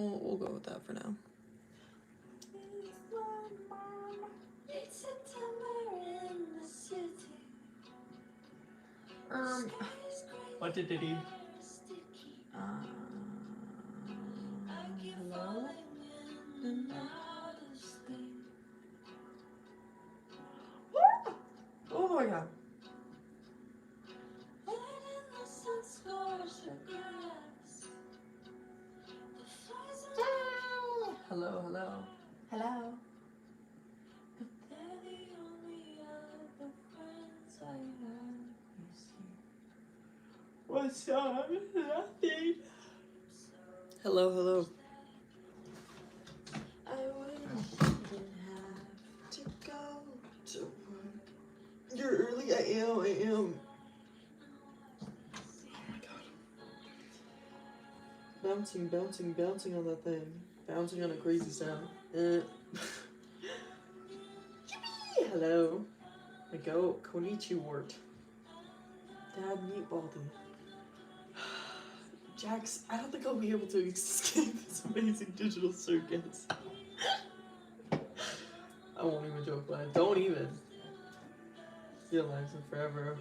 We'll go with that for now. What did he? Hello? Oh my god. Hello, hello. Hello. What's up? Nothing. Hello, hello. I wouldn't have to go to work. You're early. I am. Oh my god. Bouncing on that thing. Bouncing on a crazy sound. Yippee! Hello. I go Konichiwort. Dad, meet Baldy. Jax, I don't think I'll be able to escape this amazing digital circus. I won't even joke, lad. Don't even. Your lives are forever.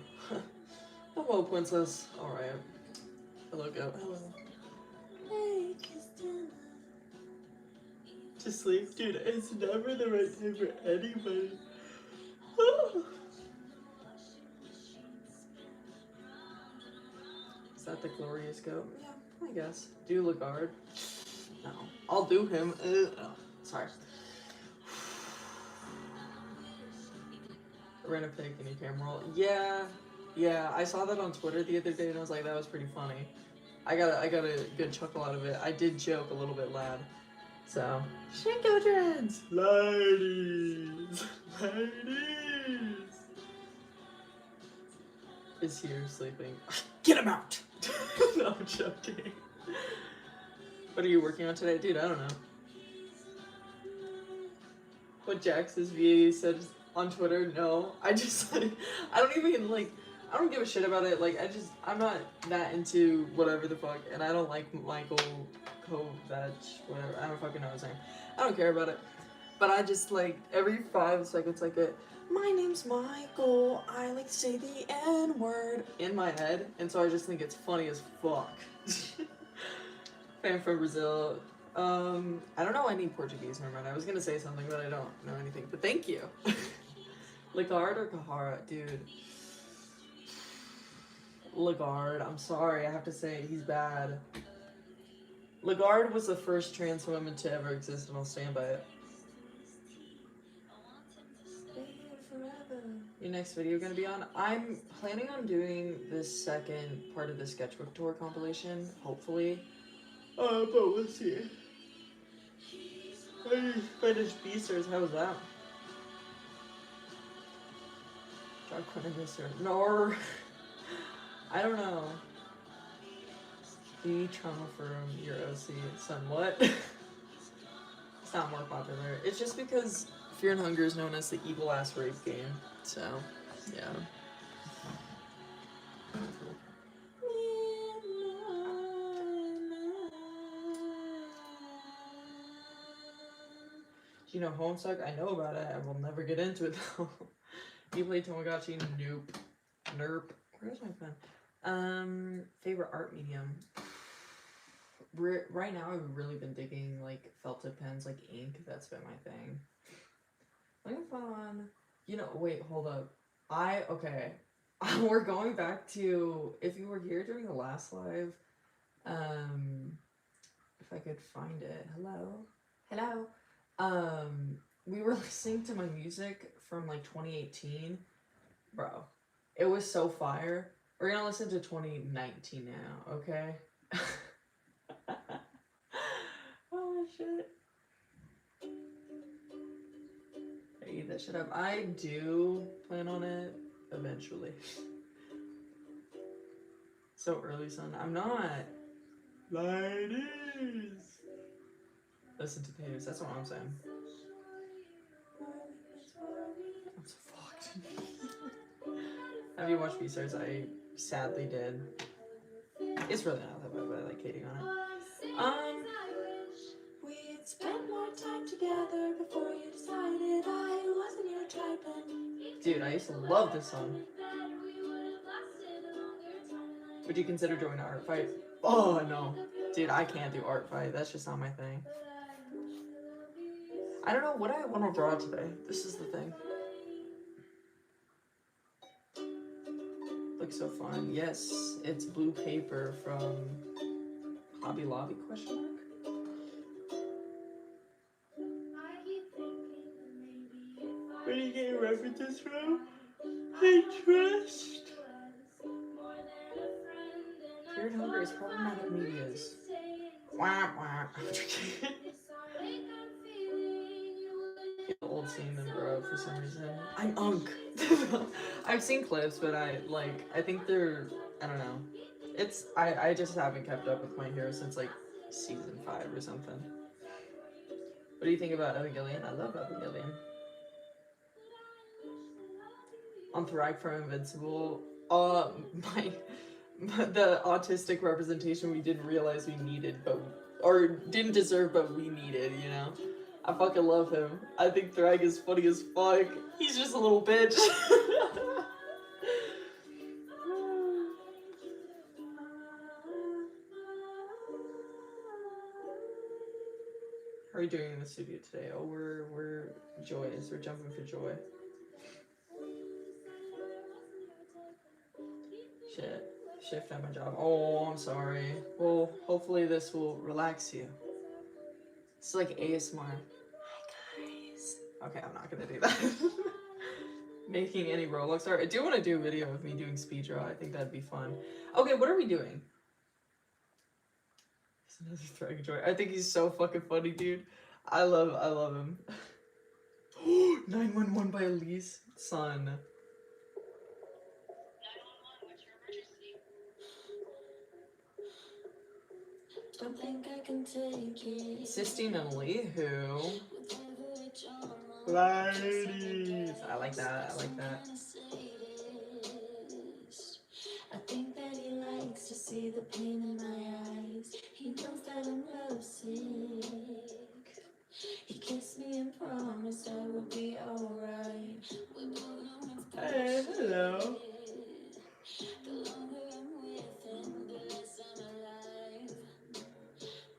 Hello, princess. Alright. Hello, go. Hello. Hey, kiss dinner. To sleep? Dude, it's never the right time for anybody. Is that the glorious goat? Yeah, I guess. Do Lagarde? No. I'll do him. Oh, sorry. Ran a pig in your camera roll. Yeah, I saw that on Twitter the other day and I was like, that was pretty funny. I got a good chuckle out of it. I did joke a little bit loud. So, Shinko Dreads! Ladies! Is here sleeping. Get him out! No, I'm joking. What are you working on today? Dude, I don't know. What Jax's VA said on Twitter, no. I just, like, I don't even, like, I don't give a shit about it. Like, I'm not that into whatever the fuck, and I don't like Michael Kovac, whatever. I don't fucking know his name. I don't care about it. But I just, like, every 5 seconds I get, my name's Michael, I like to say the N-word in my head, and so I just think it's funny as fuck. Fan from Brazil. I don't know any Portuguese, never mind. I was gonna say something, but I don't know anything. But thank you. Lagarde or Kahara? Dude. Lagarde. I'm sorry, I have to say, he's bad. Lagarde was the first trans woman to ever exist, and I'll stand by it. Your next video gonna be on? I'm planning on doing this second part of the sketchbook tour compilation, hopefully. But we'll see. I just finished Beasters. How was that? John Quinn and Mr. No. I don't know. Do you need trauma from your OC? Somewhat. It's not more popular. It's just because Fear and Hunger is known as the evil ass rape game. So, yeah. Do you know Homestuck? I know about it. I will never get into it though. You play Tamagotchi? Nope. Nerp. Where's my pen? Favorite art medium? Right now I've really been digging like felt tip pens, like ink. That's been my thing. Let me find. You know, wait, hold up. Okay. We're going back to, if you were here during the last live, if I could find it. Hello. We were listening to my music from like 2018. Bro, it was so fire. We're gonna listen to 2019 now, okay? Oh shit. I eat that shit up. I do plan on it eventually. So early, son. I'm not. Ladies! Listen to Taters. That's what I'm saying. I'm so fucked. Have you watched B-Stars? I sadly did. It's really not that bad, but I like hating on it. Dude, I used to love this song. Would you consider doing an art fight? Oh, no. Dude, I can't do art fight. That's just not my thing. I don't know what I want to draw today. This is the thing. Looks so fun. Yes, it's blue paper from Hobby Lobby, question mark? Where do you get your references from? I trust. Fear and Hunger is problematic medias. Wah, wah. Old semen, bro, for some reason. I'm unk. I've seen clips, but I think they're, I don't know. I just haven't kept up with My Hero since like season 5 or something. What do you think about Evangelion? I love Evangelion. On Thrag from Invincible, my the autistic representation we didn't realize we needed, or didn't deserve, but we needed, you know? I fucking love him. I think Thrag is funny as fuck. He's just a little bitch. How are you doing in the studio today? Oh, we're joyous. We're jumping for joy. Shit. Shift at my job. Oh, I'm sorry. Well, hopefully this will relax you. It's like ASMR. Hi guys. Okay, I'm not gonna do that. Making any Roblox art. I do want to do a video of me doing speed draw. I think that'd be fun. Okay, what are we doing? He's another Thrag joy. I think he's so fucking funny, dude. I love him. 911 by Elise. Son. Don't think I can take it. Sistine and Leehu. Ladies. I like that. I like that. I think that he likes to see the pain in my eyes. He knows that I'm lovesick. He kissed me and promised I would be alright. Hey, hello. The longer I'm with him, the less I'm alive.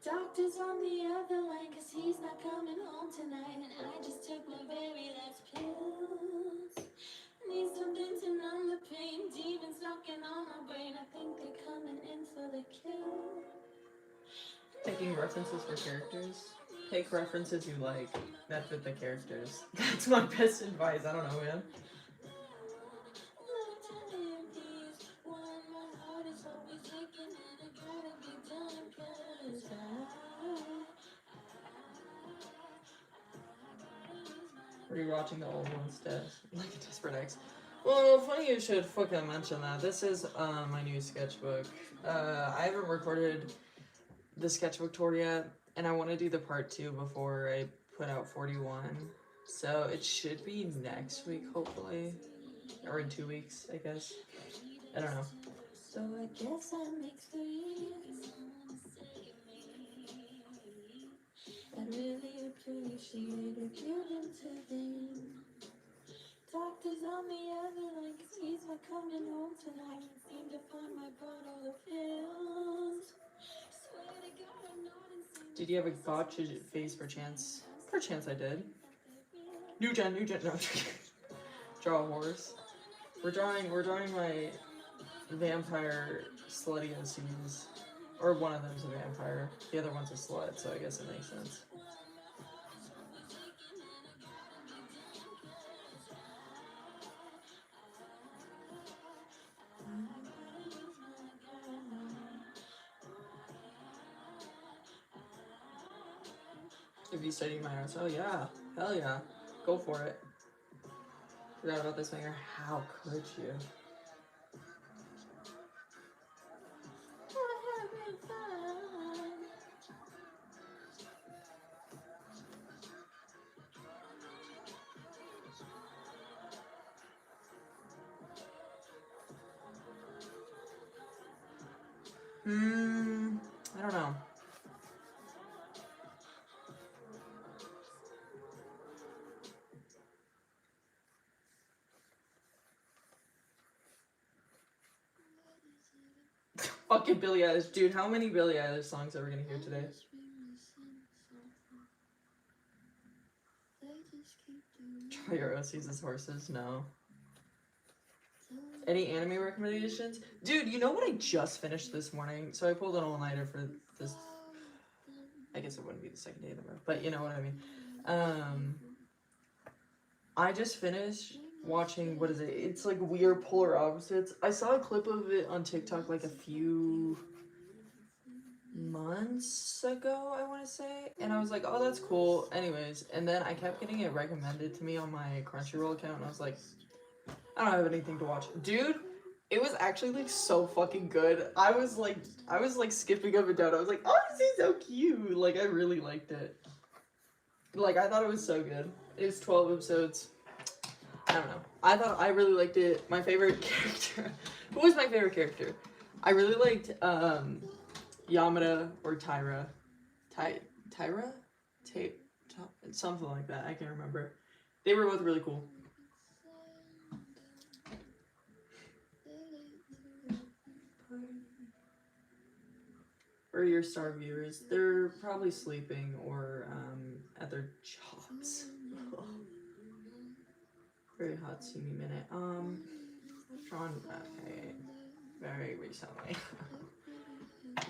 Doctor's on the other line, cause he's not coming home tonight. And I just took my very last pills. Need something to numb the pain. Demons knocking on my brain. I think they're coming in for the kill. Taking references for characters. Take references you like that fit the characters. That's my best advice. I don't know, man. Rewatching the old ones, dead like a Desperate Ex. Well, funny you should fucking mention that. This is my new sketchbook. I haven't recorded the sketchbook tour yet, and I want to do the part 2 before I put out 41. So it should be next week, hopefully, or in 2 weeks, I guess. I don't know. So I guess I make 3. I really appreciate it. Give him to them. Doctor's on the other line, cause he's not coming home tonight. I seem to find my bottle of pills. Swear to God, I'm not insane. Did you have a gotcha face per chance? Per chance I did. New gen, no. Draw a horse. We're drawing my vampire slutty OCs. Or one of them's a vampire. The other one's a slut, so I guess it makes sense. If you study my arts, oh yeah, hell yeah, go for it. Forgot about this mayor. How could you? I don't know. Fucking Billie Eilish. Dude, how many Billie Eilish songs are we gonna hear today? Try your Ossies' horses? No. Any anime recommendations? Dude, you know what I just finished this morning? So I pulled an all-nighter for this. I guess it wouldn't be the second day of the month, but you know what I mean. I just finished watching, what is it? It's like weird polar opposites. I saw a clip of it on TikTok like a few months ago, I want to say, and I was like, oh, that's cool. Anyways, and then I kept getting it recommended to me on my Crunchyroll account, and I was like, I don't have anything to watch. Dude, it was actually like so fucking good. I was like skipping up and down. I was like, oh, this is so cute. Like, I really liked it. Like, I thought it was so good. It was 12 episodes. I don't know. I really liked it. My favorite character. Who was my favorite character? I really liked Yamada or Tyra. Tyra? Something like that. I can't remember. They were both really cool. For your star viewers, they're probably sleeping or at their jobs. Very hot steamy minute. Drawn okay, very recently. I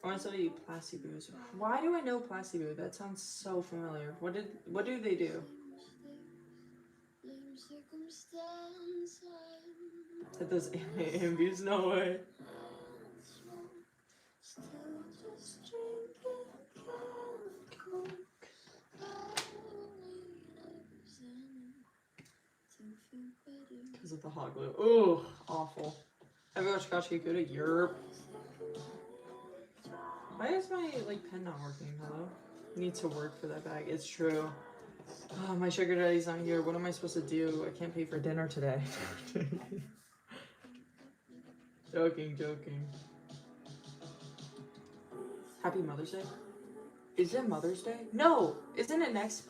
want to tell you Placiboos. Why do I know Placebo? That sounds so familiar. What do they do? That those ambies? No way. Because of the hot glue. Ooh, awful. Have you watched Kachikakuta? Europe. Why is my pen not working? Hello? Needs to work for that bag. It's true. Oh, my sugar daddy's not here. What am I supposed to do? I can't pay for dinner today. Joking. Happy Mother's Day? Is it Mother's Day? No! Isn't it next?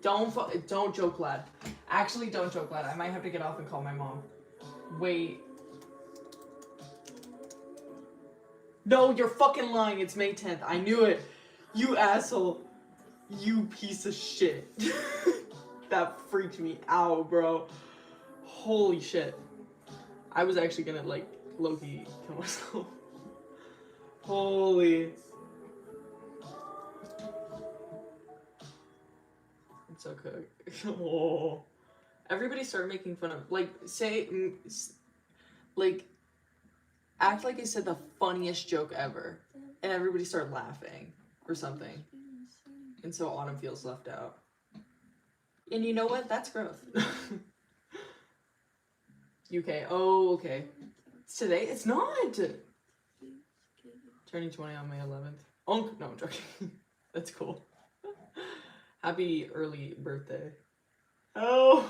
Don't joke, lad. Actually, don't joke, lad. I might have to get off and call my mom. Wait. No, you're fucking lying. It's May 10th. I knew it. You asshole. You piece of shit. That freaked me out, bro. Holy shit. I was actually gonna, low-key kill myself. Holy. It's okay. Oh. Everybody start making fun of, act like I said the funniest joke ever. And everybody start laughing or something. And so Autumn feels left out. And you know what? That's growth. UK. Oh, okay. It's today? It's not! Turning 20 on May 11th. Oh, no, I'm joking. That's cool. Happy early birthday. Oh!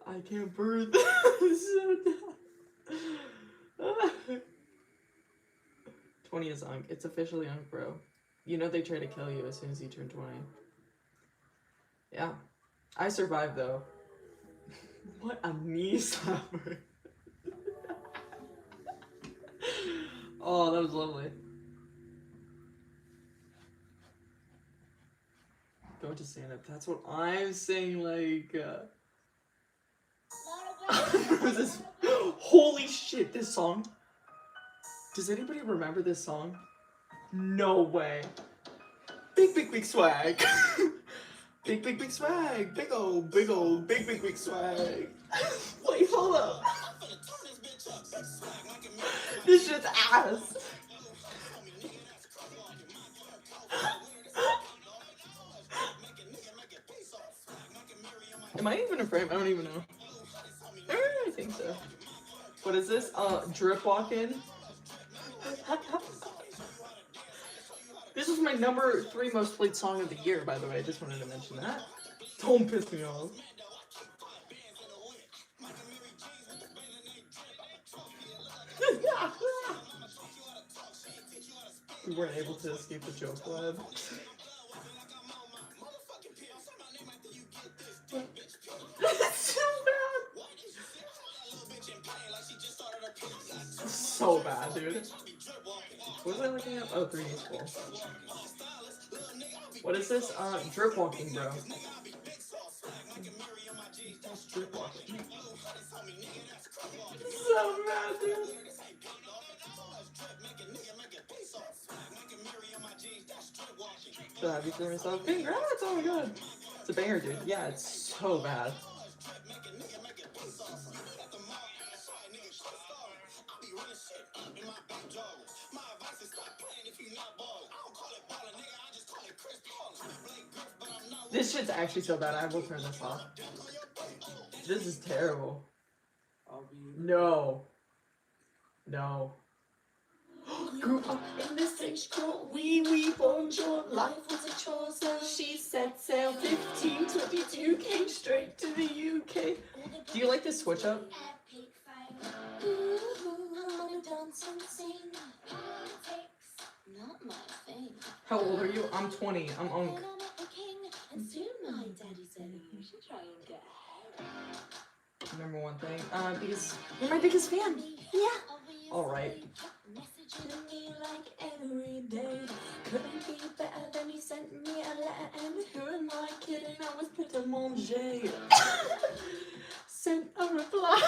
I can't breathe. So dumb. 20 is Unk. It's officially Unk, bro. You know they try to kill you as soon as you turn 20. Yeah. I survived, though. What a knee slapper. Oh, that was lovely. Go to stand up. That's what I'm saying, this, holy shit, this song. Does anybody remember this song? No way. Big swag. Big swag. Big old, big swag. Wait, hold up. This shit's ass. Am I even a frame? I don't even know. I think so. What is this? Drip walking. This was my number 3 most played song of the year, by the way. I just wanted to mention that. Don't piss me off. We weren't able to escape the joke, lad. so bad, dude. What was I looking up? Oh, 3D school. What is this? Drip walking, bro. Drip walking. So bad, dude. So happy for myself. Congrats! Oh my god. It's a banger, dude. Yeah, it's so bad. This shit's actually so bad. I will turn this off. This is terrible. No. No. Grew up in the six court, wee bonjour. Life was a chore, so she set sail. 1522 came straight to the UK. Do you like this switch up? Not my thing. How old are you? I'm 20. I'm Then unk. I met a king, and soon my daddy said, you should try and get ahead. Number one thing. Because you're my biggest fan. Yeah. Alright. Messaging me like every day. Couldn't be better than he sent me a letter. And who am I kidding? I was put a manger. Sent a reply.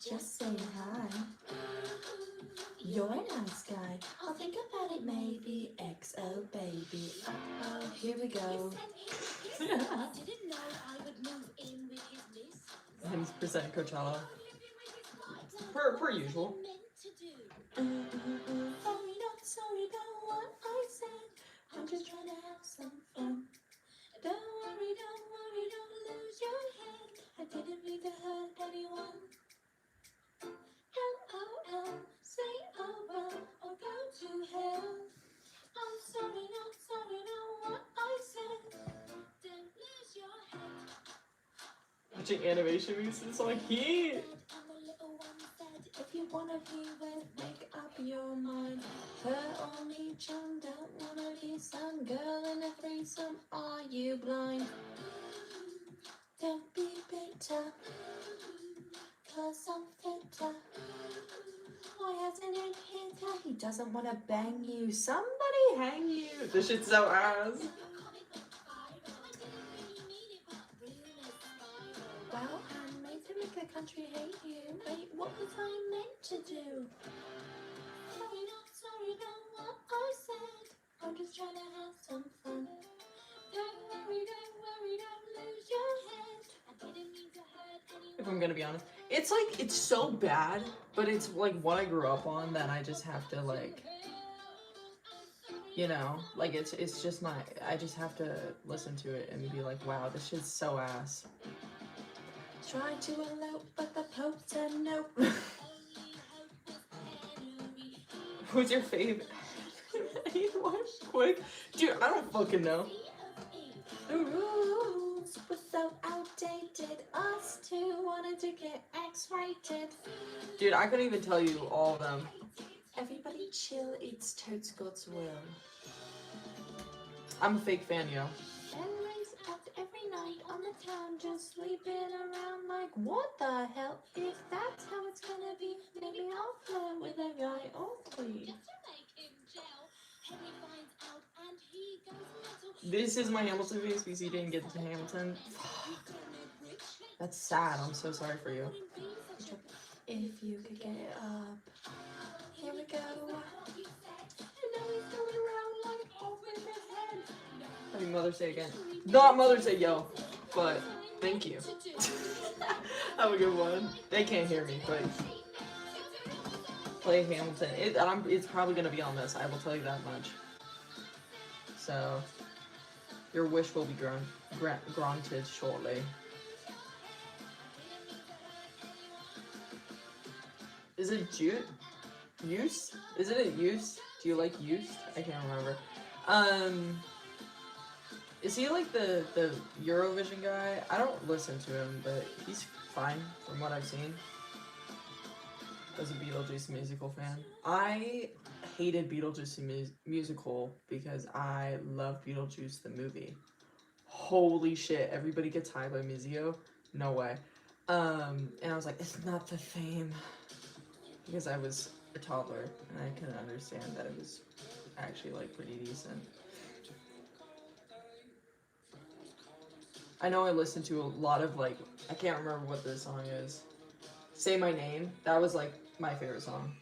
Just saying hi. You're a nice guy. I'll think about it maybe. XO baby. Uh-oh, here we go. I didn't know I would move in with his miss. 10% Coachella. Per usual. Sorry, don't what I said. I'm just trying to have some fun. Don't worry, don't lose your head. I didn't mean to hurt anyone. LOL, say oh well, or go to hell. I'm sorry, not what I said. Don't lose your head. Watching animation movies is like heat. And the little one said, if you wanna be with, make up your mind. Her or me, chum, don't wanna be some girl in a threesome. Are you blind? Don't be bitter, 'cause I'm fitter. Why hasn't it hit her? He doesn't wanna bang you. Somebody hang you. This shit's so ass. Well, I'm made to make the country hate you. Wait, what was I meant to do? Sorry, don't what I said. I'm just trying to have some fun. Don't worry, don't lose your head. I didn't mean to hurt anyone. If I'm gonna be honest, it's like it's so bad, but it's like what I grew up on that I just have to like, you know, like it's just my. I just have to listen to it and be like, wow, this shit's so ass. Tried to elope, but the Pope said nope. Who's your favorite? What? Quick, dude, I don't fucking know. The rules were so outdated. Us two wanted to get X-rated. Dude, I couldn't even tell you all of them. Everybody chill, it's totes God's will. I'm a fake fan, yo. And race out every night on the town, just sleeping around like, what the hell? If that's how it's gonna be, maybe I'll flirt with a guy or three. This is my Hamilton face because you didn't get to Hamilton. Fuck. That's sad. I'm so sorry for you. If you could get it up. Here we go. And now he's going around like over his head. Happy Mother's Day again. Not Mother's Day, yo. But thank you. Have a good one. They can't hear me, but play Hamilton. It's probably gonna be on this. I will tell you that much. So your wish will be granted shortly. Is it use? Isn't it use? Do you like use? I can't remember. Is he like the Eurovision guy? I don't listen to him, but he's fine from what I've seen. As a Beetlejuice musical fan, I hated Beetlejuice the musical because I love Beetlejuice the movie. Holy shit! Everybody gets high by Mizio. No way. And I was like, it's not the same. because I was a toddler and I couldn't understand that it was actually like pretty decent. I know I listened to a lot of like, I can't remember what this song is. Say My Name. That was like my favorite song.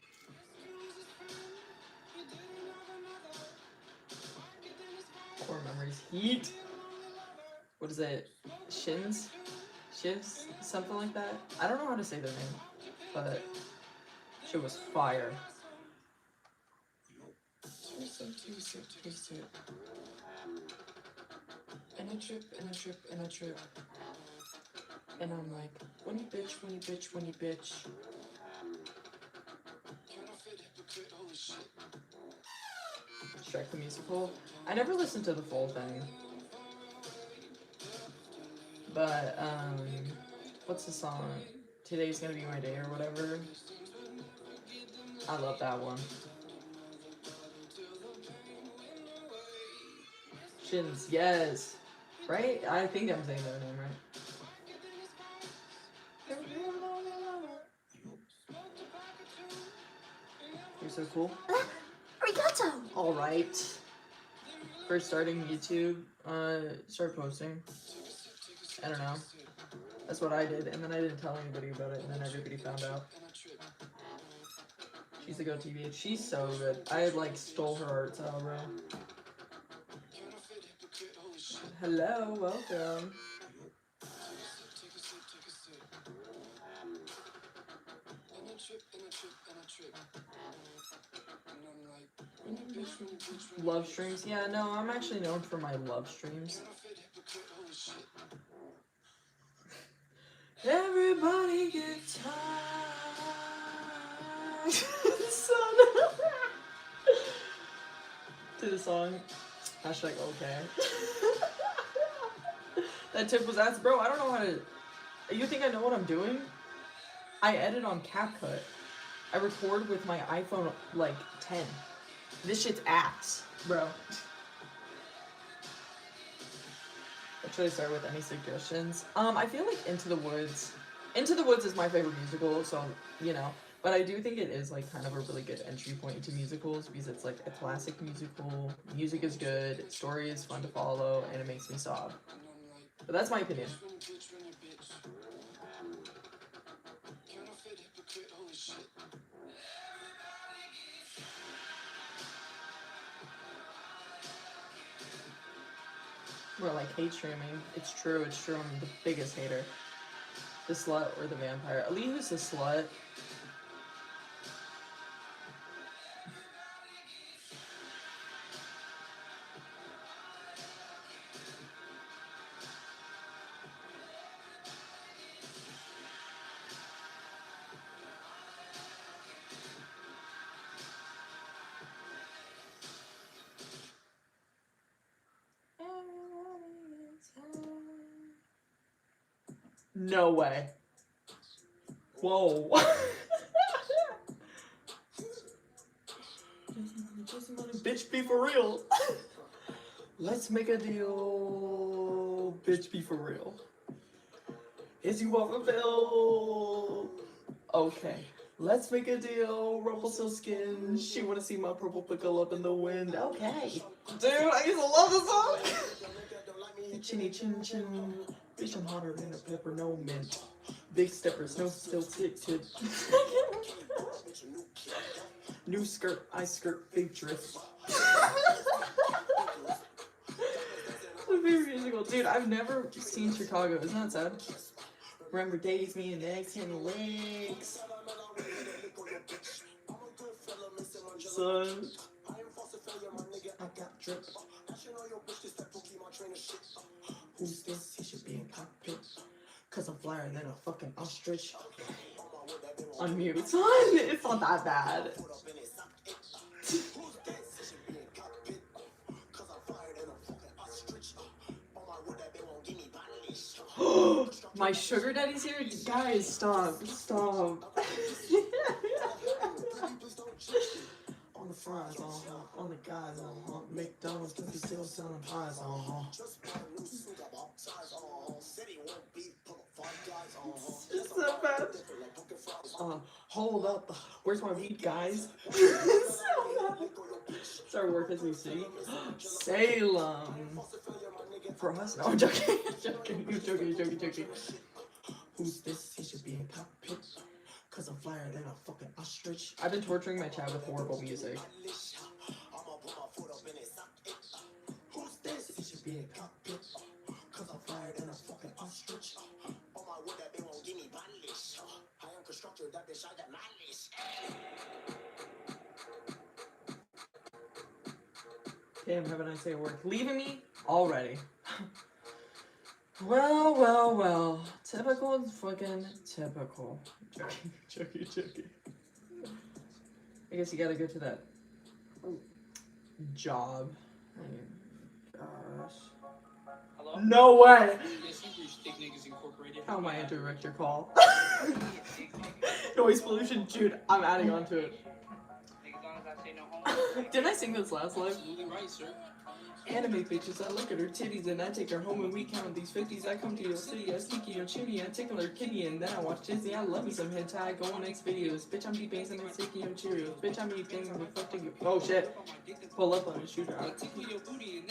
Core Memories. Heat. What is it? Shins? Shivs? Something like that? I don't know how to say their name, but shit was fire. And I trip, and I trip, and I trip. And I'm like, when you bitch, when you bitch, when you bitch. Shrek the Musical. I never listened to the full thing. But, what's the song? Today's Gonna Be My Day or whatever. I love that one. Shins, yes. Right? I think I'm saying their name right. You're so cool. Arigato! Alright. First starting YouTube, start posting. I don't know. That's what I did, and then I didn't tell anybody about it, and then everybody found out. She's a go TV. She's so good. I like stole her art style, bro. Hello, welcome. Love streams? Yeah, no, I'm actually known for my love streams. Everybody get tired. Son. To the song. Hashtag okay. That tip was asked, bro. I don't know how to. You think I know what I'm doing? I edit on CapCut. I record with my iPhone like 10. This shit's ass, bro. What should I start with? Any suggestions? I feel like Into the Woods. Into the Woods is my favorite musical, so you know. But I do think it is like kind of a really good entry point into musicals because it's like a classic musical. Music is good, story is fun to follow, and it makes me sob. But that's my opinion. We're like hate streaming. It's true, it's true. I'm the biggest hater. The slut or the vampire. Ali, who's the slut? No way. Whoa. Bitch, be for real. Let's make a deal. Bitch, be for real. Is you want a bill? Okay. Let's make a deal. Rumpelstiltskin. She wanna see my purple pickle up in the wind. Okay. Dude, I used to love this song. Chinny chin chin. Bitch, I'm hotter than a pepper, no mint. Big steppers, no still stick to. New skirt, I skirt, big drift. My favorite musical. Dude, I've never seen Chicago. Isn't that sad? Remember days, me and eggs, and legs. Son. I got drip. Who's this? He should be in cockpit. Cause I'm flyer than a fucking ostrich. Unmute. Son, it's not that bad. My sugar daddy's here? Guys, stop. Stop. On the fries, on the guys, McDonald's, cause he's still selling pies, It's so bad. Hold up. Where's my weed, guys? It's our work as we see. Salem. For us? No, I'm joking. I'm joking. Who's this? He should be in cockpit. Cause I'm flyer than a fucking ostrich. I've been torturing my chat with horrible music. Who's this? He should be in cockpit. Cause I'm flyer than a fucking ostrich. Oh my word, that they won't give me polish. I am constructor, that bitch, I got mileage. Damn, have a nice day at work. Leaving me already. Well. Typical fucking typical. Joking. I guess you gotta go to that job. I mean, gosh. Hello? No way! Yes, you've reached Thick Niggas Incorporated. How am I to direct your call? Noise pollution, dude, I'm adding on to it. As long as I say no homo. Didn't I sing this last live? Absolutely right, sir. Anime bitches, I look at her titties and I take her home and we count these 50s. I come to your city, I sneaky your chitty, I tickle her kitty and then I watch Disney. I love me some hentai, I go on X videos. Bitch, I'm deep basing and sticky on Cheerios. Bitch, I'm eating things and fuck to you. Oh shit. Pull up on a shooter.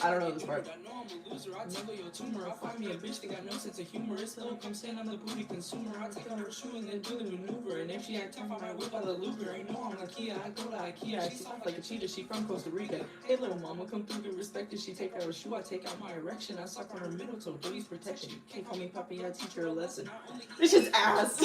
I don't know this part. I know I'm a loser. I tickle your tumor. I find me a bitch that got no sense of humor. It's little come stand, I'm the booty consumer. I take out her shoe and then do the maneuver. And if she act tough, I might whip out the Luger. Ain't know I'm a Kia, I go to Ikea. I soft like a cheetah, she from Costa Rica. Hey little mama, come through, get respected. She take out her shoe, I take out my erection. I suck on her middle toe, Dewey's protection. You can't call me puppy, I teach her a lesson. This shit's ass.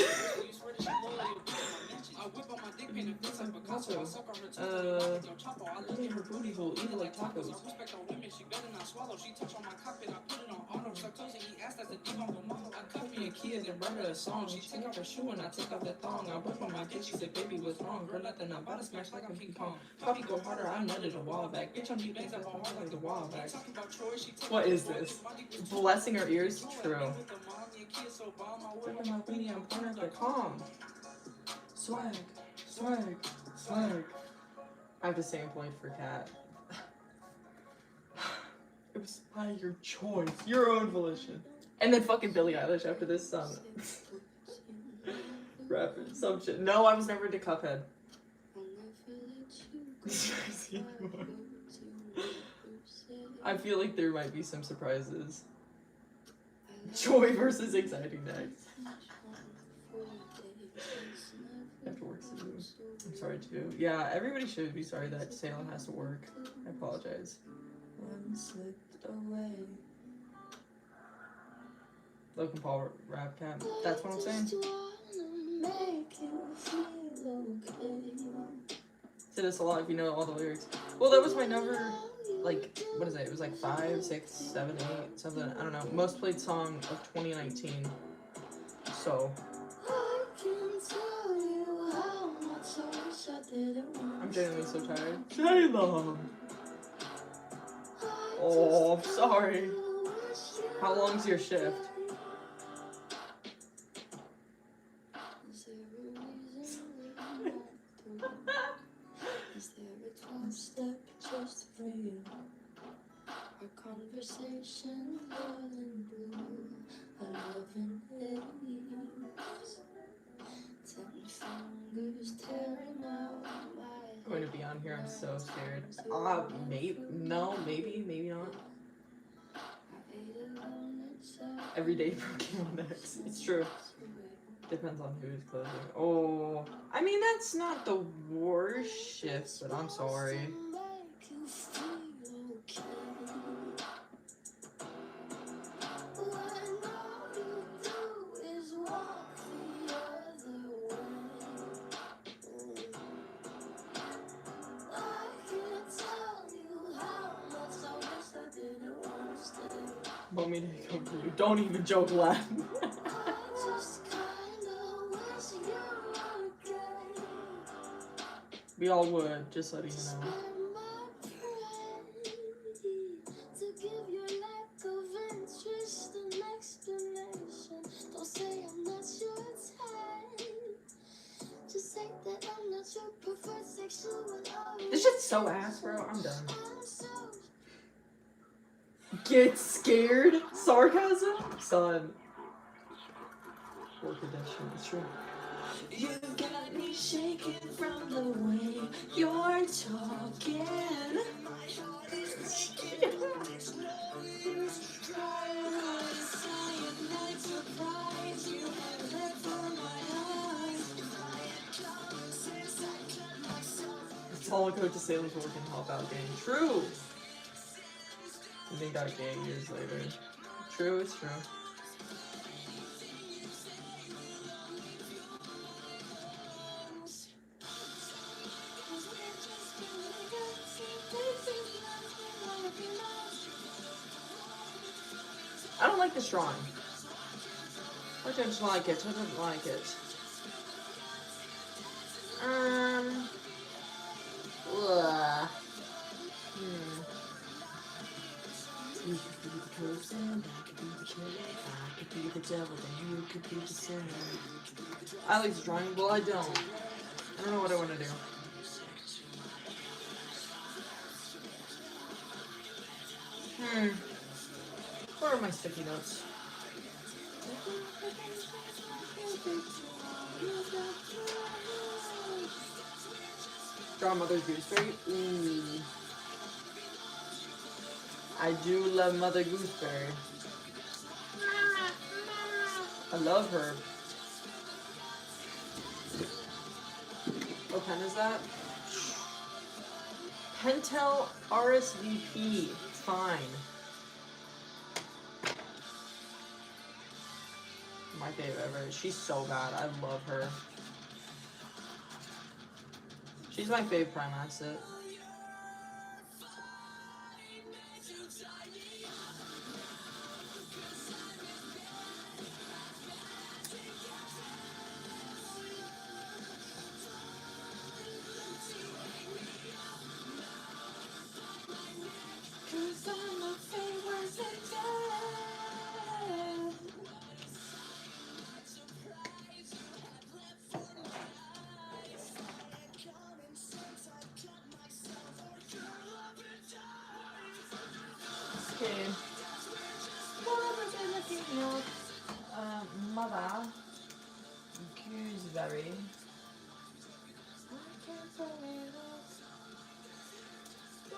I whip on my dick pin and fits like Picasso. I suck on her Uh, I look at her booty hole, eat it like tacos. I respect all women, she better not swallow. She touch on my cockpit, I put it on auto. Suck toes and eat ass, that's the deep on the model. I cut me a Kia, then write her a song. She take off her shoe and I take off the thong. I whip on my dick, she said, baby, what's wrong? Girl, nothing, I'm about to smash like I'm King Kong. Poppy go harder, I nutted a while back. Bitch, I'm deep bangs up hard like the wild back. What is this? Blessing her ears? True. Whipping my weenie, I'm cornered, but calm. Swag. I have to say employed for cat. It was by your choice, your own volition. And then fucking Billie Eilish after this song. Rapping some shit. No, I was never into Cuphead. I feel like there might be some surprises. Joy versus exciting nights. After work soon. I'm sorry too. Yeah, everybody should be sorry that Salem has to work. I apologize. One slipped away. Logan Paul rap cat. That's what I'm saying. Say this a lot if you know all the lyrics. Well, that was my number, like, what is it? It was like 5, 6, 7, 8, something. I don't know. Most played song of 2019. So. I'm genuinely so tired. Salem! Oh, I'm sorry. How long's your shift? Is there a 12-step just for you? Our conversation rolling blue, a loving haze. 10 fingers tearing out my I'm going to be on here. I'm so scared. Maybe not. Every day Pokemon X. It's true. Depends on who's closing. Oh, I mean that's not the worst shift, but I'm sorry. Want me to come for you? Don't even joke, laugh. We all would, just letting you know. This shit's so ass, bro. I'm done. Get scared? Sarcasm? Son. Work edition. It's true. You got me shaking from the way you're talking. It's all go to Salem's work and help out gang. True. And they got gay years later. True, it's true. I don't like this drawing. I just like it. I don't like it. Ugh. You could be the person, I could be the killer, I could be the devil, then you could be the sinner. I like this drawing, well I don't. I don't know what I want to do. Where are my sticky notes? Draw Mother Gooseberry? Ooh. I do love Mother Gooseberry. I love her. What pen is that? Pentel RSVP. It's fine. My favorite ever. She's so bad. I love her. She's my fave prime asset. Okay. Mother Gooseberry.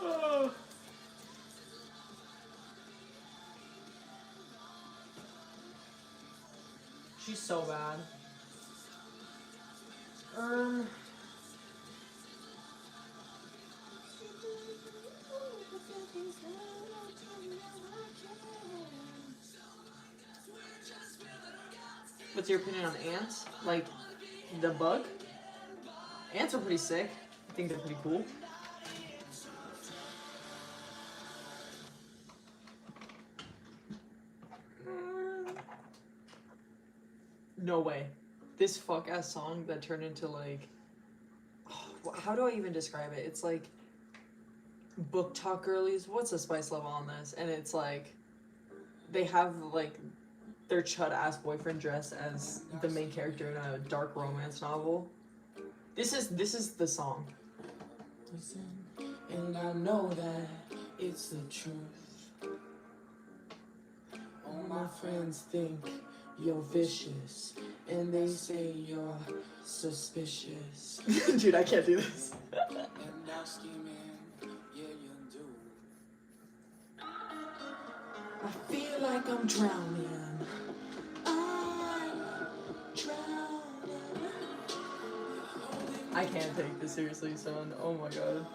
Oh. She's so bad. What's your opinion on ants? Like the bug? Ants are pretty sick. I think they're pretty cool. No way. This fuck ass song that turned into like, oh, how do I even describe it? It's like book talk girlies. What's the spice level on this? And it's like they have like their chud ass boyfriend dressed as the main character in a dark romance novel. This is the song. Listen, and I know that it's the truth. All my friends think you're vicious, and they say you're suspicious. Dude, I can't do this. I feel like I'm drowning. I can't take this seriously, son. Oh my god.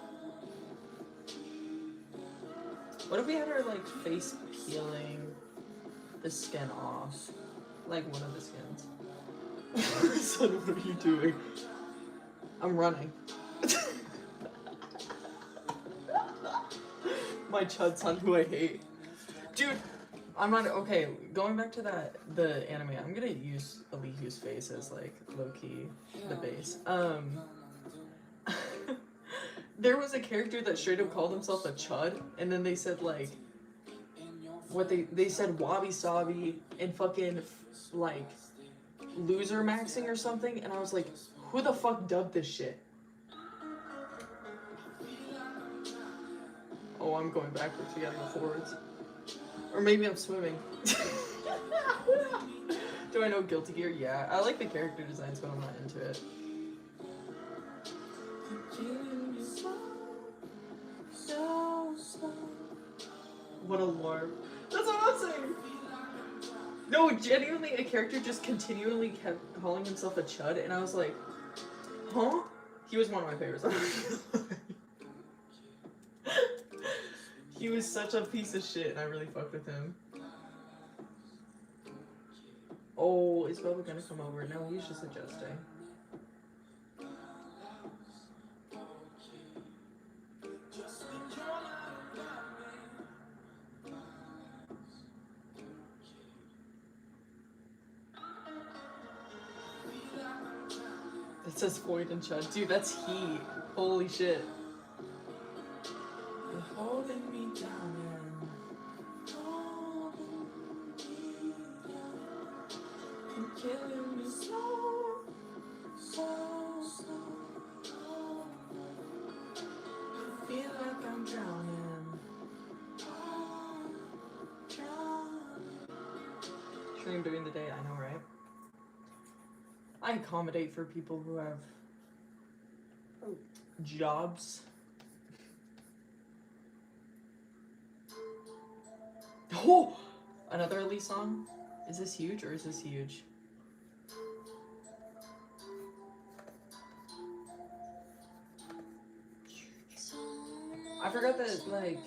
What if we had our like face peeling the skin off? Like one of the skins. Son, what are you doing? I'm running. My chud son who I hate. Dude, I'm not okay, going back to the anime, I'm gonna use Elihu's face as like low-key the base. There was a character that straight up called himself a chud, and then they said like what they said wabi sabi and fucking like loser maxing or something, and I was like, who the fuck dubbed this shit? Oh, I'm going backwards, we gotta go forwards. Or maybe I'm swimming. Do I know Guilty Gear? Yeah. I like the character designs, but I'm not into it. What a lore. That's what I'm saying. No, genuinely, a character just continually kept calling himself a chud, and I was like, huh? He was one of my favorites. He was such a piece of shit, and I really fucked with him. Oh, is Bubba gonna come over? No, he's just adjusting. It says Floyd and Chud. Dude, that's heat. Holy shit. You're holding me down, man. You're killing me slow, so slow. I feel like I'm drowning. Stream during the day, I know, right? I accommodate for people who have jobs. Oh! Another Elise song? Is this huge or is this huge? I forgot that, like,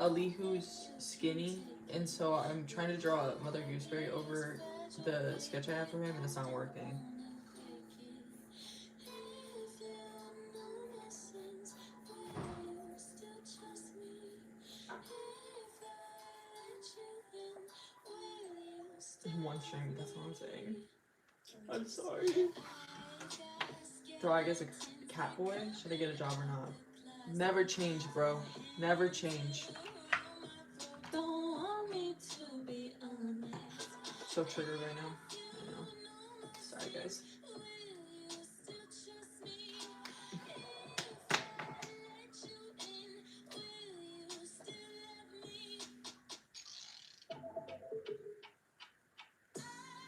Alihu's skinny, and so I'm trying to draw Mother Gooseberry over the sketch I have for him, and it's not working. One string, that's what I'm saying. I'm sorry. Do I guess a cat boy? Should I get a job or not? Never change, bro. Never change. So triggered right now. I know. Sorry, guys.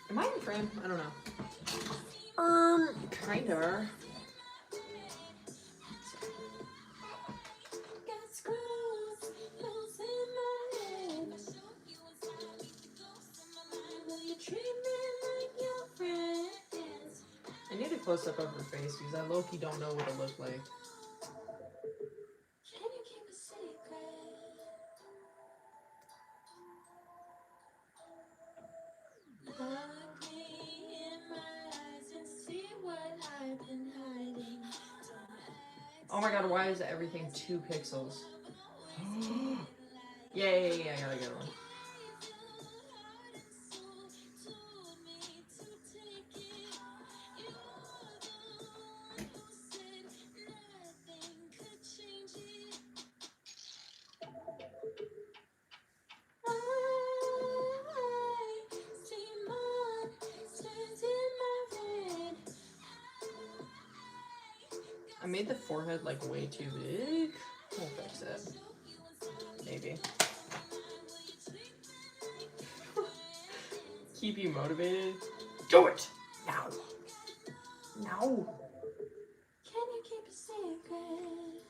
Am I in frame? I don't know. Kinda. I need a close up of her face because I low-key don't know what it looked like. Oh my god, why is everything 2 pixels? Yeah, I gotta get one. I made the forehead like way too big. We'll fix it. Maybe. Keep you motivated. Do it! Now! Now! Can you keep a secret?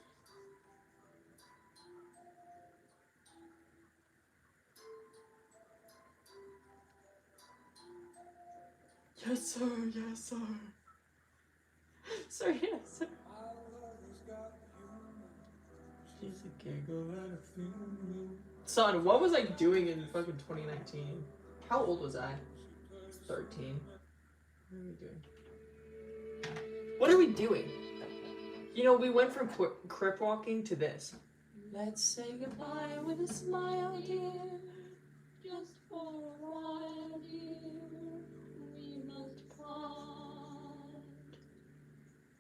Yes, sir. Yes, sir. Sir, yes, sir. She's a giggle at a funeral. Son, what was I doing in fucking 2019? How old was I? 13. What are we doing? What are we doing? You know, we went from crip walking to this. Let's say goodbye with a smile, dear. Just for a while, dear, we must part.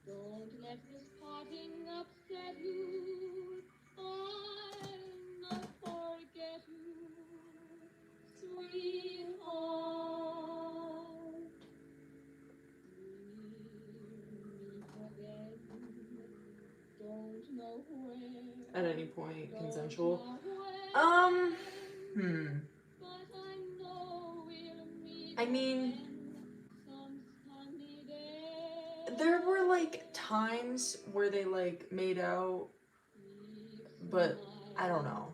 Don't let this parting upset you. I'll not forget you, sweetheart. We meet again. Don't know where. At any point, consensual. Don't know when. Hmm. But I know we'll meet I mean, there were like times where they like made out, but I don't know.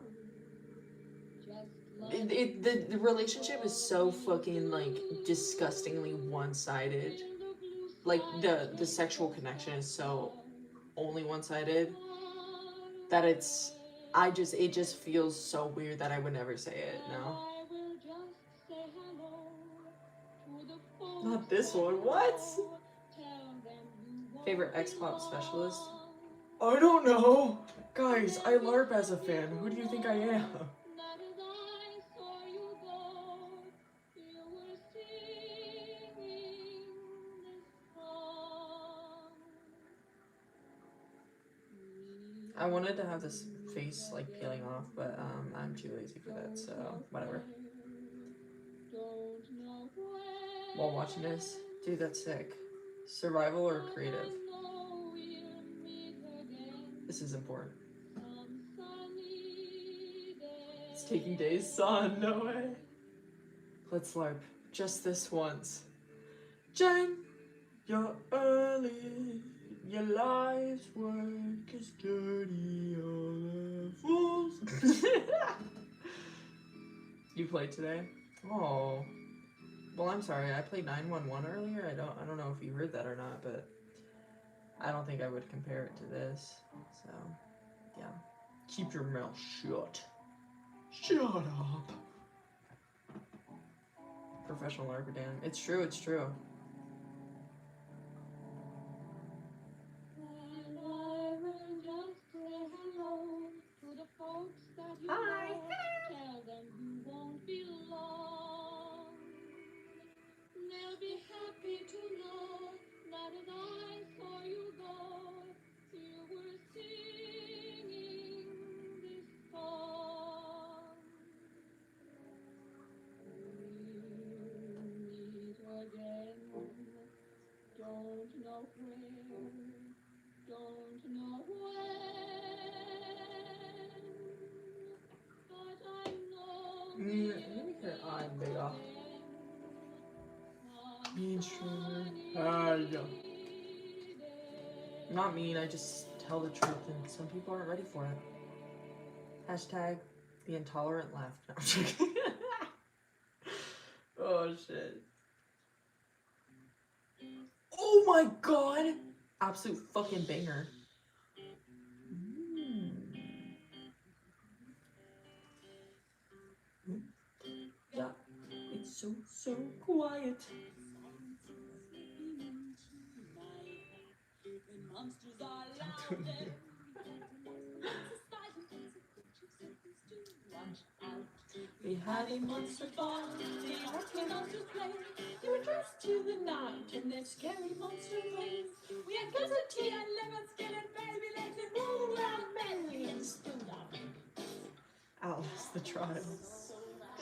The relationship is so fucking like disgustingly one-sided. Like the sexual connection is so only one-sided that it just feels so weird that I would never say it. No. Not this one. What? Favorite X-pop specialist? I don't know. Guys, I LARP as a fan. Who do you think I am? I wanted to have this face like peeling off, but I'm too lazy for that, so whatever. While watching this, dude, that's sick. Survival or creative? This is important. It's taking days, son. No way. Let's LARP. Just this once. Jen, you're early. Your life's work is dirty. All the fools. You played today? Oh. Well, I'm sorry. I played 911 earlier. I don't know if you heard that or not, but I don't think I would compare it to this. So, yeah. Keep your mouth shut. Shut up. Professional LARPer, Dan. It's true, it's true. Hi. Tell them you won't be long. They'll be happy to know that as I saw you go, you were singing this song. We'll meet again. Don't know where, don't know when, but I know Let me make her eye bigger. Mean streamer. Yeah. Not mean, I just tell the truth and some people aren't ready for it. Hashtag the intolerant laugh. No, I'm joking. Oh shit. Oh my god! Absolute fucking banger. Yeah, it's so quiet. We had a monster farm, the arcade monsters play. They were dressed to the night in their scary monster ways. We had cups of tea and lemon skin and baby legs and roll around merrily and stood up. Outlast the trials.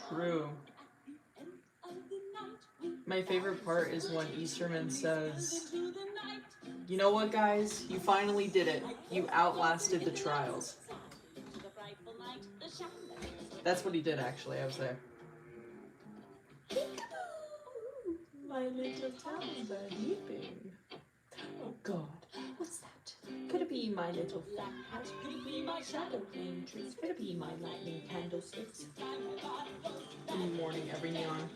True. My favorite part is when Easterman says, "You know what, guys? You finally did it. You outlasted the trials." That's what he did, actually. I was there. My little towns are leaping. Oh God, what's that? Could it be my little fat hat? Could it be my shadow playing tricks? Could it be my lightning candlesticks? In the morning, every neon.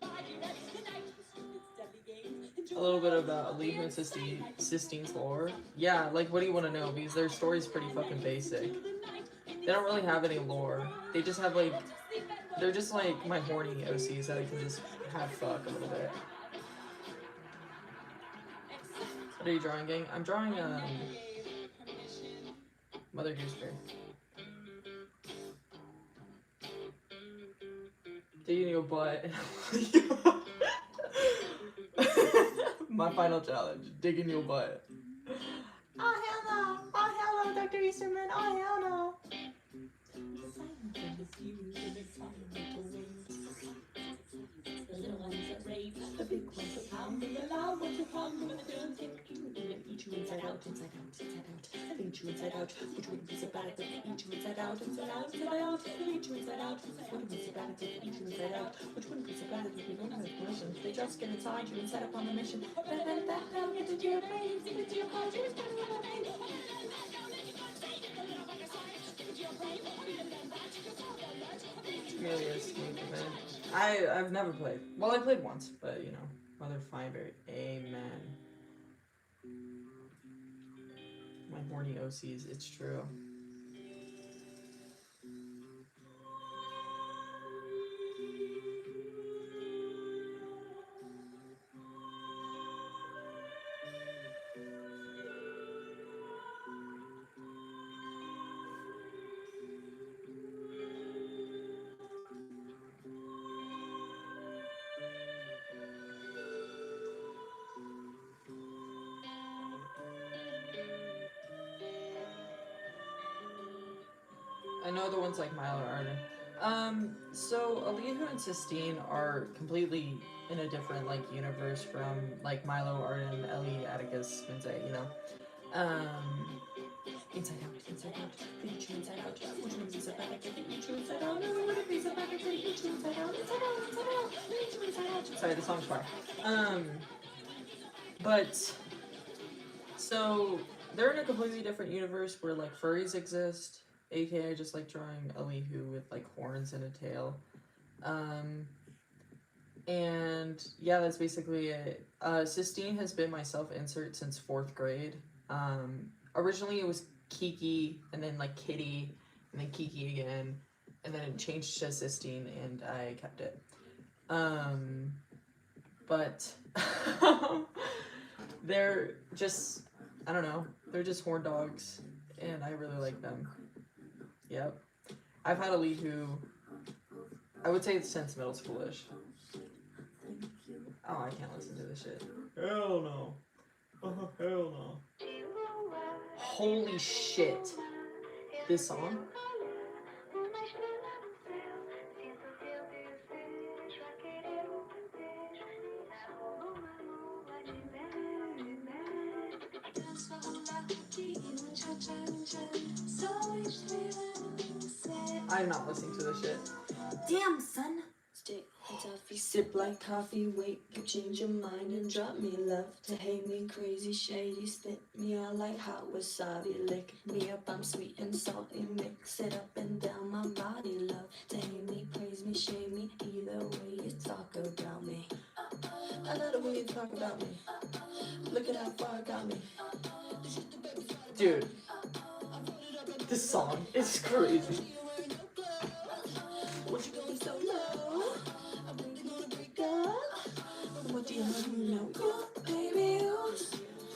A little bit about Allegiant and Sistine's lore. Yeah, like, what do you want to know? Because their story's pretty fucking basic. They don't really have any lore. They just have, like, they're just, like, my horny OCs that I can just have fuck a little bit. What are you drawing, gang? I'm drawing, Mother Gooseberry. Digging your butt. My final challenge, digging your butt. Oh hell no! Oh hell no, Dr. Easterman! Oh hell no! The little ones that rave, the big ones that pound, and the loud ones that hum, and the girls get cute and eat you inside out, inside out, inside out. They eat you inside out. Which wouldn't be so bad if they eat you inside out, inside out, inside out. They eat you inside out. Wouldn't be so bad if they eat you inside out. Which wouldn't be so bad if you don't have permission. They just get inside you and set up on a mission. Get into your brains, get into your heart, just put it on the Really is sneaky, man. I've never played. Well, I played once, but you know, Mother Fiber. Amen. My horny OCs, it's true. I know the ones like Milo Arden. So Elihu and Sistine are completely in a different like universe from like Milo Arden, Ellie, Atticus, Minze, you know. inside out, they eat you inside out. Which wouldn't be so bad if they eat you inside out. No, it wouldn't be so bad if they eat you inside out, inside out, inside out. They eat you inside out. Sorry, the song's fire. But so they're in a completely different universe where like furries exist, aka just like drawing Elihu with like horns and a tail. And yeah, that's basically it. Sistine has been my self-insert since 4th grade. Originally it was Kiki and then like Kitty and then Kiki again, and then it changed to Sistine and I kept it. But they're just, I don't know, they're just horn dogs and I really like them. Yep. I've had Elihu, I would say since middle schoolish. Oh, I can't listen to this shit. Hell no. Oh, hell no. Holy shit. This song? I'm not listening to this shit. Damn, son. Stick and toffee, sip like coffee, wake up, change your mind and drop me love. To hate me, crazy, shady, spit me out like hot wasabi. Lick me up, I'm sweet and salty, mix it up and down my body, love. To hate me, praise me, shame me, either way you talk about me. I love the way you talk about me. Look at how far it got me. Dude, this song is crazy. What you going so low? I'm really gonna break up. What do you know? You, baby, you.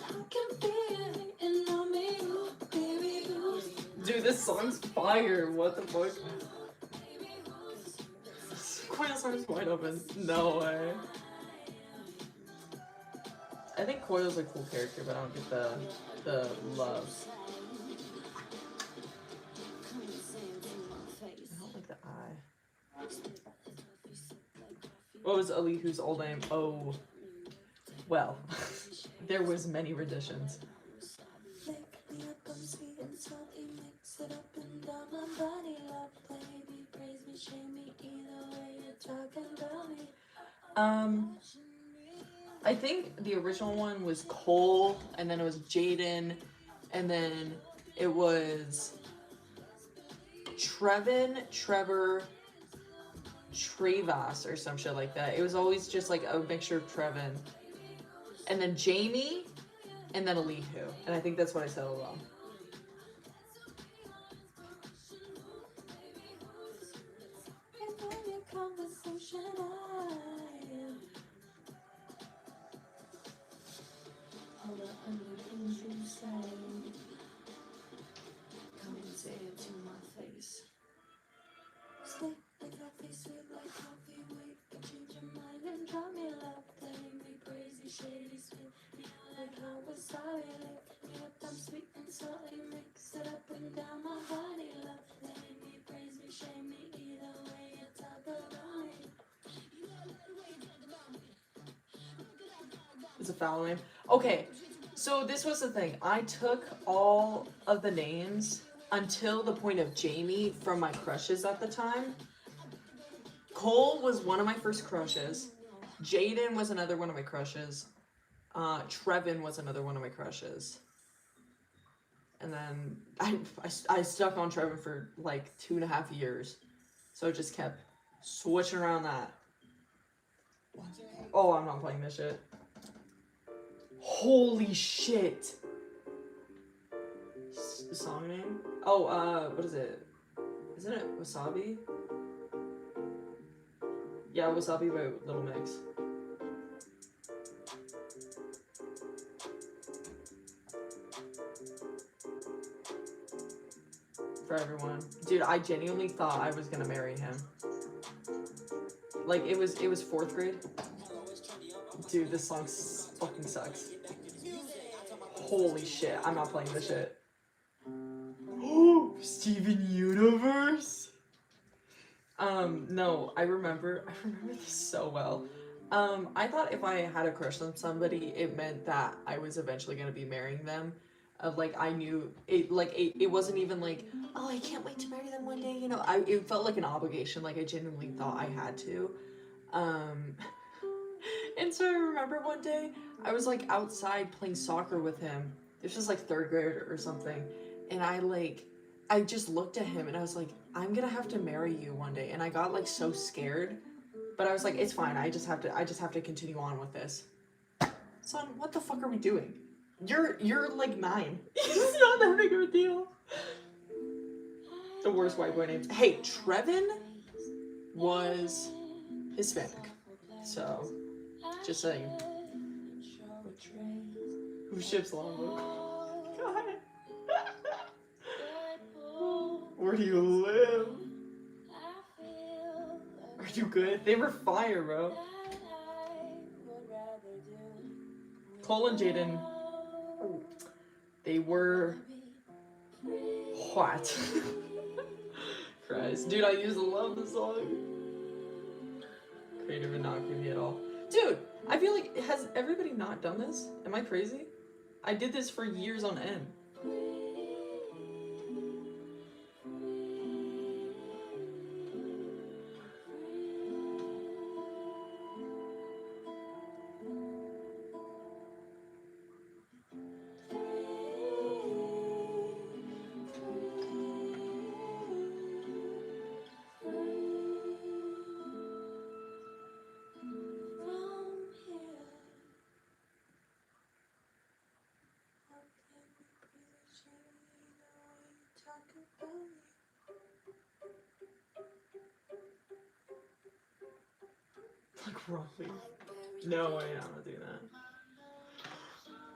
I can feel it in on me, you, baby, you. Dude, this song's fire. What the fuck? Coil's arms wide open. No way. I think Coil's a cool character, but I don't get the love. I don't like the eye. What was Elihu's old name? Oh, well, there was many renditions. Lick me up, I'm sweet and salty, mix it up and down my body, love, baby, praise me, shame me, either way you're talking about me. I think the original one was Cole, and then it was Jaden, and then it was Trevor, Trevas, or some shit like that. It was always just like a mixture of Trevin, and then Jamie, and then Elihu, and I think that's what I said along. Come and say it to my face. Stick like coffee, sweet like coffee, wait, but change your mind and draw me love. Playing me crazy, shady, spit me out like how was sorry. Lick me up, I'm sweet and salty, mix it up and down my body, love. Playing me, praise me, shame me, either way you talk about me. It's a foul name. Okay, So this was the thing. I took all of the names until the point of Jamie from my crushes at the time. Cole was one of my first crushes. Jaden was another one of my crushes. Trevin was another one of my crushes. And then I stuck on Trevin for like 2.5 years. So it just kept switching around that. Oh, I'm not playing this shit. Holy shit. Song name? Oh, what is it? Isn't it Wasabi? Yeah, Wasabi by Little Mix. For everyone. Dude, I genuinely thought I was gonna marry him. Like, it was 4th grade. Dude, this song fucking sucks. Holy shit, I'm not playing this shit. Oh, Steven Universe? No, I remember this so well. I thought if I had a crush on somebody, it meant that I was eventually gonna be marrying them. Like I knew it, like it wasn't even like, oh, I can't wait to marry them one day. You know, it felt like an obligation. Like I genuinely thought I had to. Um, and so I remember one day I was like outside playing soccer with him. This was like 3rd grade or something, and I just looked at him and I was like, I'm gonna have to marry you one day. And I got like so scared, but I was like, it's fine. I just have to continue on with this. Son, what the fuck are we doing? You're like 9. It's not that big of a deal. The worst white boy names. Hey, Trevin was Hispanic, so just saying. Who ships Longboat? God. Where do you live? Are you good? They were fire, bro. Cole and Jaden, they were hot. Christ. Dude, I used to love this song. Creative and not creepy at all. Dude, I feel like, has everybody not done this? Am I crazy? I did this for years on end. Like, roughly. No way, I'm not doing that.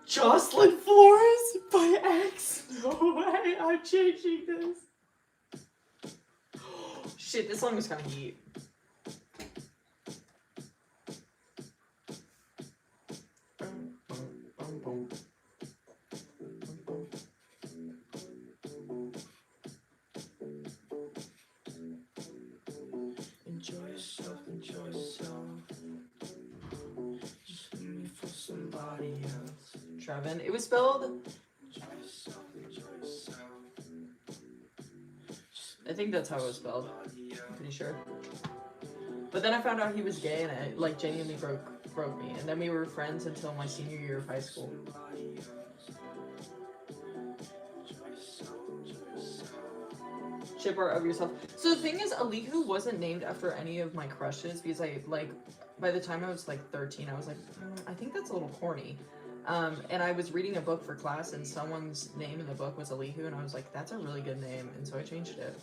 Jocelyn Flores by X? No way, I'm changing this. Shit, this song was kind of heat. Enjoy yourself, enjoy yourself. Just leave me for somebody else. Trevin, it was spelled. Enjoy yourself, enjoy yourself. I think that's how it was spelled. I'm pretty sure. But then I found out he was gay, and it like genuinely broke me. And then we were friends until my senior year of high school. Ship art of yourself. So the thing is, Alihu wasn't named after any of my crushes because by the time I was like 13, I was like, I think that's a little corny. And I was reading a book for class, and someone's name in the book was Alihu, and I was like, that's a really good name, and so I changed it.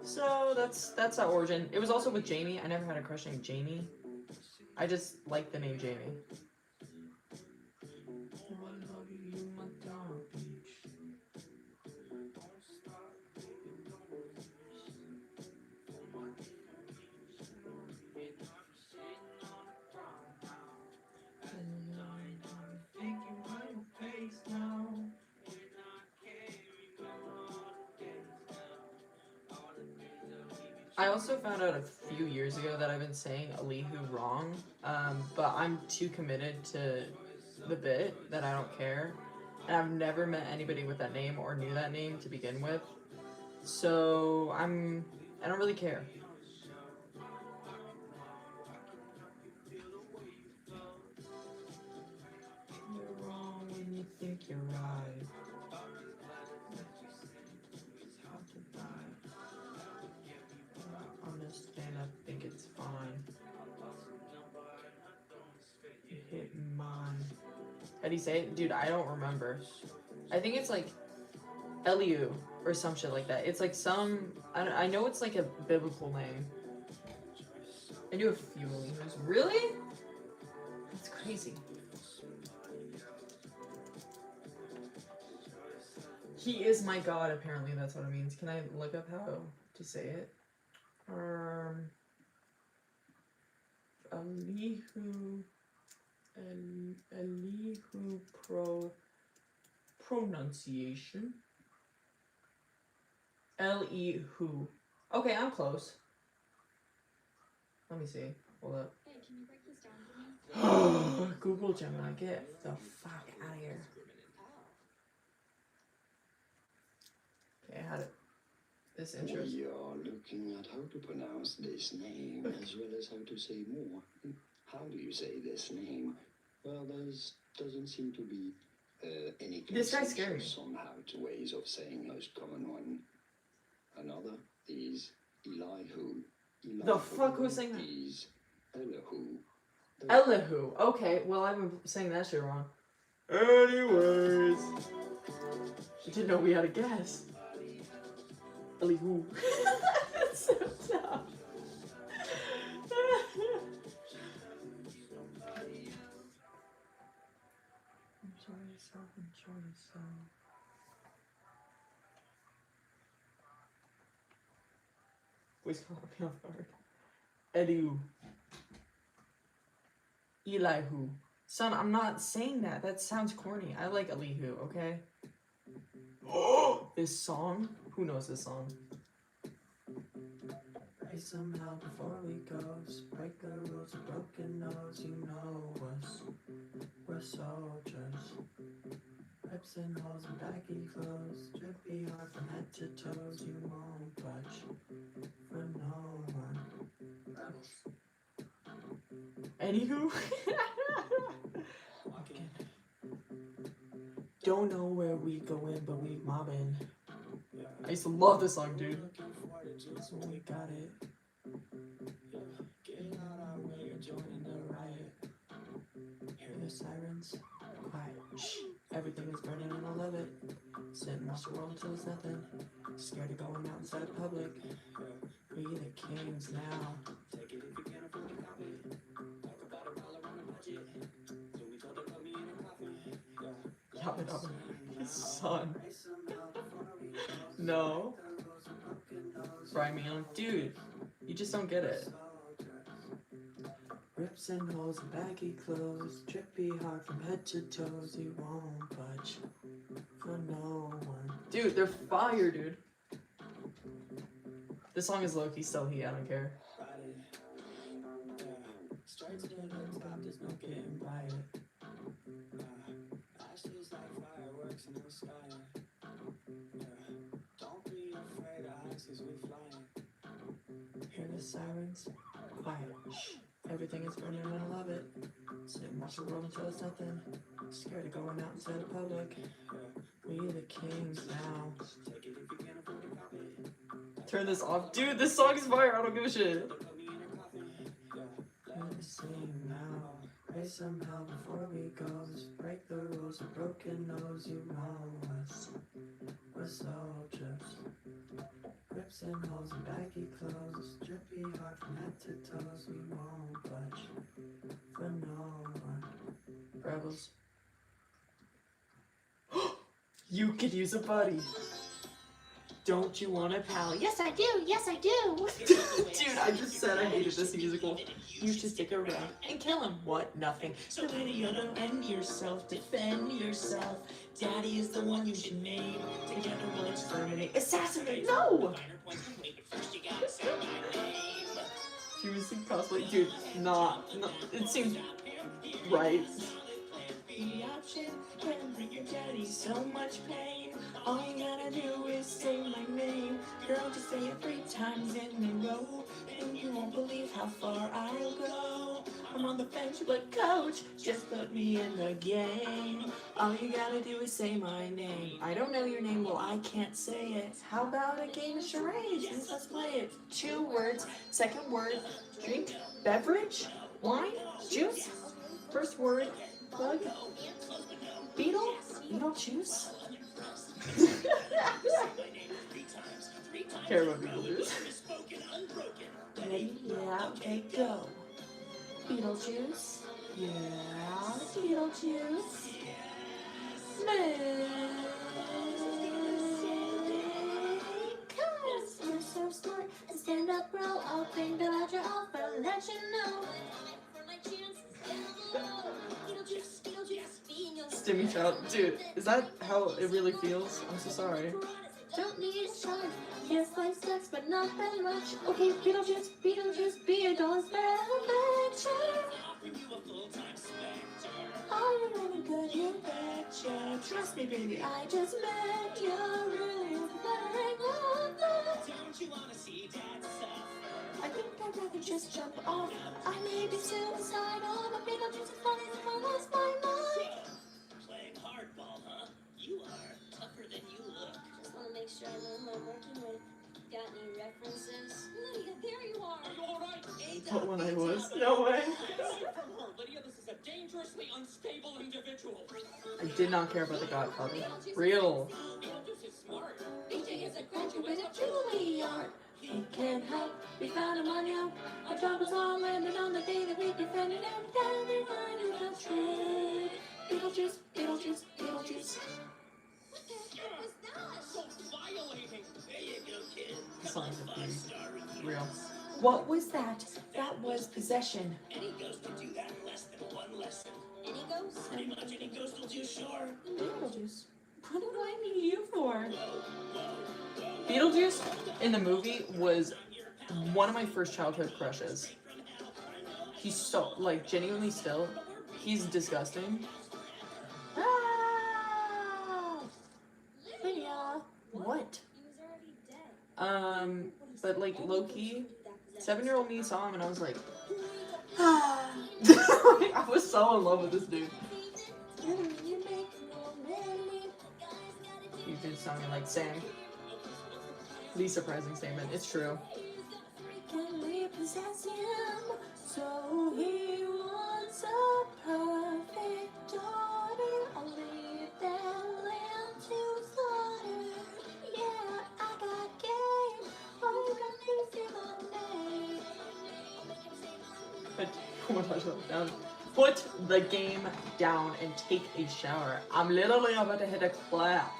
So that's the origin. It was also with Jamie. I never had a crush named Jamie. I just like the name Jamie. I also found out a few years ago that I've been saying Alihu wrong, but I'm too committed to the bit that I don't care. And I've never met anybody with that name or knew that name to begin with. So I don't really care. You're wrong when you think you're right. I understand, I think it's fine. You hit mine. How do you say it? Dude, I don't remember. I think it's like Eliu or some shit like that. It's like some, I know it's like a biblical name. I knew a few Elius. Really? That's crazy. He is my god, apparently that's what it means. Can I look up how to say it? Elihu pronunciation. Elihu. Okay, I'm close. Let me see. Hold up. Hey, can you break this down for me? Google Gemini, get the fuck out of here. Okay, I had it. This intro. We are looking at how to pronounce this name as well as how to say more. How do you say this name? Well, there doesn't seem to be any This guy's scary. consensus on how to ways of saying most common one. Another is Elihu. The fuck, who's saying that? Is Elihu. Elihu. Okay, well I've been saying that shit wrong. Anyways. I didn't know we had a guess. Elihu. That's so tough. Enjoy yourself, enjoy yourself. Wait, caught me off guard. Elihu. Elihu. Son, I'm not saying that. That sounds corny. I like Elihu, okay? This song? Who knows this song? Pray somehow before we go. Break the rules, a broken nose. You know us. We're soldiers. Rips and holes and baggy clothes. Drippy hard from head to toes. You won't budge for no one. Anywho. Don't know where we going, but we mobbing. I used to love this song, dude. So we got it. Getting out our way, you're joining the riot. Hear the sirens? Quiet. Shh. Everything is burning and I love it. Sit and watch the world until it's nothing. Scared of going out inside of public. We the kings now. Take it if you can't afford to copy. Talk about $1 on a budget. So we told her put me in a coffin. Son. No. Fry me on. Dude, you just don't get it. Rips and holes and baggy clothes. Trippy hard from head to toes. You won't budge for no one. Dude, they're fire, dude. This song is low-key still heat, I don't care. Straight to the top, there's no getting by it. Ashes like fireworks in the sky. Don't be afraid of heights cause we flying. Hear the sirens? Quiet. Shh. Everything is burning and I love it. Sit and watch the world until it's nothing. Scared of going out inside the public. We the kings now. Take it if you can't afford to copy. Turn this off. Dude, this song is fire. I don't give a shit. Let's sing now. Pray somehow before we go. Break the rules, a broken nose. You know us. We're soldiers. Rips and holes and baggy clothes. Drippy hard from head to toes. We won't budge for no one. Rebels. You could use a buddy. Don't you want a pal? Yes, I do. Yes, I do. Dude, I just said I hated this musical. You should stick around and kill him. What? Nothing. So then you don't end yourself. Defend yourself. Daddy is the one you should name. Together we'll exterminate. Assassinate. No! She was in cosplay. Dude, not. It seems right. the option. Can bring your daddy so much pain. All you gotta do is say my name. Girl, just say it 3 times in a row, and you won't believe how far I'll go. I'm on the bench, but coach, just put me in the game. All you gotta do is say my name. I don't know your name, well I can't say it. How about a game of charades? Yes, let's play it. 2 words. Second word, drink, beverage, wine, juice. First word, bug, beetle, Beetlejuice. Care about Beetlejuice. Ready? Yeah, okay, go. Beetlejuice. Yeah, Beetlejuice. Cause you're so smart and stand up, bro. I'll think about your offer, let you know. Stimmy child. Dude, is that how it really feels? I'm so sorry. Don't need a charge. Yes, like sex, but not that much. Okay, Beetlejuice, Beetlejuice, be a doll's benefactor. Are you really good? You betcha. Trust me, baby, I just met you. Really flattering on that. Don't you wanna see Dad suffer? I think I'd rather just jump off. I may be suicidal, but Beetlejuice is funny if I lost my mind. Playing hardball, huh? You are tougher than you look. Just want to make sure I know who I'm working with. Got any references? Lydia, there you are. Are you alright? But when I was, no way. From her, Lydia, this is a dangerously unstable individual. I did not care about the Godfather. Real. Beetlejuice is smart. BJ is a graduate of Juilliard. He can't help, we found him on you. Our job was all landed on the day that we befriended him. Then we find the truth. Beetlejuice, Beetlejuice, Beetlejuice. What the heck was that? So violating. There you go, kid. Songs of Beauty. Real. What was that? That was possession. Any ghost will do that in less than 1 lesson. Any ghost? Pretty much any ghost will do, sure. Beetlejuice. What do I need you for? Beetlejuice in the movie was one of my first childhood crushes. He's so, like, genuinely still. He's disgusting. Ah! Lydia. What? He was already dead. But like low-key, 7-year-old me saw him and I was like, Ah. I was so in love with this dude. You did something like Sam. The surprising statement. It's true. Can we possess him? So he wants a perfect daughter. I'll leave that lamb to slaughter. Yeah, I got game. All you gotta do is say my name. But oh my gosh, down. Put the game down and take a shower. I'm literally about to hit a clap.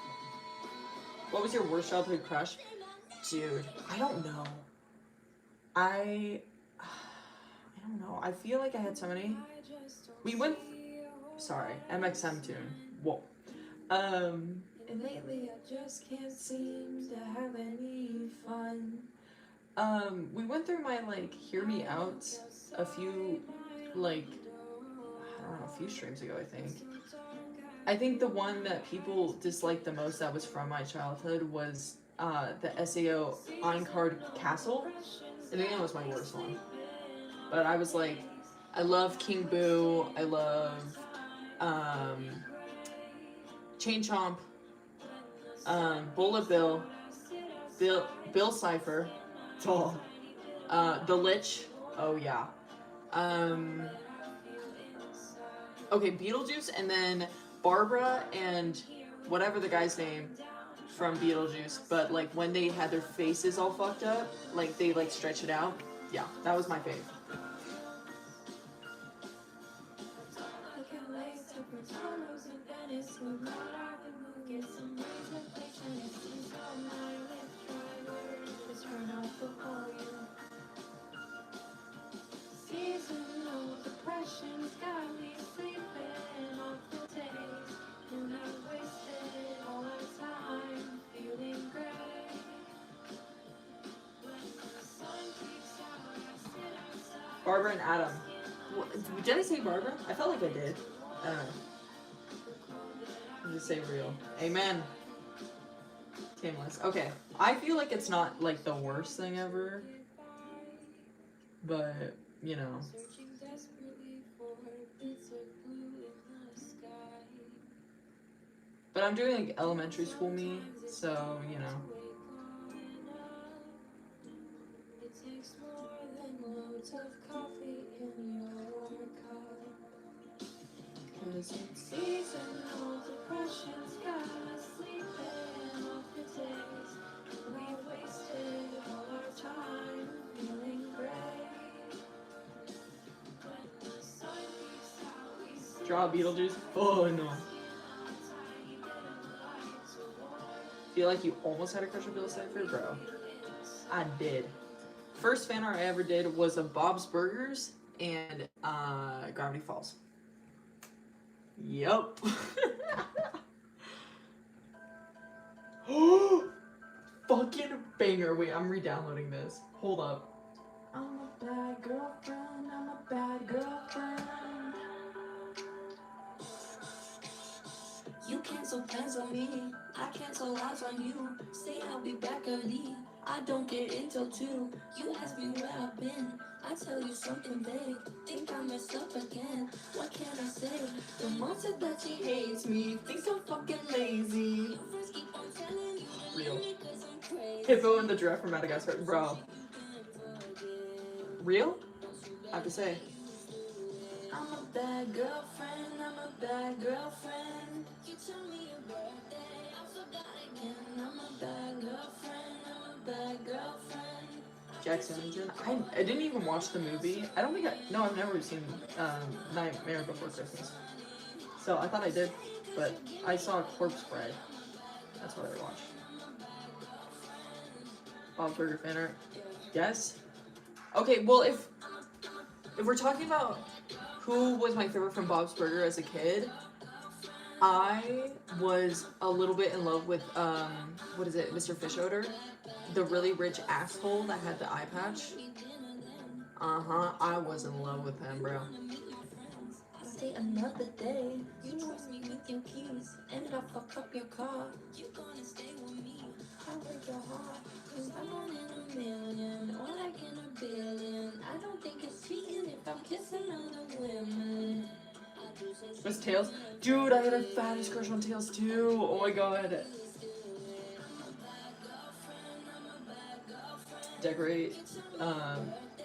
What was your worst childhood crush? Dude, I don't know. I don't know. I feel like I had so many. We went. Sorry, MXM tune. Whoa. And lately I just can't seem to have any fun. We went through my like hear me out a few like I don't know, a few streams ago, I think. I think the one that people disliked the most that was from my childhood was the SAO on-card castle. I think that was my worst one. But I was like, I love King Boo, I love Chain Chomp, Bullet Bill, Bill Cipher, the Lich, oh yeah. Okay, Beetlejuice, and then Barbara and whatever the guy's name from Beetlejuice, but like when they had their faces all fucked up, like they like stretch it out. Yeah, that was my fave. Seasonal depression's got me sleeping off the days, and I've wasted all my time feeling gray. When the sun peeks out, I sit outside. Barbara and Adam. Did I say Barbara? I felt like I did. I don't know. Just say real. Amen. Tameless. Okay. I feel like it's not like the worst thing ever. But, you know. Searching desperately for bits of blue in the sky. But I'm doing like elementary school me, so, you know. It takes more than loads of coffee in your cup. 'Cause in seasonal depression's got us sleeping off the days we wasted all our time feeling gray. When the sun peeks out, we see Draw Beetlejuice. Oh no. Feel like you almost had a crush on Bill Cipher, bro. I did. First fan art I ever did was of Bob's Burgers and Gravity Falls. Yup. Fucking banger. Wait, I'm re-downloading this. Hold up. I'm a bad girlfriend, I'm a bad girlfriend. You cancel plans on me, I cancel lies on you. Say I'll be back early, I don't get in till 2. You ask me where I've been, I tell you something vague. Think I messed up again, what can I say? The monster that she hates me, thinks I'm fucking lazy. You first keep on telling you to Real. leave me 'cause I'm crazy. Hippo and the giraffe from Madagascar. Bro. Real? I have to say. I'm a bad girlfriend, I'm a bad girlfriend. You tell me your birthday, I forgot again. I'm a bad girlfriend, I'm a bad girlfriend. Jack Skellington. I didn't even watch the movie. I don't think no, I've never seen Nightmare Before Christmas. So I thought I did, but I saw Corpse Bride. That's what I watched. Bob's Burger fan art. Yes. Okay, well if we're talking about who was my favorite from Bob's Burger as a kid, I was a little bit in love with what is it, Mr. Fish Odor? The really rich asshole that had the eye patch. I was in love with him, bro. I'll stay another day. You trust me with your keys, and I'll fuck up your car. You gonna stay with me? I'll break your heart. 'Cause I'm one in a million, or like in a billion. I don't think it's cheating if I'm kissing other women. Was Tails? Dude, I had a fattest crush on Tails too. Oh my god. Decorate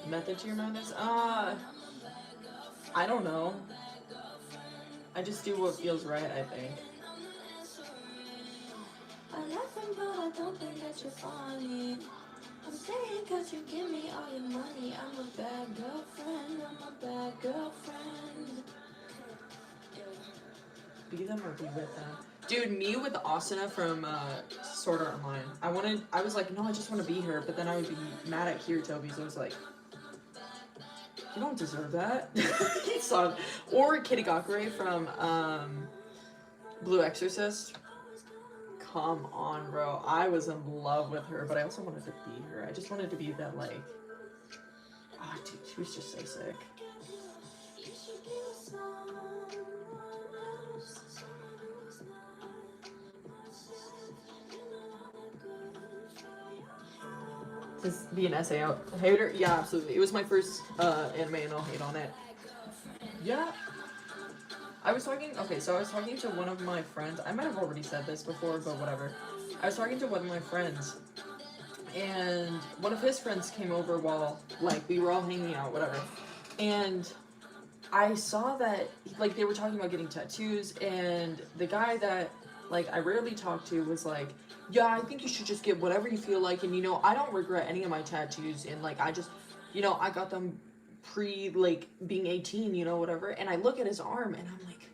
method to your madness? I don't know. I just do what feels right, I think. I love him, but I don't think that you're funny. I'm saying 'cause you give me all your money. I'm a bad girlfriend, I'm a bad girlfriend. Be them or be with them. Dude, me with Asuna from Sword Art Online. I was like, no, I just want to be her, but then I would be mad at Kiritobi, so I was like, you don't deserve that. He saw. Or Kitagakure from Blue Exorcist. Come on, bro. I was in love with her, but I also wanted to be her. I just wanted to be that, like, dude, she was just so sick. You should be with someone else. To be an essay out hater? Yeah, absolutely. It was my first anime and I'll hate on it. Yeah. I was talking to one of my friends. I might have already said this before, but whatever. I was talking to one of my friends, and one of his friends came over while, like, we were all hanging out, whatever. And I saw that, like, they were talking about getting tattoos, and the guy that, like, I rarely talk to was like, yeah, I think you should just get whatever you feel like, and, you know, I don't regret any of my tattoos, and, like, I just, you know, I got them like, being 18, you know, whatever, and I look at his arm, and I'm like,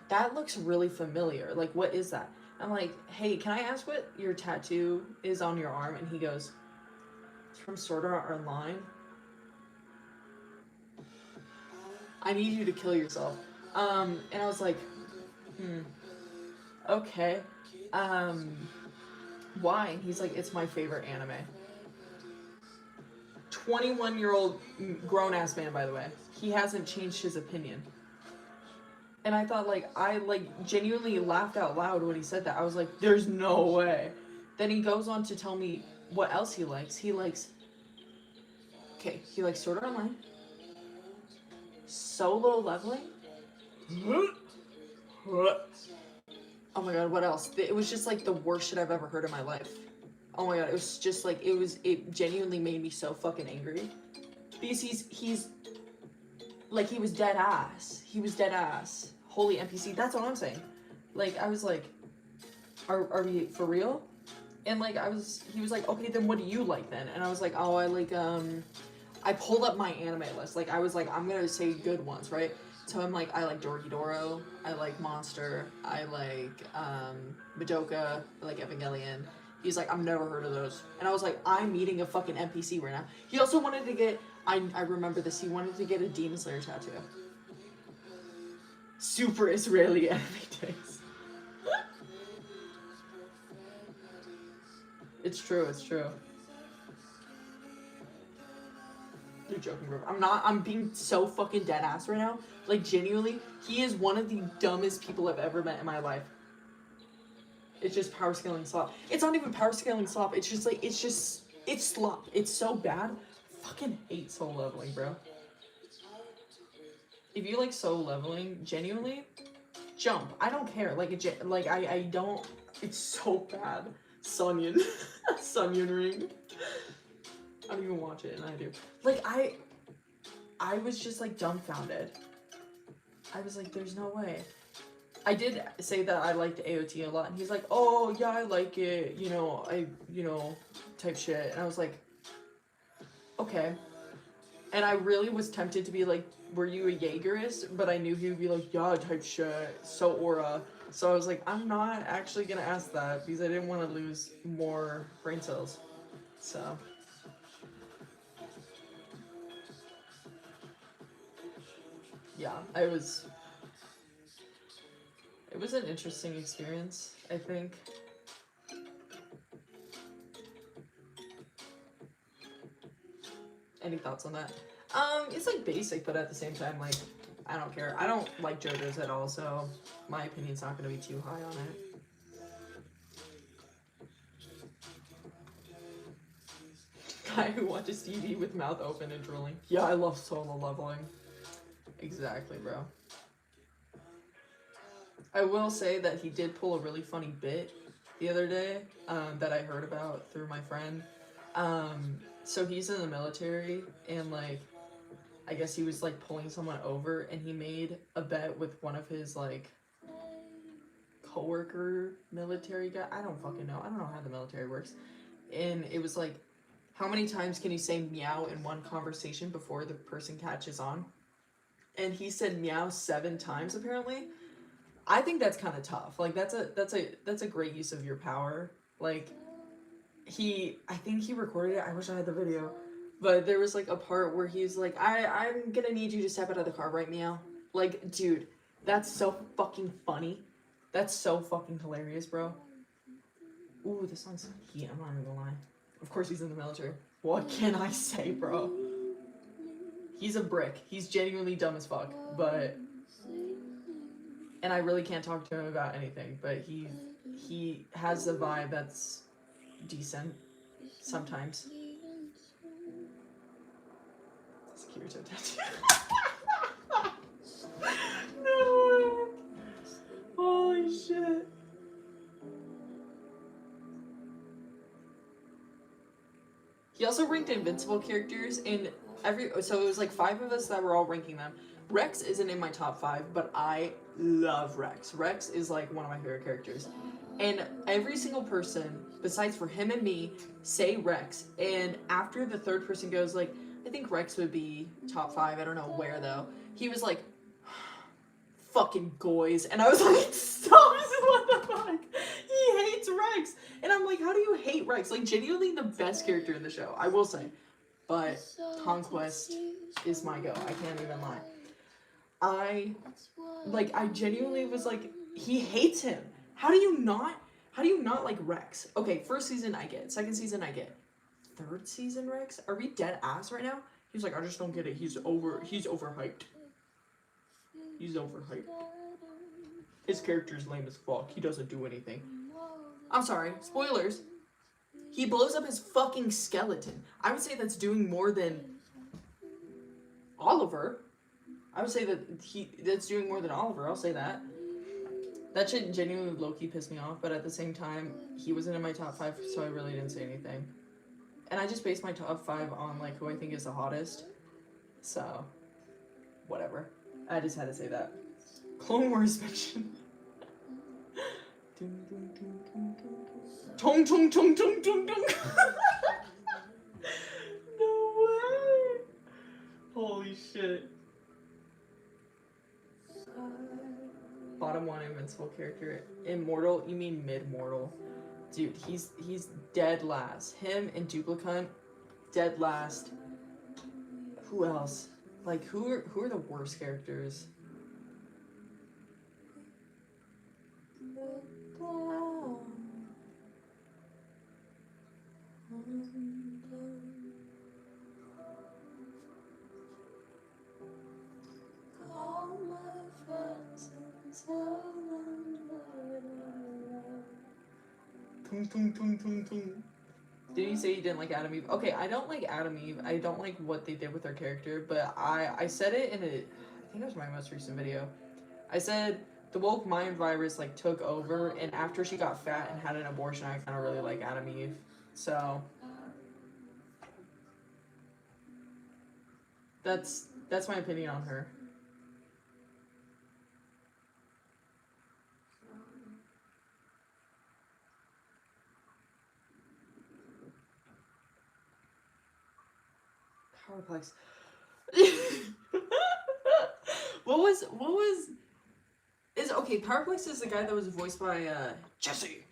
that looks really familiar, like, what is that? I'm like, hey, can I ask what your tattoo is on your arm? And he goes, it's from Sword Art Online. I need you to kill yourself. And I was like, okay. Why? And he's like, it's my favorite anime. 21-year-old grown-ass man, by the way. He hasn't changed his opinion. And I thought, like, I, like, genuinely laughed out loud when he said that. I was like, there's no way. Then he goes on to tell me what else he likes. He likes, okay, he likes Sword Art Online, Solo Leveling. Oh my god, what else? It was just, like, the worst shit I've ever heard in my life. Oh my god, it was just, like, it genuinely made me so fucking angry. Because he's, like, he was dead ass. He was dead ass. Holy NPC, that's what I'm saying. Like, I was like, are we for real? And like, he was like, okay, then what do you like then? And I was like, oh, I like, I pulled up my anime list. Like, I was like, I'm gonna say good ones, right? So I'm like, I like Dorogidoro, I like Monster, I like, Madoka, I like Evangelion. He's like, I've never heard of those. And I was like, I'm meeting a fucking NPC right now. He also wanted to get, I remember this, he wanted to get a Demon Slayer tattoo. Super Israeli anime days. It's true, it's true. You're joking, bro. I'm being so fucking dead ass right now. Like, genuinely, he is one of the dumbest people I've ever met in my life. It's just power scaling slop. It's not even power scaling slop. It's just like, it's slop. It's so bad. Fucking hate soul leveling, bro. If you like soul leveling, genuinely, jump. I don't care. Like, I don't, it's so bad. Sunyon. Sunyon ring. I don't even watch it, and I do. Like, I was just, like, dumbfounded. I was like, there's no way. I did say that I liked AOT a lot, and he's like, oh, yeah, I like it, you know, type shit. And I was like, okay. And I really was tempted to be like, were you a Jaegerist? But I knew he would be like, yeah, type shit, so aura. So I was like, I'm not actually gonna ask that, because I didn't want to lose more brain cells. So... yeah, it was an interesting experience, I think. Any thoughts on that? It's like basic, but at the same time, like, I don't care. I don't like JoJo's at all, so my opinion's not gonna be too high on it. Guy who watches TV with mouth open and drooling. Yeah, I love solo leveling. Exactly, bro. I will say that he did pull a really funny bit the other day that I heard about through my friend. So he's in the military, and like, I guess he was like pulling someone over, and he made a bet with one of his like coworker military guy. I don't fucking know. I don't know how the military works. And it was like, how many times can you say meow in one conversation before the person catches on? And he said meow 7 times apparently. I think that's kind of tough. Like, that's a great use of your power. Like, I think he recorded it. I wish I had the video. But there was like a part where he's like, I'm gonna need you to step out of the car right now. Like, dude, that's so fucking funny. That's so fucking hilarious, bro. Ooh, this song's heat. I'm not even gonna lie. Of course he's in the military. What can I say, bro? He's a brick. He's genuinely dumb as fuck. But... and I really can't talk to him about anything, but he has a vibe that's decent sometimes. Kirito tattoo. No. Holy shit. He also ranked Invincible characters in so it was like 5 of us that were all ranking them. Rex isn't in my top 5, but I love Rex. Rex is like one of my favorite characters. And every single person, besides for him and me, say Rex. And after the third person goes like, I think Rex would be top 5, I don't know where though. He was like, fucking goys. And I was like, stop, what the fuck? He hates Rex. And I'm like, how do you hate Rex? Like, genuinely the best character in the show, I will say. But Conquest is my go. I can't even lie. I genuinely was like, he hates him. How do you not like Rex? Okay, first season I get. Second season I get. Third season Rex? Are we dead ass right now? He's like, I just don't get it. He's overhyped. He's overhyped. his character's lame as fuck. He doesn't do anything. I'm sorry, spoilers. He blows up his fucking skeleton. I would say that's doing more than Oliver. I would say that's doing more than Oliver. I'll say that. That shit genuinely low-key pissed me off, but at the same time, he wasn't in my top 5, so I really didn't say anything. And I just based my top 5 on, like, who I think is the hottest. So, whatever. I just had to say that. Clone Wars mention. Tong tong tong tong tong tong. No way. Holy shit. Bottom 1 invincible character. Immortal? You mean mid-mortal? Dude, he's dead last. Him and Duplicant, dead last. Who else? Like, who are the worst characters? Tung, tung, tung, tung, tung. Didn't you say you didn't like Adam Eve? Okay, I don't like Adam Eve. I don't like what they did with her character, but I said it in I think it was my most recent video. I said the woke mind virus like took over, and after she got fat and had an abortion, I kind of really like Adam Eve. So that's my opinion on her. Powerplex. Powerplex is the guy that was voiced by Jesse,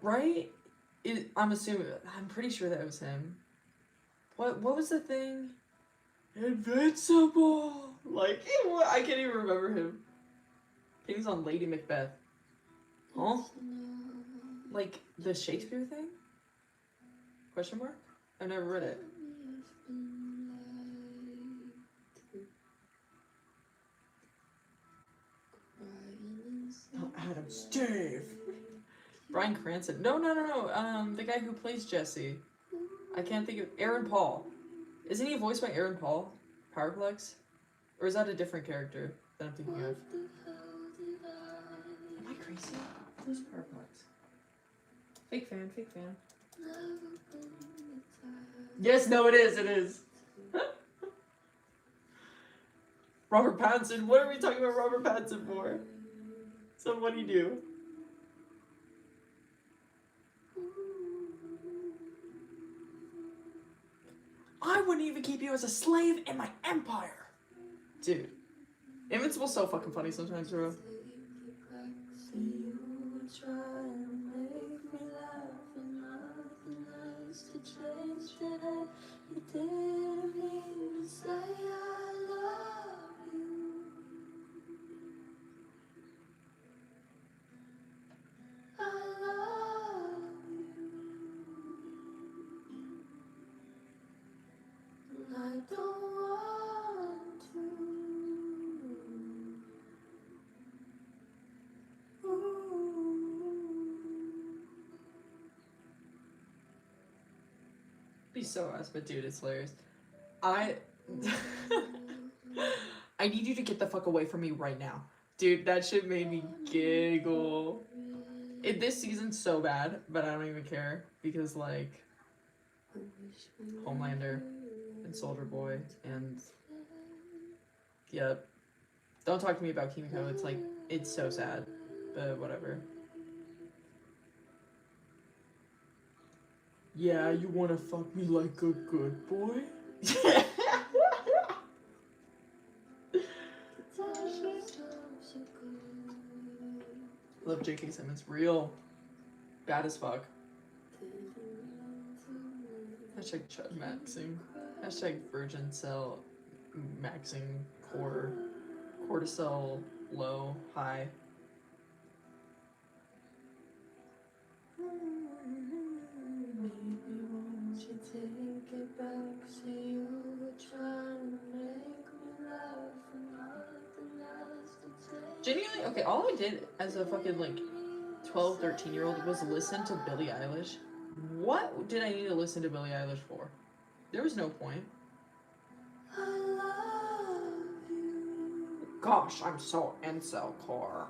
right? I'm pretty sure that was him. What was the thing? Invincible. Like, I can't even remember him. I think he's on Lady Macbeth. Huh? Like the Shakespeare thing? Question mark? I've never read it. Oh, Adam Steve. Bryan Cranston. No. The guy who plays Jesse. I can't think of Aaron Paul. Isn't he voiced by Aaron Paul? Powerplex? Or is that a different character that I'm thinking of? Am I crazy? Who's Powerplex? Fake fan. Yes, no, it is. Robert Pattinson. What are we talking about Robert Pattinson for? So what do you do? I wouldn't even keep you as a slave in my empire. Dude. Invincible's so fucking funny sometimes, bro. Be so ass, but dude, it's hilarious. I need you to get the fuck away from me right now. Dude, that shit made me giggle. This season's so bad, but I don't even care. Because, like, Homelander and Soldier Boy and... Yep. Don't talk to me about Kimiko. It's, like, it's so sad. But whatever. Yeah, you wanna fuck me like a good boy? Love J.K. Simmons. Real. Bad as fuck. Hashtag chud maxing. Hashtag virgin cell maxing core. Cortisol low, high. Genuinely, Okay, all I did as a fucking, like, 12, 13-year-old was listen to Billie Eilish. What did I need to listen to Billie Eilish for? There was no point. Gosh, I'm so incel core.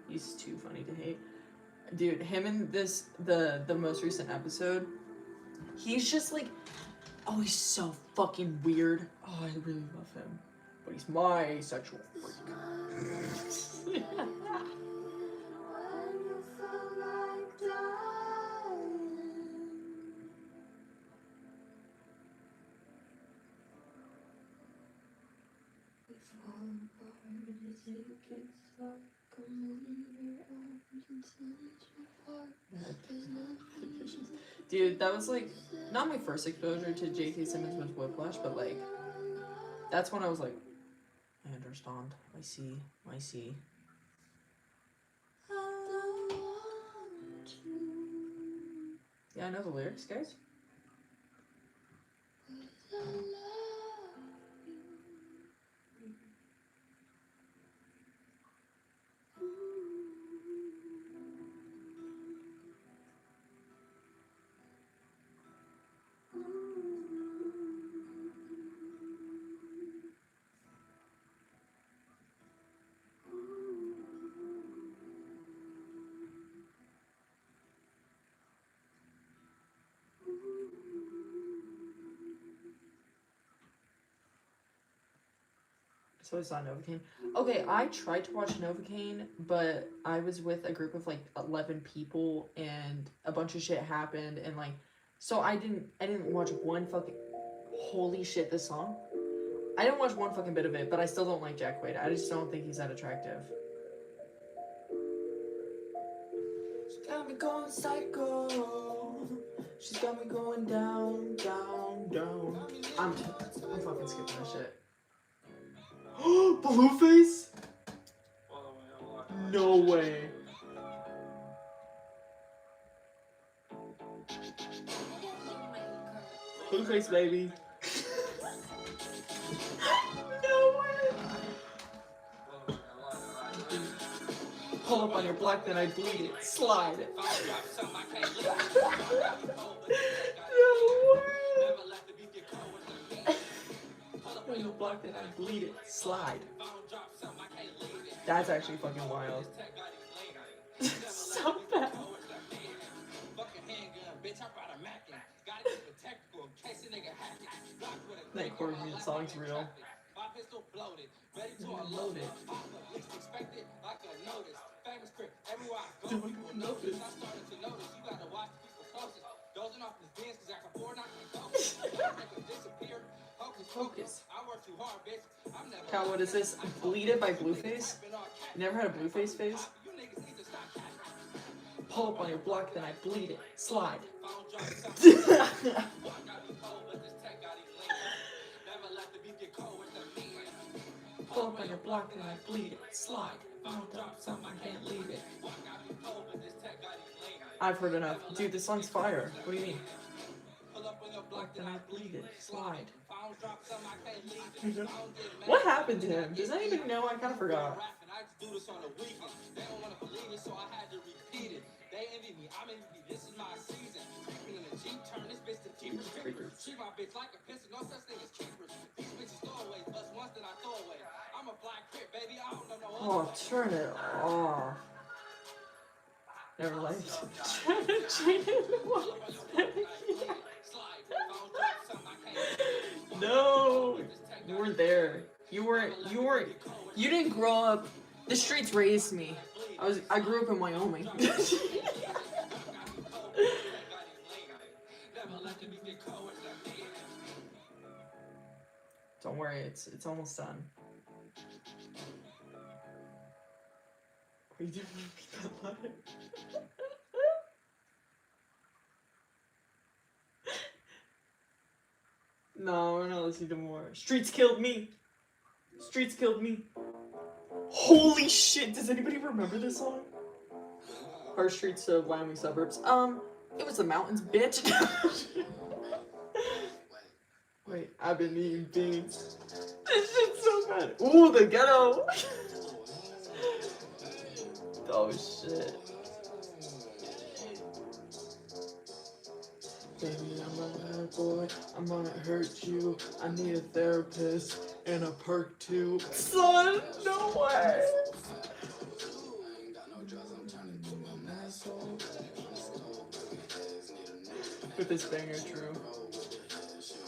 He's too funny to hate. Dude, him in the most recent episode, he's just like, oh, he's so fucking weird. Oh, I really love him. But he's my sexual freak. Dude, that was like not my first exposure to J.K. Simmons was Whiplash, but like that's when I was like, I understand. I see. Yeah, I know the lyrics, guys. So I saw Novocaine. Okay, I tried to watch Novocaine, but I was with a group of like 11 people, and a bunch of shit happened, and like, so I didn't watch one fucking. Holy shit! This song. I didn't watch one fucking bit of it, but I still don't like Jack Quaid. I just don't think he's that attractive. She got me going psycho. She's got me going down. I'm fucking skipping this shit. Blueface? No way. Blueface, baby. No way. Pull up on your block, then I bleed it. Slide it. No way. On your block, then I bleed it. Slide. That's actually fucking wild. So bad. That choreography song's real. Loaded. Don't even notice. Focus. Cal, what is this? Bleeded by Blueface? You never had a Blueface face? Pull up on your block, then I bleed it. Slide. Pull up on your block, then I bleed it. Slide. Something I can't leave it. I've heard enough. Dude, this song's fire. What do you mean? Block, then I bleed it. Slide. What happened to him? Does anybody know? I kind of forgot. Oh, turn it off. Never liked No, you weren't there. You didn't grow up. The streets raised me. I grew up in Wyoming. Don't worry, it's almost done. We didn't repeat that line. No, we're not listening to more. Streets killed me. Streets killed me. Holy shit! Does anybody remember this song? Our streets of Wyoming suburbs. It was the mountains, bitch. Wait, I've been eating beans. This shit's so good. Ooh, the ghetto. Oh shit. Baby, I'm a bad boy. I'm gonna hurt you. I need a therapist and a perk too. Son, no way. With this banger, true.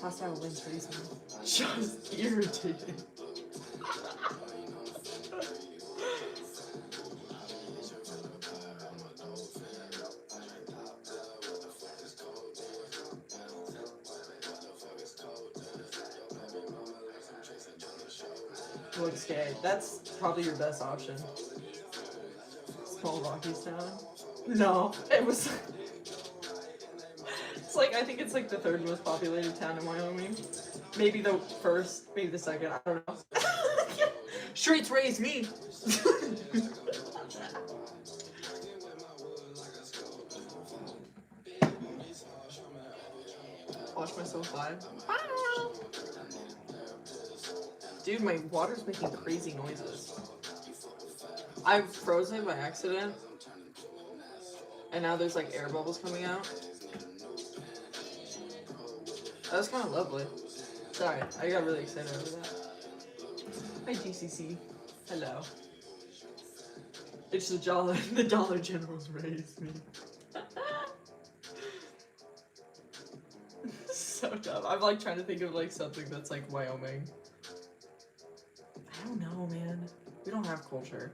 Hostile links raising. Just irritating. Look scared. That's probably your best option. Small Rockies town. No, it was. It's like, I think it's like the third most populated town in Wyoming. Maybe the first, maybe the second. I don't know. Streets raised me. Watch myself live. Dude, my water's making crazy noises. I've frozen by accident, and now there's like air bubbles coming out. That was kind of lovely. Sorry, I got really excited over that. Hi GCC. Hello. It's the Dollar General's raised me. So dumb. I'm like trying to think of like something that's like Wyoming. I don't know, man. We don't have culture.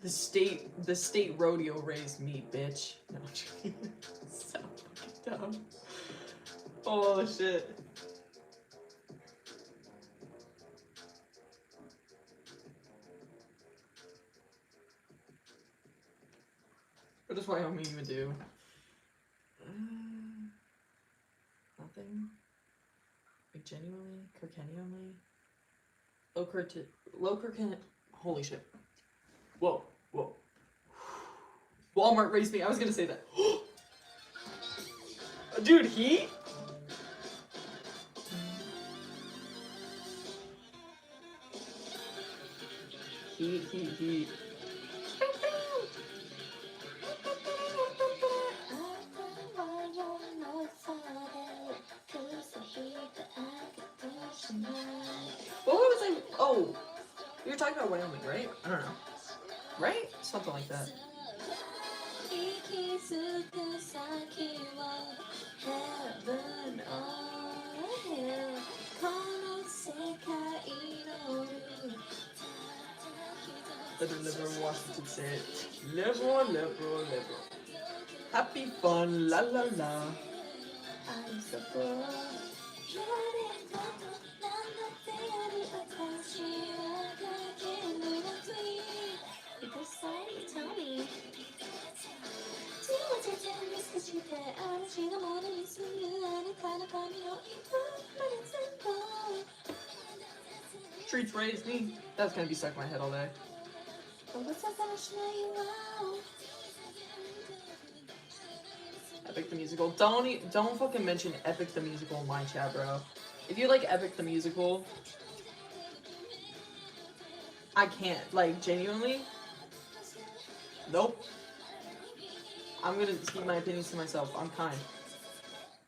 The state rodeo raised me, bitch. No, I'm joking. So fucking dumb. Oh shit. What does Wyoming even do? Nothing. Like genuinely, Kirkeni only. Low Kirkeni. Holy shit. Whoa, whoa. Walmart raised me. I was gonna say that. Dude, heat? Heat. What was I? Oh, you were talking about Wyoming, right? I don't know. Right? Something like that. Liberal Washington State. Liberal. Happy fun, la la la. I'm so cool. Streets raised me. That's gonna be stuck in my head all day. Epic the Musical. Don't fucking mention Epic the Musical in my chat, bro. If you like Epic the Musical, I can't. Like, genuinely. Nope. I'm gonna keep my opinions to myself. I'm kind.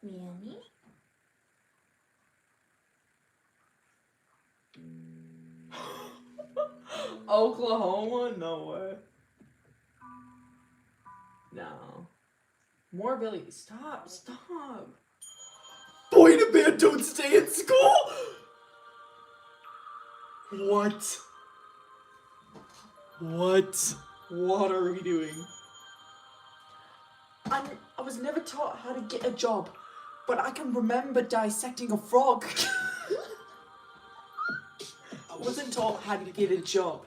Miami? Oklahoma? No way. No. More Billy. Stop. Boy and a man don't stay in school? What? What are we doing? I was never taught how to get a job, but I can remember dissecting a frog. I wasn't taught how to get a job,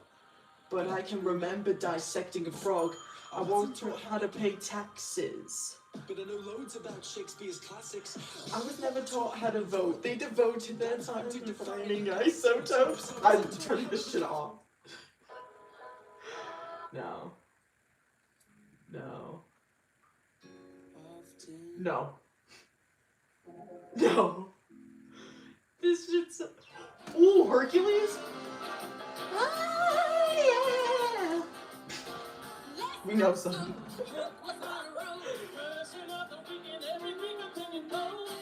but I can remember dissecting a frog. I wasn't taught how to pay taxes. But I know loads about Shakespeare's classics. I was never taught how to vote. They devoted their time to defining isotopes. I'm turning this shit off. No. This shit's so... Ooh, Hercules? Oh, yeah. We know some.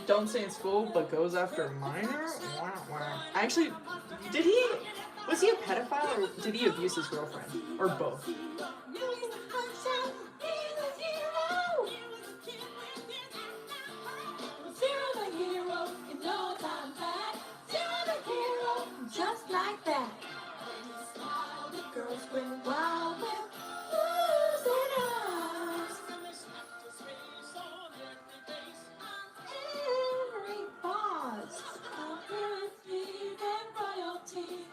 Don't stay in school, but goes after a minor? Wow, wow. Actually, was he a pedophile or did he abuse his girlfriend? Or both? Just like that. The girls went wild with losing us. Every boss of everything and royalty.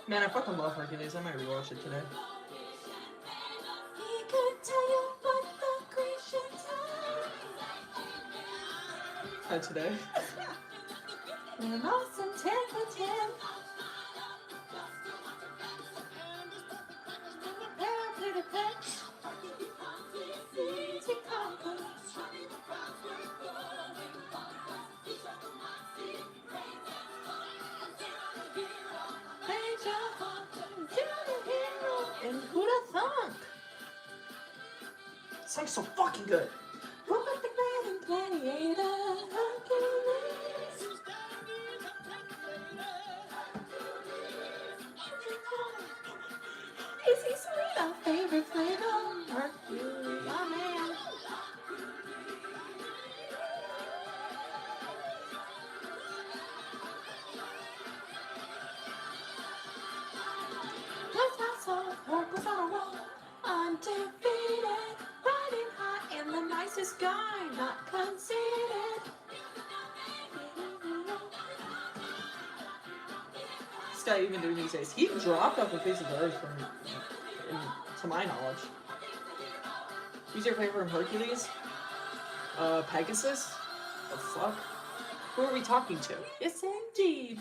Man, I fucking love Hercules. I might rewatch it today. He could tell you what the Grecians are. Today? An awesome 10 for 10. Pretty pets. Easy conquer. Major you're the hero. And who'da thunk? This song's so fucking good. Who got the grand gladiator? Hercules. Is he sweet? Our favorite flavor? Hercules, my man. What's my soul? Hercules on a roll. Undefeated. Riding high in the nicest guy. Not conceited. This guy even doing these days. He dropped off the face of the earth to my knowledge. Who's your favorite from Hercules? Pegasus? The fuck? Who are we talking to? Yes, indeed.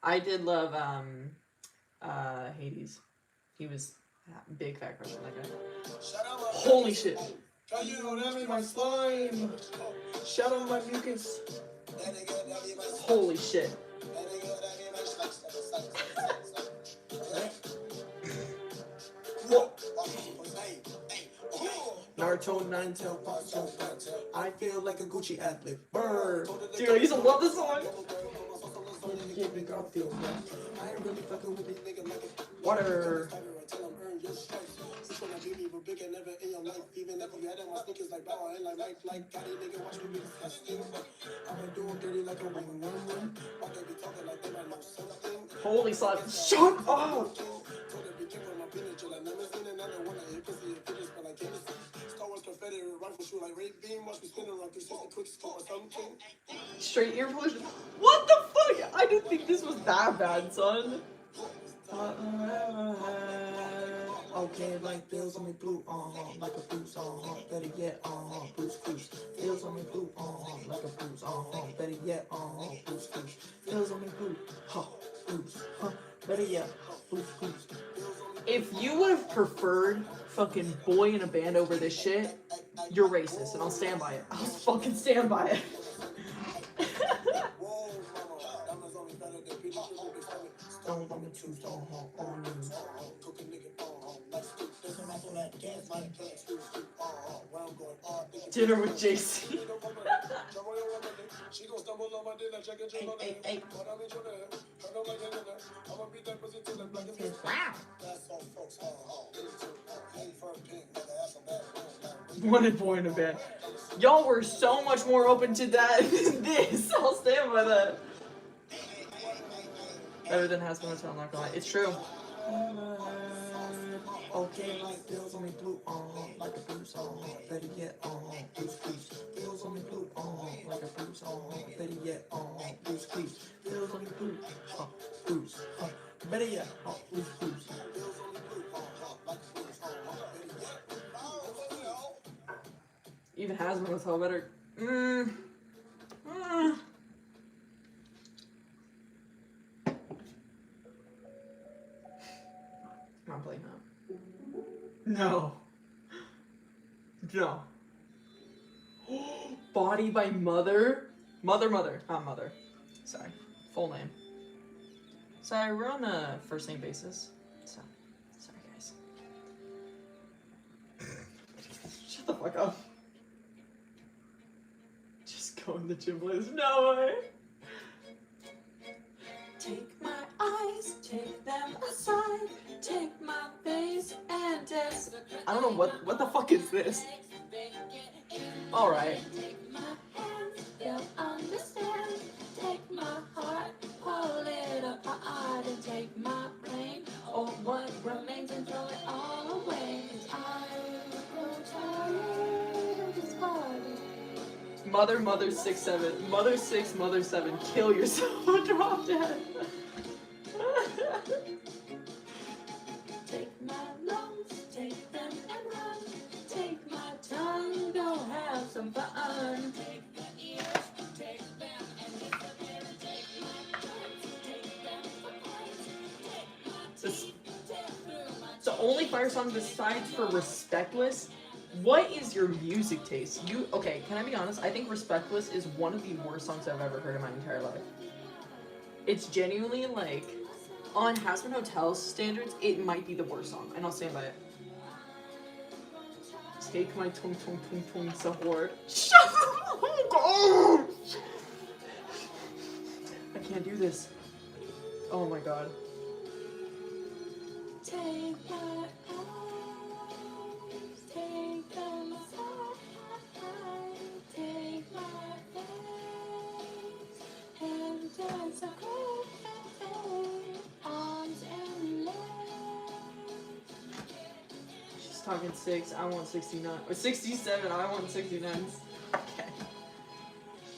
I did love, Hades. He was a big fat crush on that guy. Holy shit. You know that ain't my slime. Shout out my mucus. Holy shit. Naruto 9 tail Pacho. I feel like a Gucci athlete. Bird. Dude, I used to love this song. Water. Holy slap. Shut up! Straight ear pollution. What the fuck? I didn't think this was that bad, son. Okay, like bills on me blue, like a bruise, better yet, Bruce Bruce. Bills on me blue, like a bruise, better yet, Bruce Bruce. Bills on me blue, Bruce, better yet, Bruce Bruce. If you would have preferred fucking Boy in a Band over this shit, you're racist, and I'll stand by it. I'll fucking stand by it. Don't let me choose, on you. Dinner with JC. Hey. Wow. Wanted Boy in a Band. Y'all were so much more open to that than this. I'll stand by that. Better than Has Been Hotel, I'm not gonna lie. It's true. Okay, like bills on me blue, like a bruise, better yet, Bruce Bruce. Bills on me blue, like a bruise, better yet, Bruce Bruce. Bills on me blue, Bruce, better yet, Bruce Bruce. Even Has Been Hotel better. I'm not playing that. No. No. Body by Mother? Mother, not Mother. full name. Sorry, we're on a first name basis. So, sorry guys. Shut the fuck up. Just go in the gym, please. No way. Take my eyes, take them aside, take my face and just I don't know what the fuck is this. All right. take my hands, they'll understand. Take my heart, pull it apart, and take my brain, or what remains, and throw it all away. 'Cause I grow tired of this body. Mother 6'7", mother 6, mother 7. Kill yourself. Drop dead. Take my lungs, take them and run. Take my tongue, go have some fun. Take the ears, take them and disappear. And take my guts, take them for parts. Take my This- teeth, tear through my The only fire song besides for Respectless. What is your music taste? Okay, can I be honest? I think Respectless is one of the worst songs I've ever heard in my entire life. It's genuinely like, on Hazbin Hotel's standards, it might be the worst song, and I'll stand by it. Take my tung tung tung tung Sahor. Shut up! Oh, God! I can't do this. Oh my god. take my eyes, take them aside, take my face, and just a cold arms and legs. She's talking 6, I want 69. Or 67, I want 69. Okay.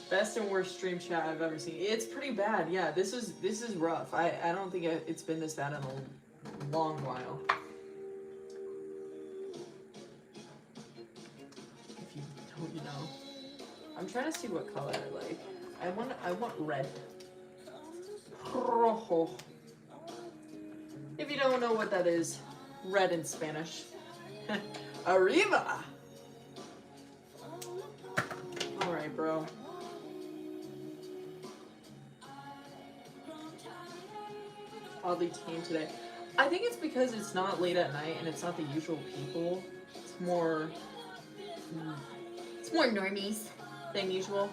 Best and worst stream chat I've ever seen. It's pretty bad, yeah. This is rough. I don't think it's been this bad in a long while. If you don't, you know. I'm trying to see what color I like. I want red. Rojo. If you don't know what that is, red in Spanish. Arriba! Alright, bro. Oddly tame today. I think it's because it's not late at night and it's not the usual people. It's more normies than usual.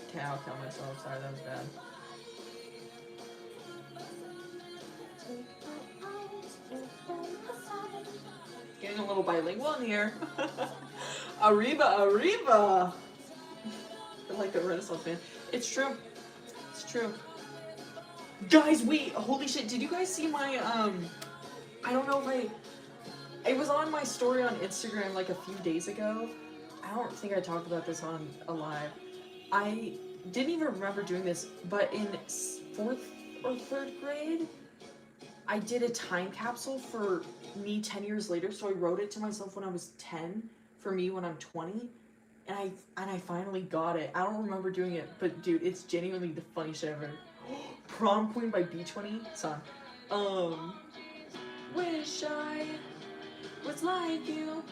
Okay, I'll kill myself. Sorry, that was bad. Getting a little bilingual in here. Arriba, arriba! I feel like a Renaissance man. It's true. It's true. Guys, wait! Holy shit! Did you guys see my I don't know if it was on my story on Instagram like a few days ago. I don't think I talked about this on a live. I didn't even remember doing this, but in 4th or 3rd grade, I did a time capsule for me 10 years later. So I wrote it to myself when I was 10, for me when I'm 20, and I finally got it. I don't remember doing it, but dude, it's genuinely the funniest shit ever. Prom Queen by B20 song. Wish I was like you.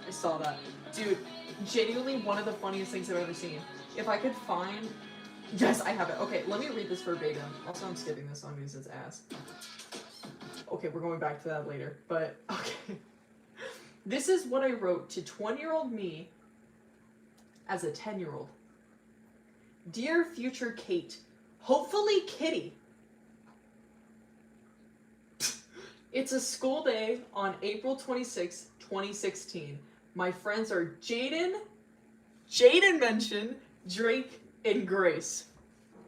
I saw that. Dude, genuinely one of the funniest things I've ever seen. If I could find... Yes, I have it. Okay, let me read this verbatim. Also, I'm skipping this song because it's ass. Okay, we're going back to that later. But, okay. This is what I wrote to 20-year-old me as a 10-year-old. Dear future Kate, hopefully Kitty. It's a school day on April 26, 2016. My friends are Jaden mentioned, Drake, and Grace.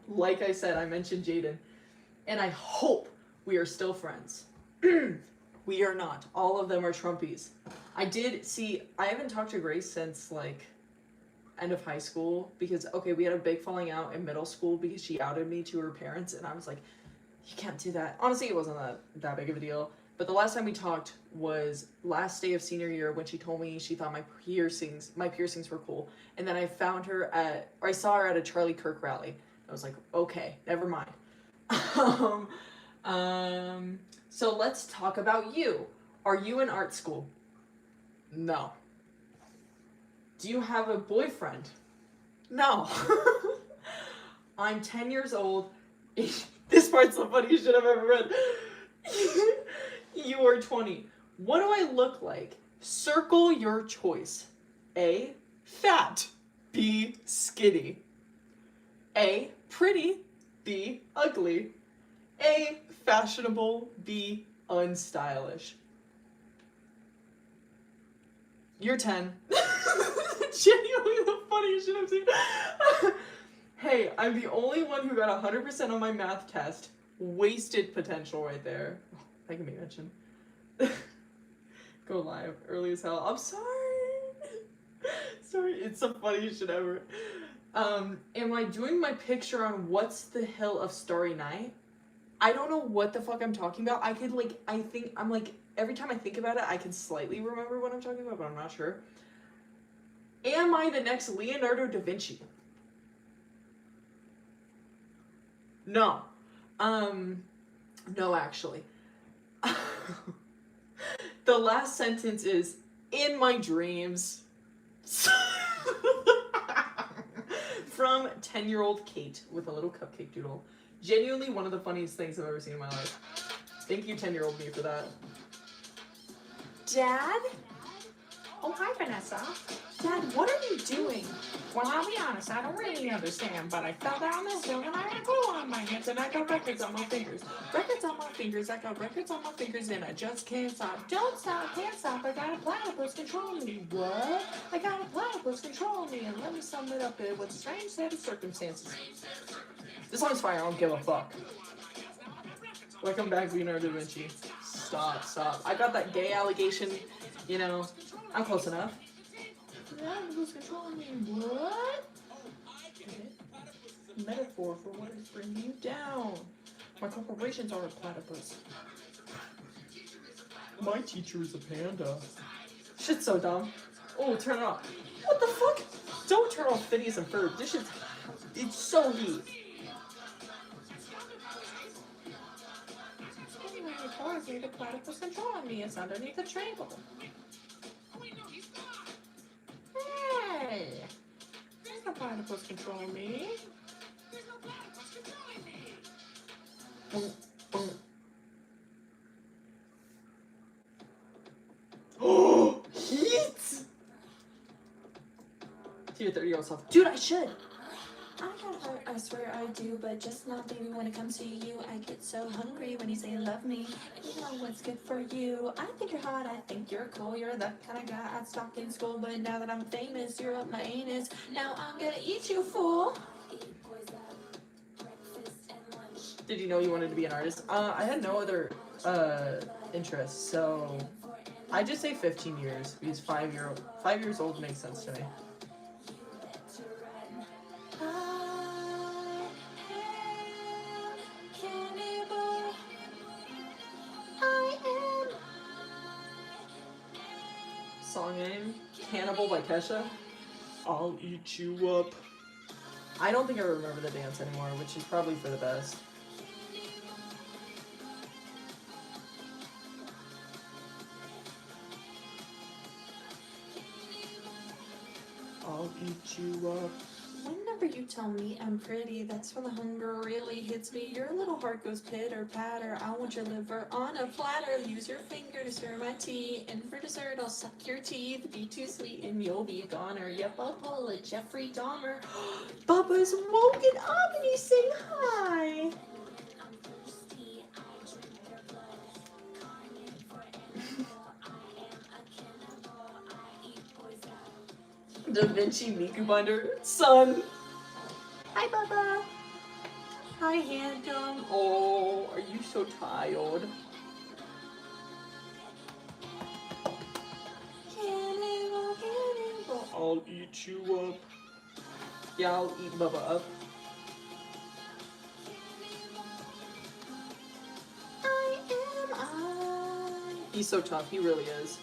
Like I said, I mentioned Jaden. And I hope we are still friends. We are not. All of them are Trumpies. I haven't talked to Grace since, like, end of high school. Because, okay, we had a big falling out in middle school because she outed me to her parents. And I was like, you can't do that. Honestly, it wasn't that big of a deal. But the last time we talked was last day of senior year when she told me she thought my piercings were cool. And then I saw her at a Charlie Kirk rally. I was like, okay, never mind. So let's talk about you. Are you in art school? No. Do you have a boyfriend? No. I'm 10 years old. This part's the funniest shit I've ever read. You are 20. What do I look like? Circle your choice. A. Fat. B. Skinny. A. Pretty. B. Ugly. A. Fashionable. B. Unstylish. You're 10. Genuinely the funniest shit I've seen. Hey, I'm the only one who got 100% on my math test. Wasted potential right there. Oh, that can be mentioned. Go live early as hell. I'm sorry. Sorry, it's the funniest shit ever. Am I doing my picture on What's the Hill of Starry Night? I don't know what the fuck I'm talking about. Every time I think about it, I can slightly remember what I'm talking about, but I'm not sure. Am I the next Leonardo da Vinci? No. No, actually. The last sentence is, in my dreams. From 10-year-old Kate with a little cupcake doodle. Genuinely one of the funniest things I've ever seen in my life. Thank you, 10-year-old me, for that. Dad? Oh, hi, Vanessa. Dad, what are you doing? Well, I'll be honest, I don't really understand, but I fell down this hill and I had glue on my hands and I got records on my fingers. Records on my fingers, I got records on my fingers and I just can't stop. Don't stop, can't stop, I got a platypus controlling me. What? I got a platypus controlling me, and let me sum it up with a strange set of circumstances. This song's fire, I don't give a fuck. Welcome back, Leonardo da Vinci. Stop. I got that gay allegation, you know. I'm close enough. Platypus controlling me, what? Metaphor for what is bringing you down. My corporations are a platypus. My teacher is a panda. Shit's so dumb. Oh, turn it off. What the fuck? Don't turn off Phineas and Ferb. This shit's... It's so heat. Anyway, towards me, the platypus controlling me is underneath the table. Hey! There's no platypus controlling me. Oh, heat! To your 30-year-old self. Dude, I should. I got heart, I swear I do, but just not, baby, when it comes to you. I get so hungry when you say love me. You know what's good for you. I think you're hot, I think you're cool. You're the kind of guy I'd stalk in school, but now that I'm famous, you're up my anus. Now I'm gonna eat you, fool. Did you know you wanted to be an artist? I had no other interests, so I just say 15 years because 5 years old makes sense to me. Song name? Cannibal by Kesha. I'll eat you up. I don't think I remember the dance anymore, which is probably for the best. I'll eat you up. Whenever you tell me I'm pretty, that's when the hunger really hits me. Your little heart goes pitter patter. I want your liver on a platter. Use your finger to stir my tea, and for dessert I'll suck your teeth. Be too sweet and you'll be a goner. Yep, I'll pull a Jeffrey Dahmer. Bubba's woken up and he's saying hi. Da Vinci Miku Binder. Son. Hi, Bubba. Hi, handsome. Oh, are you so tired? I'll eat you up. Yeah, I'll eat Bubba up. He's so tough, he really is.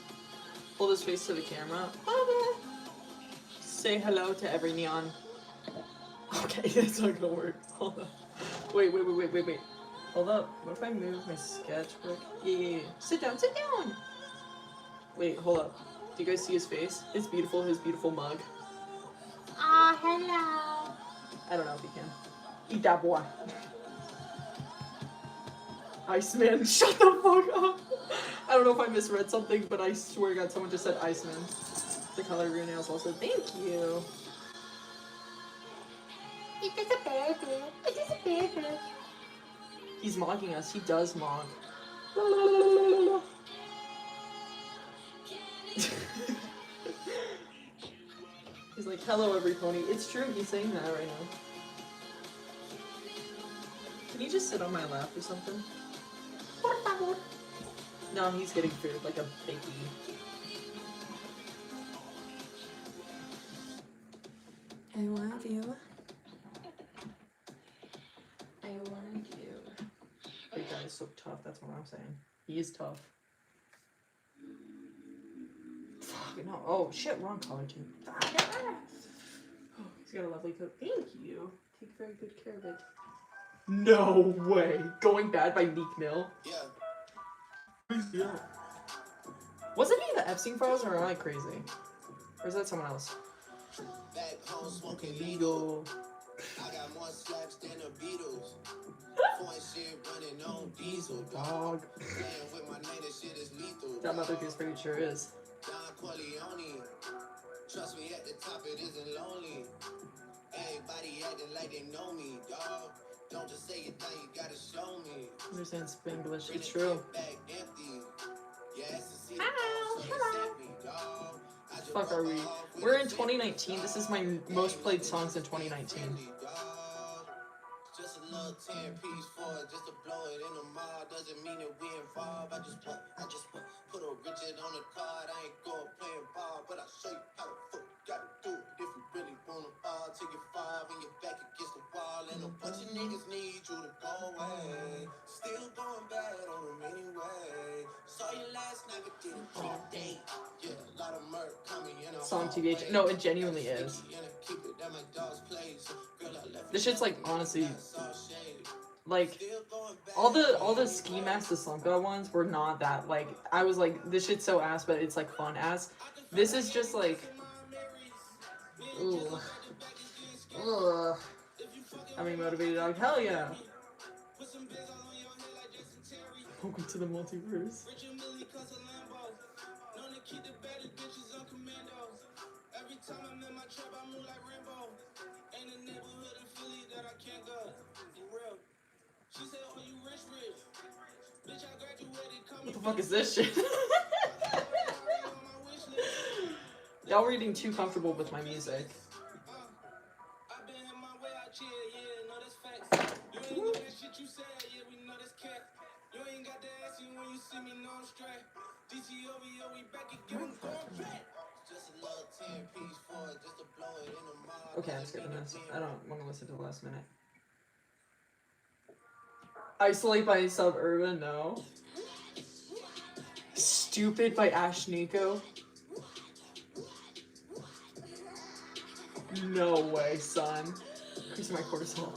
Hold his face to the camera. Bubba. Say hello to every neon. Okay, that's not gonna work. Hold up. Wait. Hold up. What if I move my sketchbook? Yeah. Sit down. Wait, hold up. Do you guys see his face? It's beautiful, his beautiful mug. Ah, hello. I don't know if you can. Eat that boy. Iceman, shut the fuck up. I don't know if I misread something, but I swear to God, someone just said Iceman. The color of your nails also. Thank you. He's mocking us. He does mock. He's like, hello, every pony. It's true, he's saying that right now. Can you just sit on my lap or something? No, he's getting food like a baby. I love you. I want you. That guy is so tough, that's what I'm saying. He is tough. Fuck, no. Oh, shit, wrong color, too. Oh, he's got a lovely coat. Thank you. Take very good care of it. No way. Going Bad by Meek Mill? Yeah. Wasn't he in the Epstein Files, or am I crazy? Or is that someone else? Back home smoking Legal. I got more slaps than the Beatles. Foreign shit running on diesel, Dog. Playing with my name, this shit is lethal. That motherfucker's pretty sure is. Don Corleone. Trust me, at the top it isn't lonely. Everybody acting like they know me, dog. Don't just say it, now you gotta show me. Understand Spanglish. It's true. Back empty. Yeah, it's a city, Ow, so accept me, dog. I just Fuck are we? We're in 2019. This is my most played songs in 2019. Just a little 10 piece for it, just to blow it in the mall. Doesn't mean that we involved. I just put a Richard on the card. I ain't going playing ball, but I'll show you how the fuck you gotta do it. If you really wanna ball, take your 5 and your back against the wall. And a bunch of niggas need you to go away. Still going bad on them anyway. Saw you last night, but didn't treat date. Yeah, a lot of murk coming in a Song TBH. No, it genuinely is. This shit's like, honestly, like, all the Ski Mask the Slump God ones were not that, like, I was like, this shit's so ass, but it's like fun ass. This is just like, ugh. Ugh. I mean, motivated dog, hell yeah. Welcome to the multiverse. Every time I'm in my trap, I move like Rainbow. Ain't a neighborhood in Philly that I can't go. For real. She said, oh, you rich, rich. Bitch, I graduated. What the fuck is this shit? Y'all were getting too comfortable with my music. I've been in my way out here, yeah, no, that's facts. You ain't know that shit you said, yeah, we know that's cat. You ain't got the ass when you see me, no, I'm straight. DCOVO, we back again, going back. Just a little 10 piece for it, just to blow it in the mall. Okay, I'm skipping this. I don't want to listen to the last minute. Isolate by Suburban, no. Stupid by Ash Nico. No way, son. Increasing my cortisol.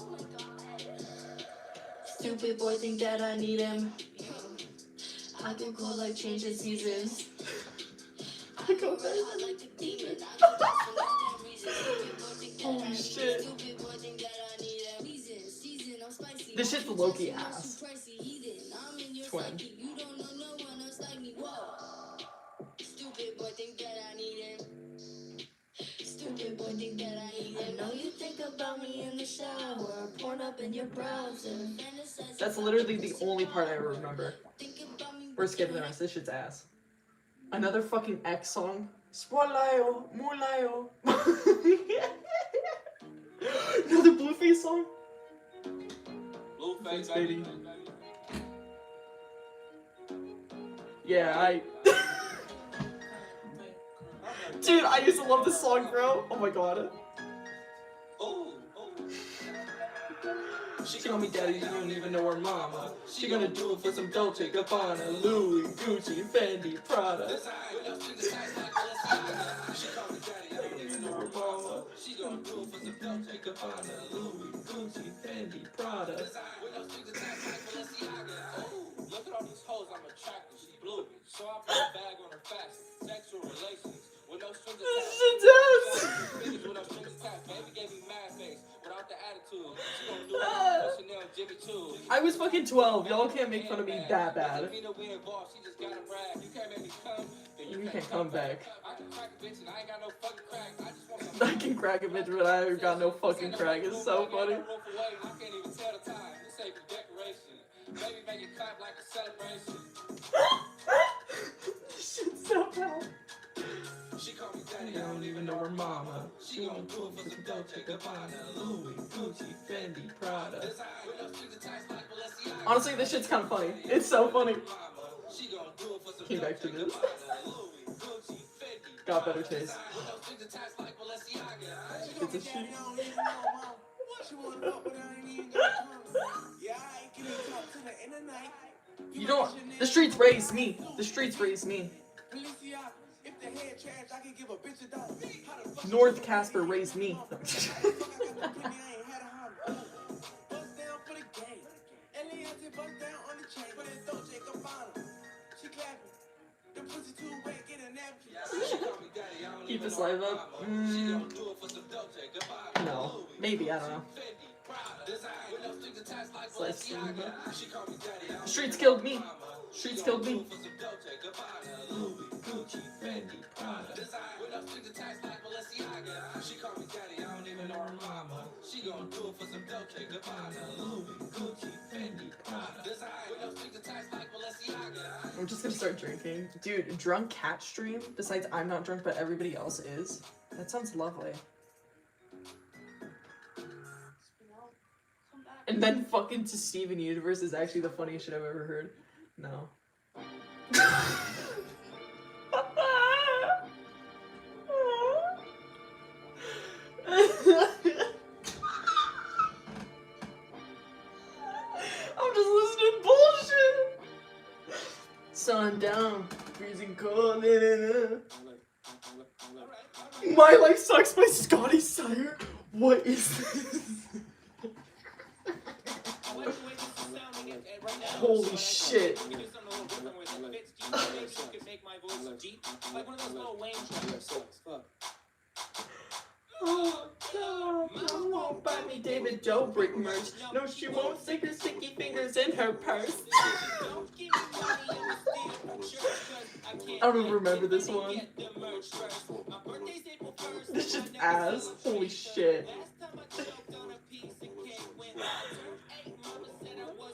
Stupid boy think that I need him. I can cool like changing seasons. I go there. Holy shit. This shit's Loki ass. Twin. Stupid boy think that I need him. Stupid boy think that I need him. I know you think about me in the shower, porn up in your browser. That's literally the only part I ever remember. We're skipping the rest. This shit's ass. Another fucking X song. Spolayo, mulayo. Another Blueface song. Blueface, baby. Yeah, Dude, I used to love this song, bro. Oh my god. She call me daddy, you don't even know her mama. She gonna do it for some Dolce Gabbana, Louis, Gucci, Fendi, Prada. She call me daddy, I don't even know her mama. She gonna do it for some Dolce Gabbana, Louis, Gucci, Fendi, Prada. Look at all these hoes, I'm attracted. She blew me, so I put a bag on her fast. Sexual relations with no strings attached. With no strings attached, baby gave me mad face without the attitude. She gonna do it. I was fucking 12. Y'all can't make fun of me that bad. You can't come back. I can crack a bitch, but I ain't got no fucking crack. It's so funny. This shit's so bad. She call me daddy, I don't even know her mama. She gon' do it for some Dolce Gabbana, Louis, Gucci, Fendi, Prada. Honestly, this shit's kind of funny. It's so funny. Came back to this. Got better taste. It's a shit. You don't. The streets raised me. The streets raised me. North Casper raised me. Keep this live up. No, maybe, I don't know. Streets killed me. Streets killed me. I'm just gonna start drinking. Dude, drunk cat stream, besides I'm not drunk but everybody else is. That sounds lovely. And then fucking to Steven Universe is actually the funniest shit I've ever heard. No. I'm just listening to bullshit. Sun down, freezing cold. My Life Sucks by Scotty Sire. What is this? Holy shit. Oh, God. Mom won't buy me David Dobrik merch. No, she won't stick her sticky fingers in her purse. I don't even remember this one. This shit's ass. Holy shit.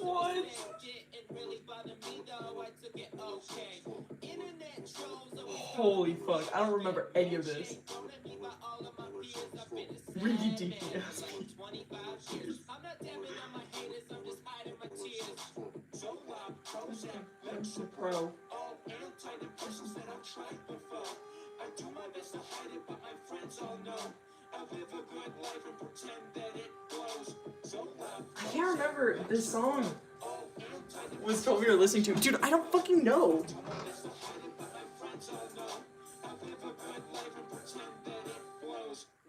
What? Holy fuck, I don't remember any of this. Really deep ass. Pro. I can't remember this song was told me to listen to. Dude, I don't fucking know.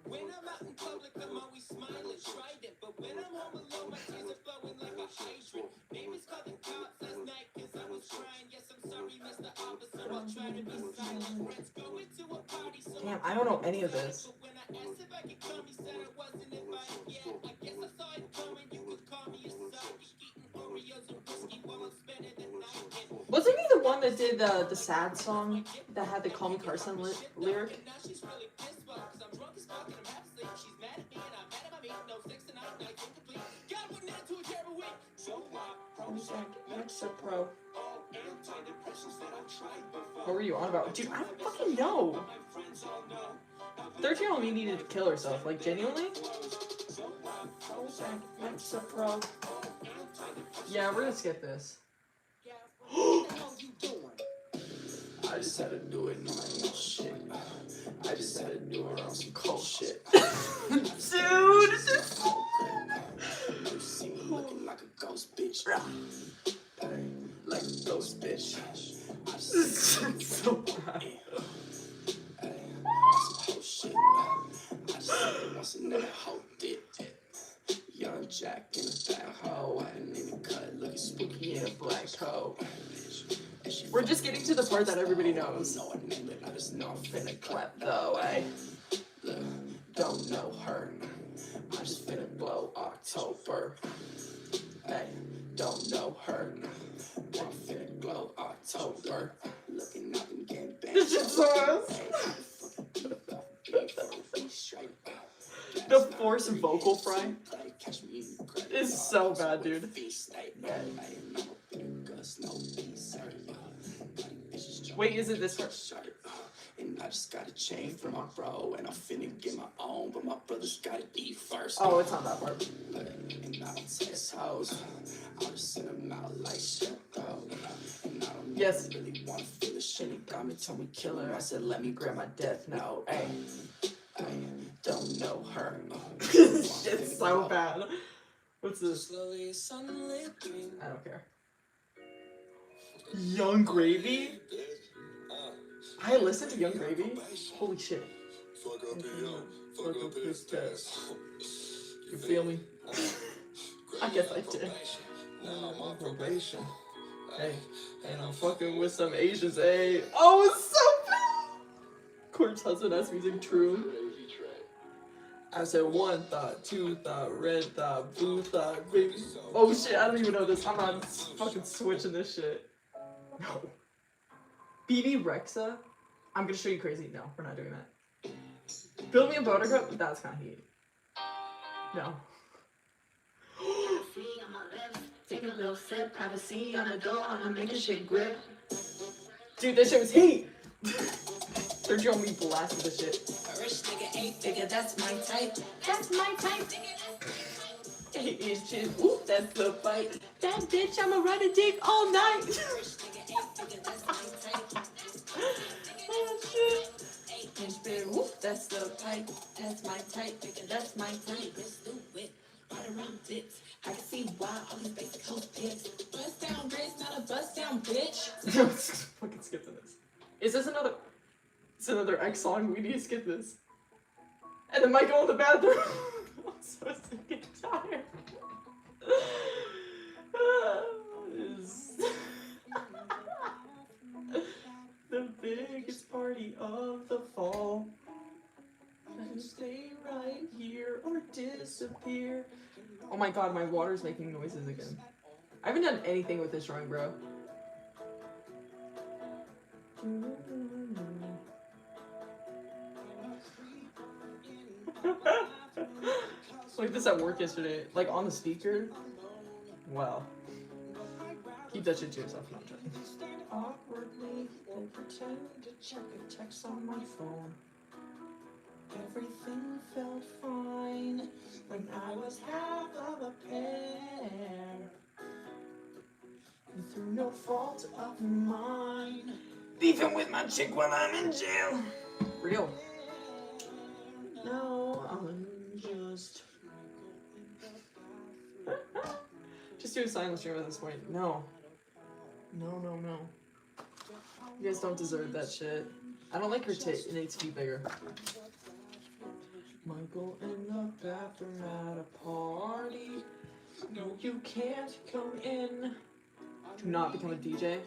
When I'm out in public, I'm always smiling, trident. But when I'm home alone, my tears are flowing like a hydrant. Neighbors called the cops last night cause I was crying. Yes, I'm sorry, Mr. Officer, I'll try to be silent. Friends going to a party, so damn, I don't know any of this. But when I asked if I could come, he said I wasn't invited yet. I guess I saw it coming, you could call me a sucker. Eating Oreos and whiskey while I'm spending the night. Wasn't he the one that did the sad song that had the Call Me Carson lyric? Pro. What were you on about? Dude, I don't fucking know. 13-year-old me needed to kill herself, like genuinely? Pro. Yeah, we're gonna skip this. I just had to do it in my own shit. I just had to do it on some cold shit. Dude, this is You see me looking like a ghost bitch. Like a ghost bitch. this is so bad. Some shit. I just said it once and then I hoped it. Young Jack in the back hoe. And in the cut looking spooky in a black coat. We're just getting to the part that everybody knows. No, I just know I'm finna clap though, ay. Look, don't know her. I just finna blow October. Ay, don't know her. I'm finna glow October. Looking up and getting back. This shit's so ass. The forced vocal fry is so bad, dude. Wait, is it this part? And I just got a chain from my bro, and I'm finna get my own, but my brother's gotta eat first. Oh, it's not that part. And I don't test hoes. I'll just send them out like shit, though. And I don't Yes. really wanna feel the shit. He got me, told me kill her. I said, let me grab my death note. Ay, I don't know her. It's so bad. What's this? I don't care. Young Gravy? I listened to Young Gravy. Holy shit. Fuck up his test. You feel me? I guess I did. Now I'm on probation. Hey, and I'm fucking with some Asians, eh? Oh, it's so bad! Court's husband has music, true. I said one thought, two thought, red thought, blue thought, baby. Oh shit, I don't even know this. I'm not fucking switching this shit. No. BB Rexa? I'm gonna show you crazy. No, we're not doing that. Build me a buttercup? That's kind of heat. No. Take a little sip, privacy on the door, I'ma make a shit grip. Dude, this shit was heat! Sergio and me blasted this shit. A rich nigga, 8 figure, that's my type. That's my type. 8 inches, ooh, that's the fight. That bitch, I'ma ride a dick all night. Oh shit. 8-inch bed, whoop, that's the pipe. That's my type, nigga, that's my type. Let's do it. Right around dicks. I can see why all these basic hoes pics. Bust down wrist, not a bust down bitch. Fucking skipping this. Is this another? It's another X song. We need to skip this. And then Michael in the bathroom. I'm so sick and tired. The biggest party of the fall. And stay right here or disappear. Oh my god, my water's making noises again. I haven't done anything with this drawing, bro. Like this at work yesterday, like on the speaker. Wow. Keep that shit to yourself, not trying. Awkwardly, I pretend to check a text on my phone. Everything felt fine when I was half of a pear. And through no fault of mine, beefing with my chick while I'm in jail. Real. No, I'm just do a silent stream at this point. No. No. You guys don't deserve that shit. I don't like her tit. It needs to be bigger. Michael in the bathroom at a party. No, you can't come in. Do not become a DJ.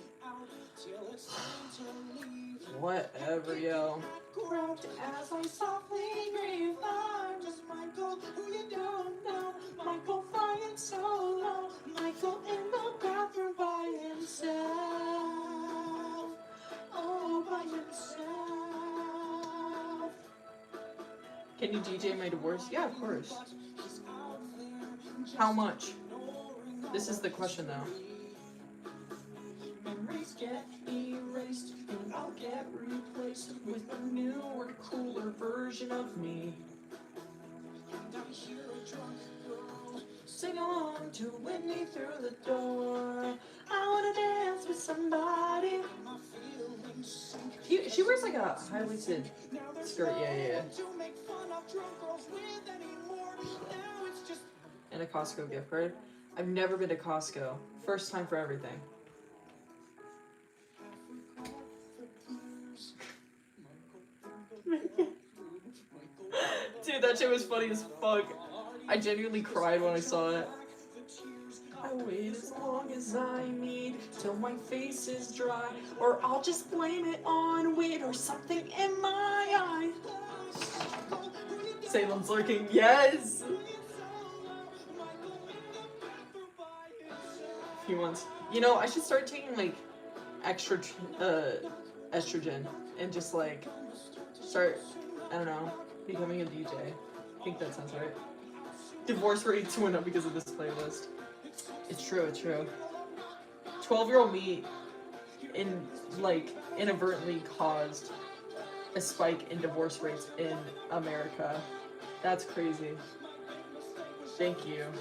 Whatever, yo. Grabbed as I softly grieve. I'm just Michael, who you don't know. Michael flying solo. Michael in the bathroom by himself. Oh, by himself. Can you DJ my divorce? Yeah, of course. How much? This is the question, though. Memories get erased, and I'll get replaced with a newer, cooler version of me. And I hear a drunk girl sing along to Whitney through the door. I wanna dance with somebody. She wears like a high-waisted skirt, yeah. And a Costco gift card. I've never been to Costco. First time for everything. Dude, that shit was funny as fuck. I genuinely cried when I saw it. I wait as long as I need till my face is dry, or I'll just blame it on wind or something in my eye. Salem's lurking, yes! few months. I should start taking like extra estrogen and just like start, I don't know, becoming a DJ. I think that sounds right. Divorce rates went up because of this playlist. It's true, it's true. 12-year-old me inadvertently caused a spike in divorce rates in America. That's crazy. Thank you.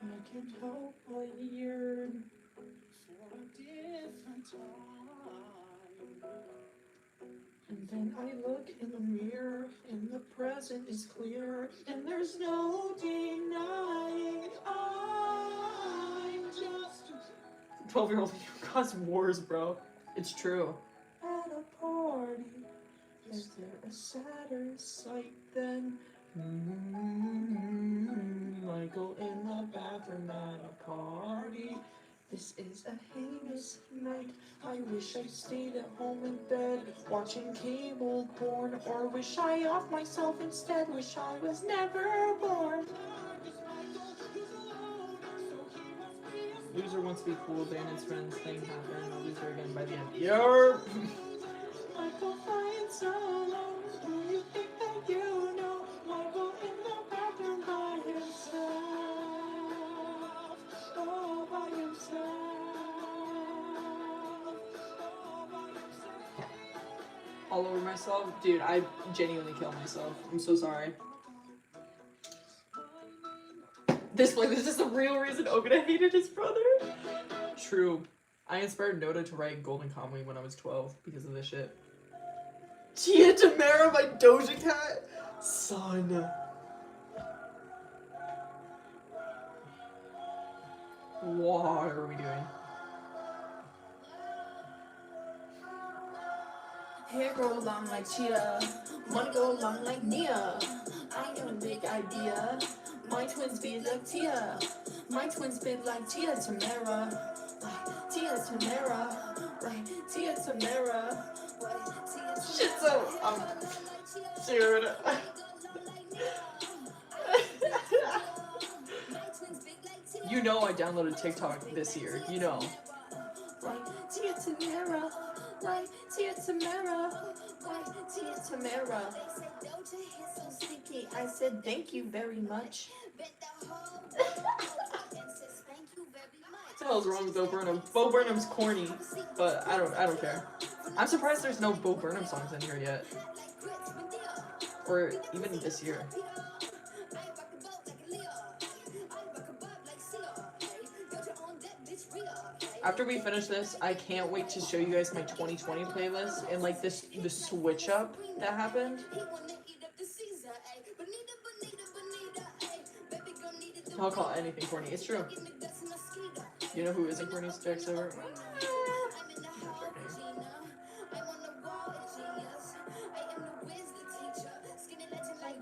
I can't help but yearn for a different time. And then I look in the mirror, and the present is clear, and there's no denying I'm just 12-year-old you cause wars, bro. It's true. At a party, is there a sadder sight than Michael in the bathroom at a party? This is a heinous night. I wish I stayed at home in bed watching cable porn, or wish I off myself instead. Wish I was never born. Loser wants to be cool, then his friends thing happened. A loser again by the end. Yo! Michael flying solo. Do you think that you know Michael in the bathroom by himself? All by himself. All over myself? Dude, I genuinely killed myself. I'm so sorry. This is the real reason Ogata hated his brother. True. I inspired Noda to write Golden Kamuy when I was 12 because of this shit. Tia Tamara by Doja Cat? Son. What are we doing? Hair grow long like Chia, money go long like Nia. I got a big idea. My twins be like Tia. My twins big like Tia Tamara. Like Tia Tamara. Right, Tia Tamara. Shit, so dude. You know I downloaded TikTok this year. You know. Right, Tia Tamara. Right, Tia Tamara. Right, Tia Tamara. I said thank you very much. What the hell's wrong with Bo Burnham? Bo Burnham's corny, but I don't care. I'm surprised there's no Bo Burnham songs in here yet. Or even this year. After we finish this, I can't wait to show you guys my 2020 playlist and like the switch up that happened. I'll call anything corny. It's true. You know who isn't corny? Jack Silver.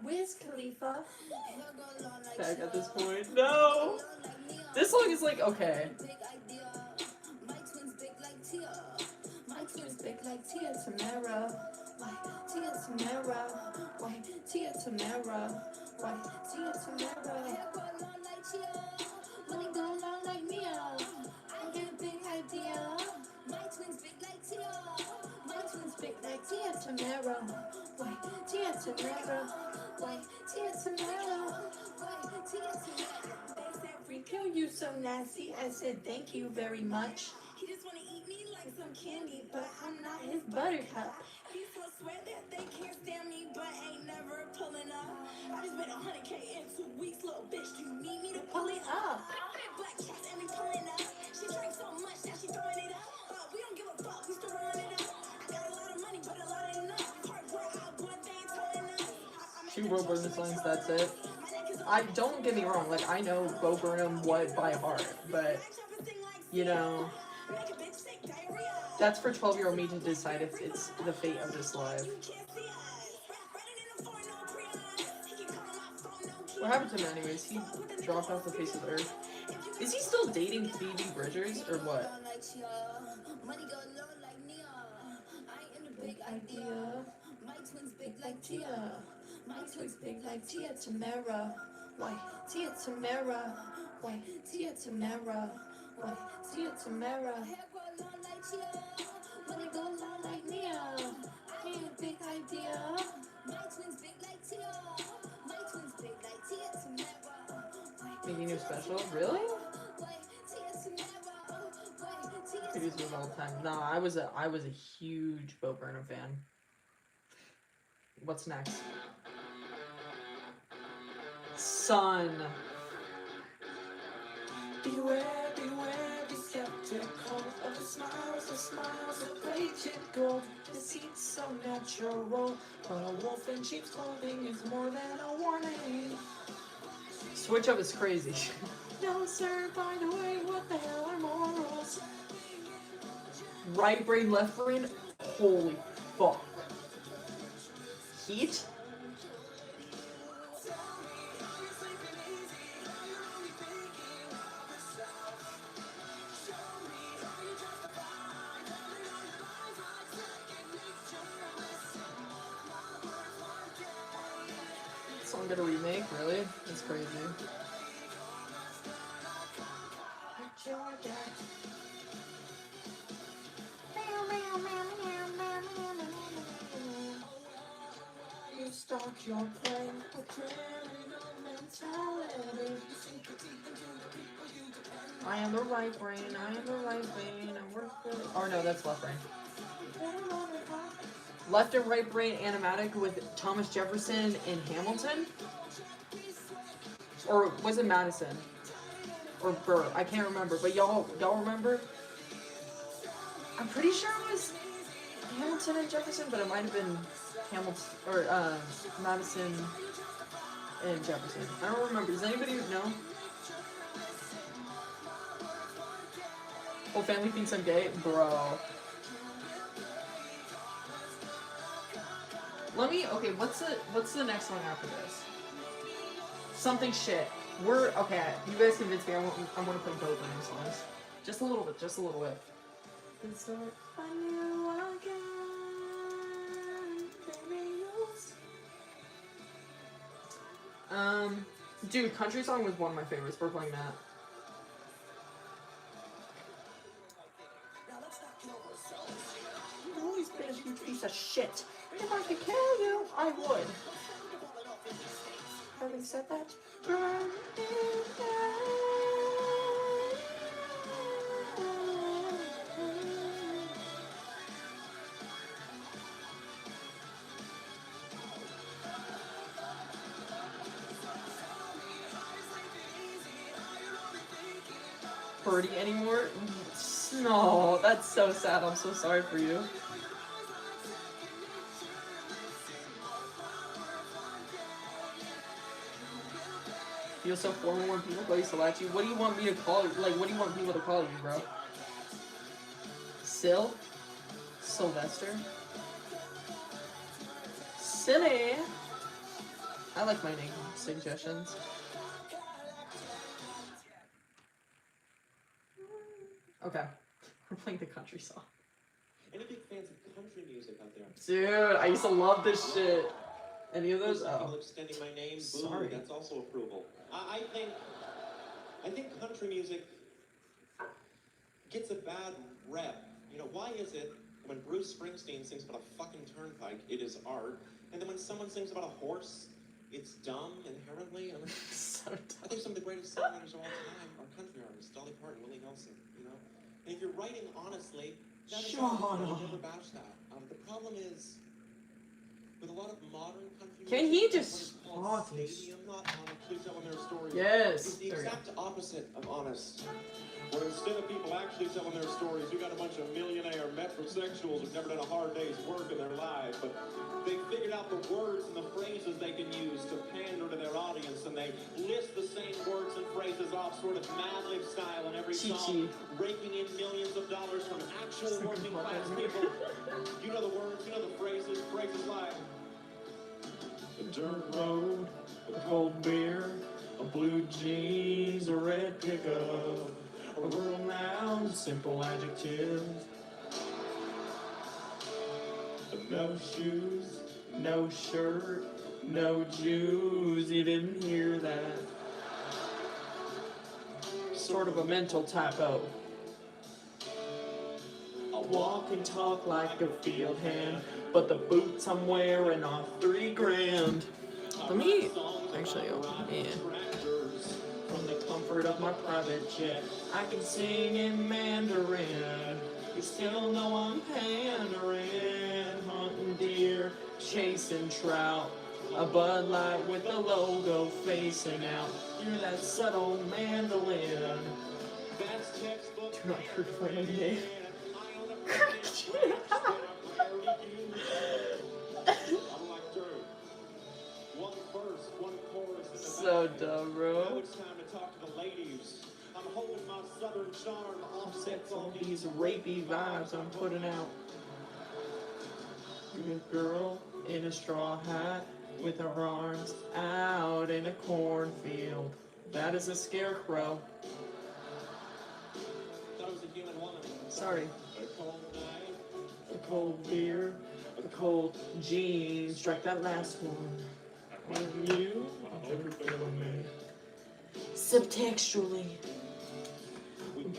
Wiz Khalifa. Back at this point. No! This song is like, okay. My twins big like Tia Tamara. Like Tia Tamara. Like Tia Tamara. Like Tia Tamara. Money go long like Mia. I got a big idea. My twins big like Tia. My twins big like Tia Tamara. Like Tia Tamara. Like Tia Tamara. Like Tia Tamara. They said Rico, you so nasty. I said thank you very much. He just wanna eat me like some candy, but I'm not his buttercup. He so swear that they can't stand me, but ain't never pulling up. I just made $100K in 2 weeks, little bitch. You need me to pull it up? Black cats and we pulling up. She drank so much that she throwing it up. We don't give a fuck, we still running it up. I got a lot of money, but a lot ain't enough. Hard work out, but they ain't telling us. 2 Bo Burnham songs, that's it. I don't get me wrong, like I know Bo Burnham what by heart, but you know, that's for 12-year-old me to decide if it's the fate of this life. What happened to him anyways? He dropped off the face of the earth. Is he still dating Phoebe Bridgers or what? Big idea. My twins big like Tia. My twins big like Tia Tamara. Why? Tia Tamara. Why? Tia Tamara. Why? Tia Tamara. Money go long like Nia. I ain't a big idea. My twins big like Tia. My twins big like Tia Tamara. Making a special? Really? Videos was all the time. Nah, I was a huge Bo Burnham fan. What's next? Sun. Beware, beware, be skeptical of the smiles of radiant gold. Deceit so natural, but a wolf in sheep's clothing is more than a warning. Switch up is crazy. No, sir, by the way, what the hell are morals? Right brain, left brain. Holy fuck. Heat. Song got a remake, really? That's crazy. You stalk your prey with criminal mentality. I am the right brain, I am the right brain, I work for... Oh no, that's left brain. Left and right brain animatic with Thomas Jefferson and Hamilton? Or was it Madison? Or Burr? I can't remember, but y'all remember? I'm pretty sure it was Hamilton and Jefferson, but it might have been Hamilton or Madison and Jefferson. I don't remember. Does anybody know? Whole family thinks I'm gay, bro. Okay. What's the next one after this? Something shit. Okay. You guys convinced me. I want to play both of them songs. Just a little bit. Just a little bit. Dude, country song was one of my favorites. We're playing that. You always been a huge piece of shit. If I could kill you, I would. Having said that, Birdie anymore? No, that's so sad. I'm so sorry for you. Feel so formal when people call you Salachi. What do you want me to call you? Like, what do you want people to call you, bro? Sylvester? Silly! I like my name suggestions. Okay. We're playing the country song. Any big fans of country music out there? Dude, I used to love this shit. Any of those? People Oh. extending my name, boo, Sorry. that's also approval. I think country music gets a bad rep. You know, why is it when Bruce Springsteen sings about a fucking turnpike, it is art, and then when someone sings about a horse, it's dumb inherently? I mean, So dumb. I think some of the greatest songwriters of all time are country artists, Dolly Parton, Willie Nelson, you know? And if you're writing honestly, that is all. I never bash that. The problem is, with a lot of modern country Can music, he just what is called talk? stadium, not honest, please tell them their story. Yes. It's the There we go. exact opposite of honest. Where instead of people actually telling their stories, you got a bunch of millionaire metrosexuals who've never done a hard day's work in their lives, but they figured out the words and the phrases they can use to pander to their audience, and they list the same words and phrases off sort of Mad Lib style in every song, raking in millions of dollars from actual working class people. You know the words, you know the phrases like a dirt road, a cold beer, blue jeans, a red pickup, a rural noun, simple adjectives. No shoes, no shirt, no Jews. You didn't hear that. Sort of a mental typo. I walk and talk like a field hand, but the boots I'm wearing are $3,000. Let me actually open it. From the comfort of my private jet, I can sing in Mandarin. You still know I'm pandering, hunting deer, chasing trout. A Bud Light with the logo facing out. You're that subtle mandolin. Do not hurt my name. So dumb, bro. It's time to talk to the ladies. I'm holding my southern charm Offsets all these rapey vibes I'm putting out. Good girl in a straw hat with her arms out in a cornfield. That is a scarecrow. Sorry. A cold beer, a cold jeans. Strike that last one. And you, I hope you're feeling me. Subtextually.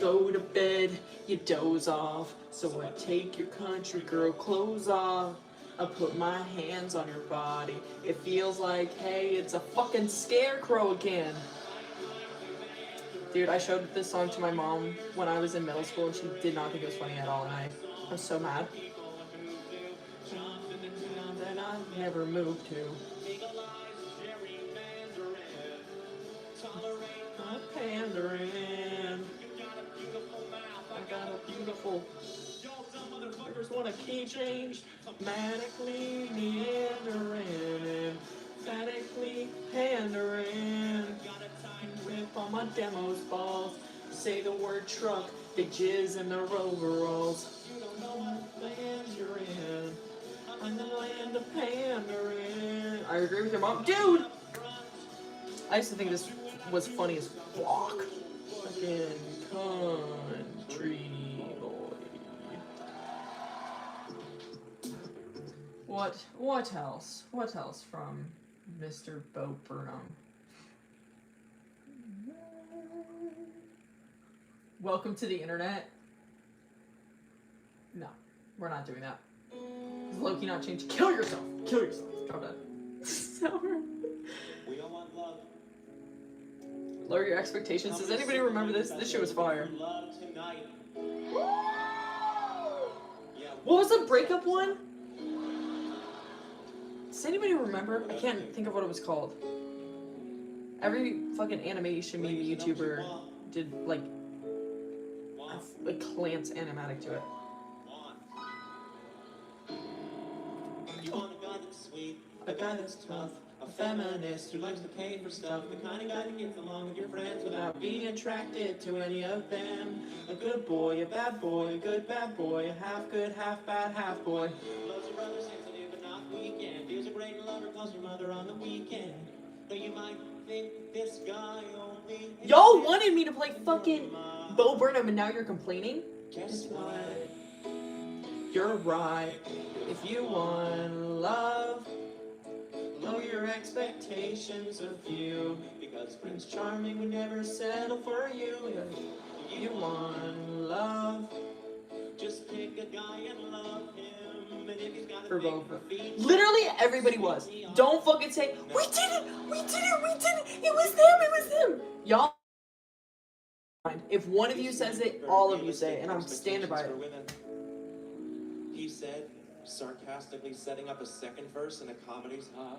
Go to bed, you doze off. So I take your country girl clothes off. I put my hands on your body. It feels like, hey, it's a fucking scarecrow again. Dude, I showed this song to my mom when I was in middle school and she did not think it was funny at all, and I was so mad. That I never moved to. I'm pandering. I got a beautiful. Motherfuckers want a key change. Manically meandering. Emphatically pandering. Rip on my demos balls. Say the word truck. Big jizz in their overalls. You don't know what land you're in. I'm in the land of pandering. I agree with your mom. Dude! I used to think this was funny as fuck. Fucking country boy. What else? What else from Mr. Bo Burnham? Welcome to the internet. No, we're not doing that. Is Loki not changed? Kill yourself! Kill yourself! Drop that. Sour. We don't want love. Lower your expectations. Does anybody remember this? This shit was fire. Love tonight. What was the breakup one? Does anybody remember? I can't think of what it was called. Every fucking animation meme YouTuber did like a Clance animatic to it. You want a guy that's sweet, A guy that's tough, a feminist who likes to pay for stuff, the kind of guy that gets along with your friends without being attracted to any of them. A good boy, a bad boy, a good bad boy, a half good, half bad, half boy. loves your brother sensitive but not weekend. Here's a great lover, calls your mother on the weekend. Though you might think this guy only. Y'all wanted me to play fucking Bo Burnham and now you're complaining? Guess what? You're right. If you want love, lower your expectations of you. Because Prince Charming would never settle for you. If you want love, just pick a guy and love him. And if he's got a For big Bo Burnham. feet, Literally everybody was. Don't fucking say, we did it! We did it! We did it! It was them! It was them! Y'all. If one of you says it, all of you say it, and I'm standing by it. He said, sarcastically setting up a second verse in a comedy's hot.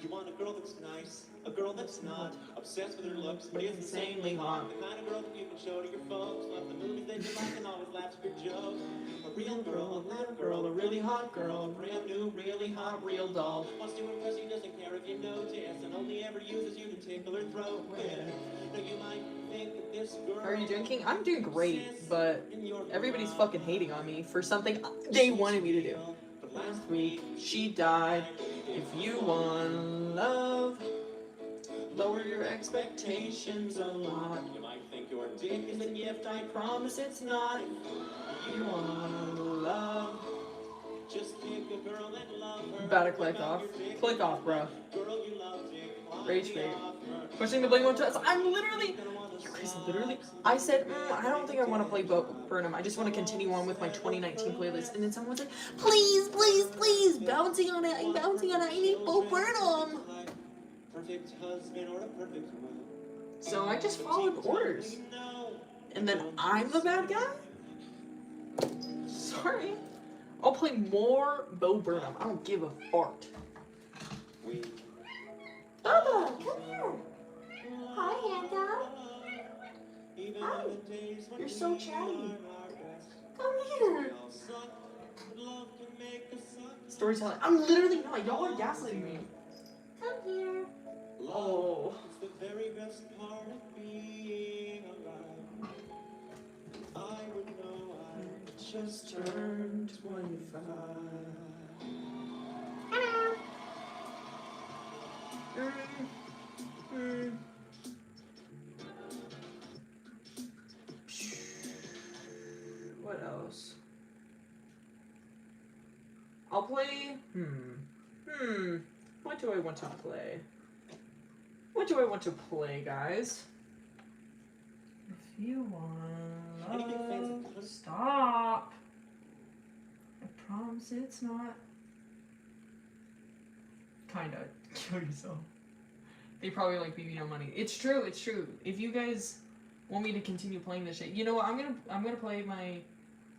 You want a girl that's nice, a girl that's not obsessed with her looks, but is insanely hot. The kind of girl that you can show to your folks. Love the movies that you like and always laughs at your jokes. A real girl, a loud girl, a really hot girl, a brand new, really hot, real doll. Wants to impress you, doesn't care if you notice, and only ever uses you to tickle her throat. Now you might think that this girl. How are you doing, King? I'm doing great, but everybody's fucking hating on me for something they wanted me to do. But last week, she died. If you want love, lower your expectations a lot. You might think your dick Is a gift, I promise it's not. If you want love, just pick a girl and love her. better click off. Click off, bro. Girl you love, dick. Rage bait. Pushing the bling one to us. I'm literally. You guys literally. I said, I don't think I want to play Burnham. I just want to continue on with my 2019 playlist. And then someone's like, please, please, please. Bouncing on it. I'm bouncing on it. I need Bo Burnham. Perfect husband or a perfect wife. So I just followed orders. And then I'm the bad guy? Sorry. I'll play more Bo Burnham. I don't give a fart. Bubba, come here. Hi, Hannah. Hi. You're so chatty. Come here. Storytelling. I'm literally not. Y'all are gaslighting me. Come here. Oh. It's the very best part of being alive. I would know I Just turned 25. Hello. What else? I'll play. What do I want to play? What do I want to play, guys? If you want love, stop. I promise it's not. Kinda. Kill yourself. They probably like beat me on money. It's true. It's true. If you guys want me to continue playing this shit, you know what? I'm gonna play my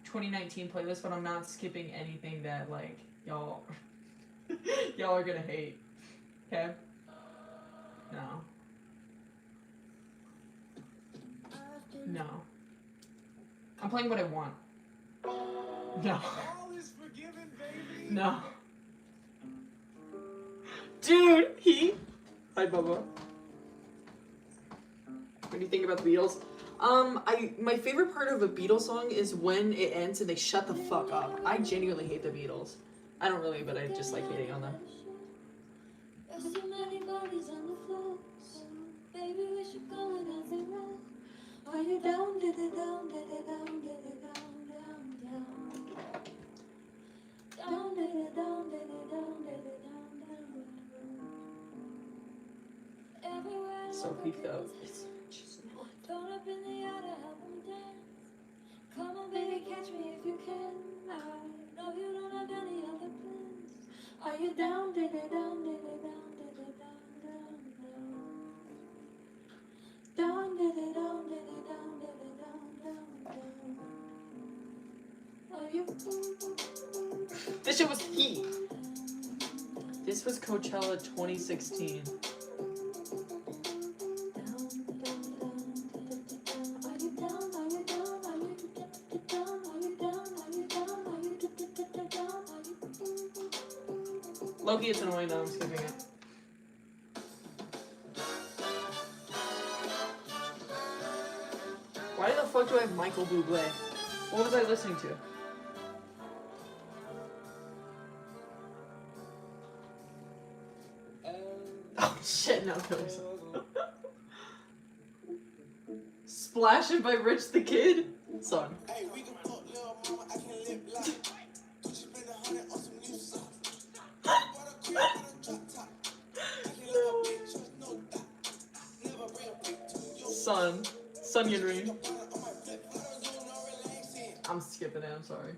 2019 playlist, but I'm not skipping anything that like y'all y'all are gonna hate. Okay? No. No. I'm playing what I want. No. all is forgiven, baby. No. Dude, Hi, Bubba. What do you think about the Beatles? My favorite part of a Beatles song is when it ends and they shut the fuck up. I genuinely hate the Beatles. I don't really, but I just like hating on them. There's so many bodies on the floor, so baby we should go and dance and roll. Are you down, did it down, did it down, did it down, down, down. Down, did it down, did it down, did it down, down, down. Everywhere So peaked out. thrown up in the air to help them dance. Come on baby, catch me if you can. I know you don't have any other plans. Are you down, did it down, did it down, did it down, down, down. Down, did it down, did it down, did it down, down, down. Are you? This shit was heat. This was Coachella 2016. Loki, it's annoying that I'm skipping it. Why the fuck do I have Michael Bublé? What was I listening to? Oh shit, no, kill yourself. Splashing by Rich the Kid? Son. Hey, we can fuck little mama, I can live life. Gucci spend 100 on some new socks. Bought a crib with a drop top. I can love a bitch, trust no doubt. Never bring a freak to your Son. Son Henry. on my flip, I don't do no relaxing. I'm skipping it, I'm sorry.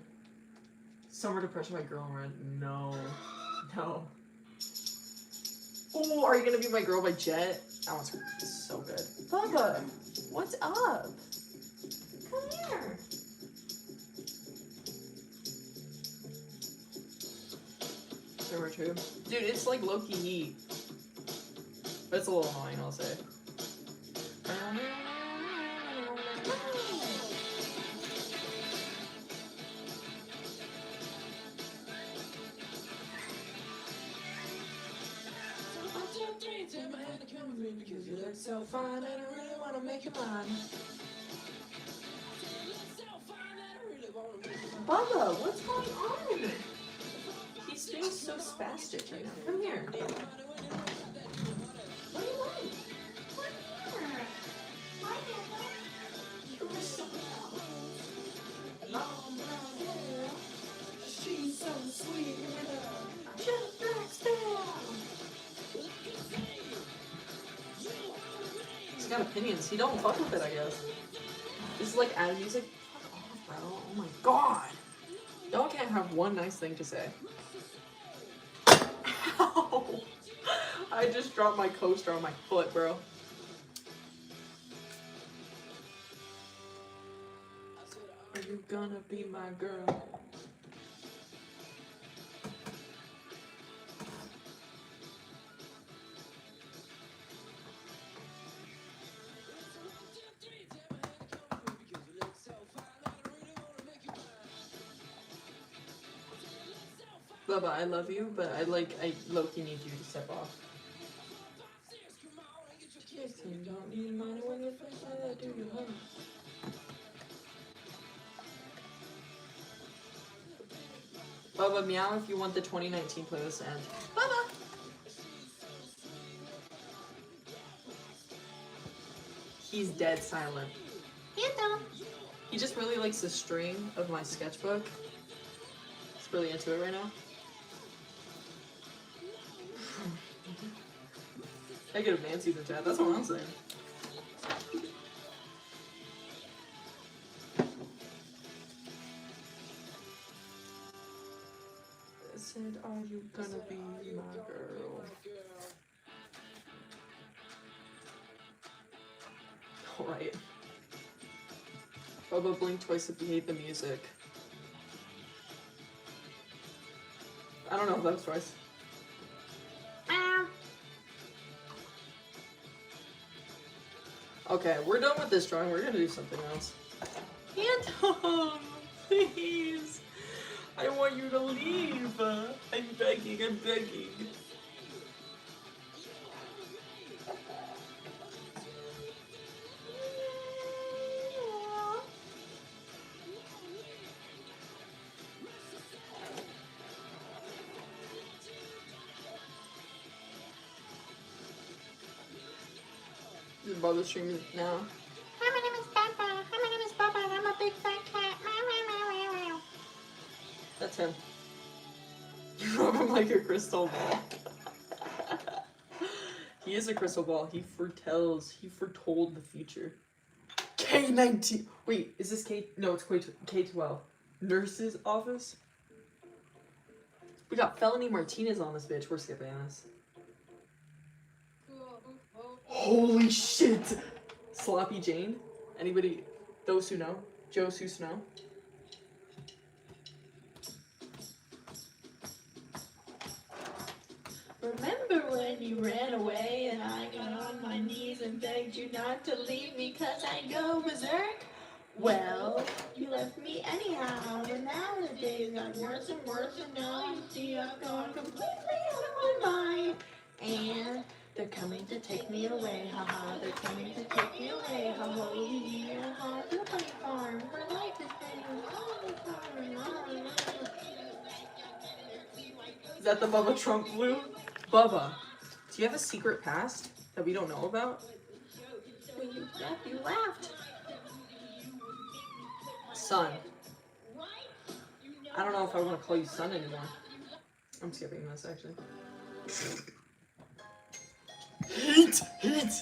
Summer Depression by Girl in Red. No. No. Oh, Are You Gonna Be My Girl by Jet? That one's so good. Bubba, what's up? Come here. Summer Tube. Dude, it's like low-key heat. But it's a little annoying, I'll say. Because you look so fine and I really wanna make you mine. Bubba, what's going on? He's Jane's so spastic right now. Come here. What do you want? Come here. Hi, Papa. You're so long brown hair. She's so sweet with her just black stare. He's got opinions. He don't fuck with it, I guess. This is like ad music. Fuck off, bro. Oh my god. Y'all can't have one nice thing to say. Ow! I just dropped my coaster on my foot, bro. Are you gonna be my girl? Bubba, I love you, but I low-key need you to step off. You don't need money when you're first like that, do you, huh? Bubba, meow if you want the 2019 playlist to end. Bubba! He's dead silent. Phantom. He just really likes the string of my sketchbook. He's really into it right now. I get a Nancy's in chat, that's what I'm saying. I said, are you gonna be my girl? Alright. Bubba, blink twice if you hate the music. I don't know if that was twice. Okay, we're done with this drawing. We're gonna do something else. Phantom, please. I want you to leave. I'm begging, I'm begging. This is Bubba streaming now. Hi, my name is Papa. Hi, my name is Papa, and I'm a big fat cat. That's him. You rub him like a crystal ball. He is a crystal ball. He foretells. He foretold the future. K-19. Wait, is this K? No, it's K-12. Nurse's office? We got Felony Martinez on this bitch. We're skipping this. Holy shit! Sloppy Jane? Anybody? Those who know? Joe Sue Snow? Remember when you ran away and I got on my knees and begged you not to leave me cause I go berserk? Well, you left me anyhow, and now the days got worse and worse, and now you see I've gone completely out of my mind. And they're coming to take me away, haha, they're coming to take me away, haha, yeah, ha, to the bunny farm, for life is better, Is that the Bubba Trump blue? Bubba, do you have a secret past that we don't know about? when you left, you laughed. Son. I don't know if I want to call you son anymore. I'm skipping this actually. Heat! Heat!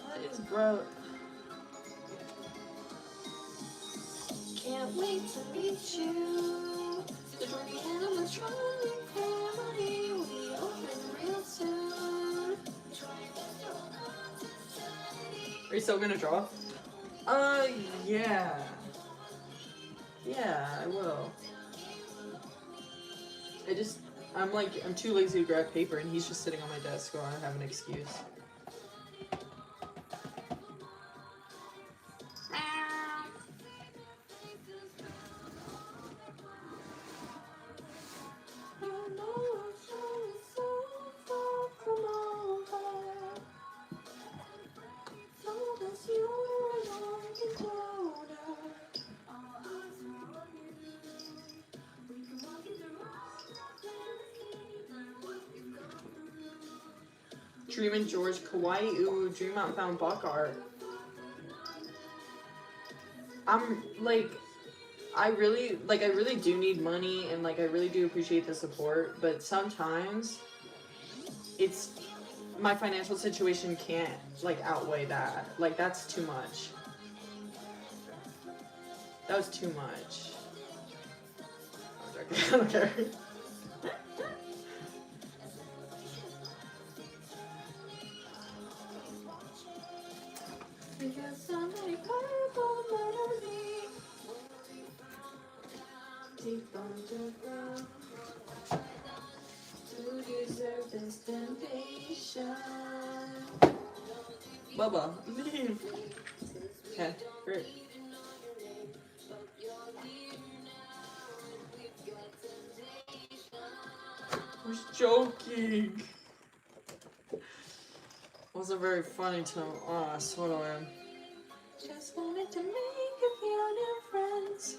What is bro? Can't wait to meet you. The Journey Animatronic family will be open real soon. Are you still gonna draw? Yeah. Yeah, I will. I'm too lazy to grab paper and he's just sitting on my desk so I have an excuse. Dream and George, Kawaii, ooh, Dream Out and Found Buck art. I'm like, I really do need money, and like I really do appreciate the support, but sometimes it's my financial situation can't like outweigh that. Like that's too much. That was too much. I'm joking. I don't care. Because somebody purple melody deep underground to deserve this temptation. Bubba, leave. Okay, great. I was joking. It wasn't very funny to him. Oh, I swear to him. Just wanted to make you feel new friends.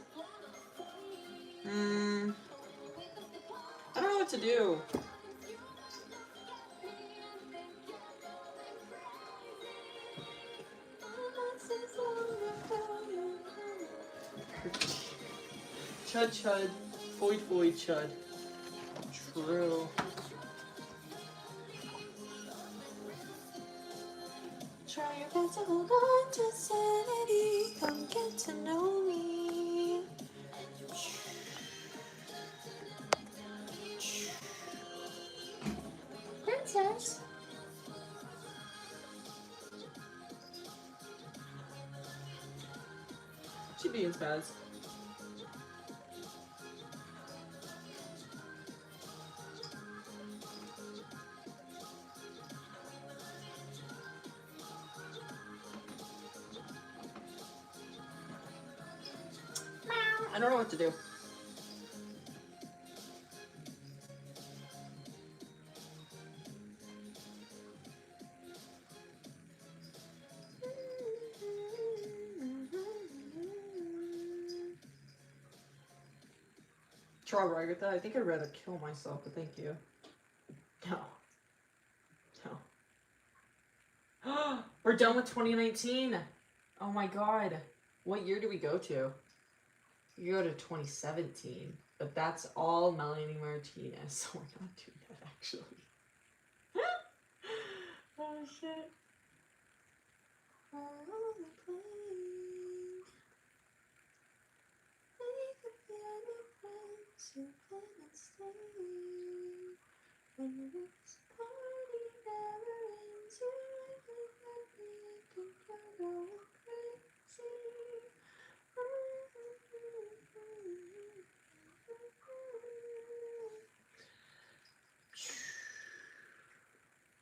I don't know what to do. Chud chud. Void void chud. True. Try your best to hold on to sanity. Come get to know me. Princess. She being spaz. I don't know what to do. Try right with that. I think I'd rather kill myself, but thank you. No. No. We're done with 2019. Oh my god. What year do we go to? We go to 2017. But that's all Melanie Martinez, so we're not doing that actually. Oh shit.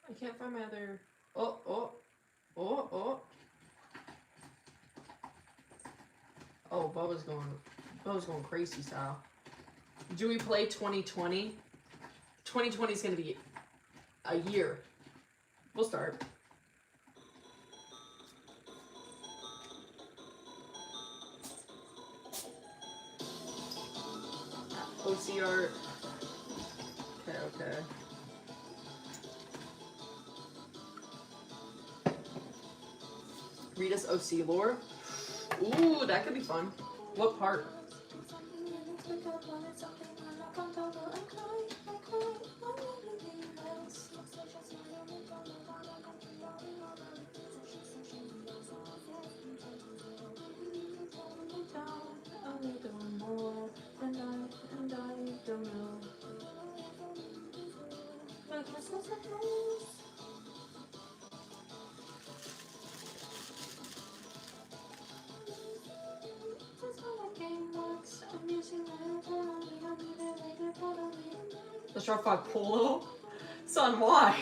I can't find my other. Oh. Oh, Bubba's going crazy style. Do we play 2020? 2020 is gonna be a year. We'll start. OCR. Okay. Read us OC lore. Ooh, that could be fun. What part? Let's try 5 polo. Son, why?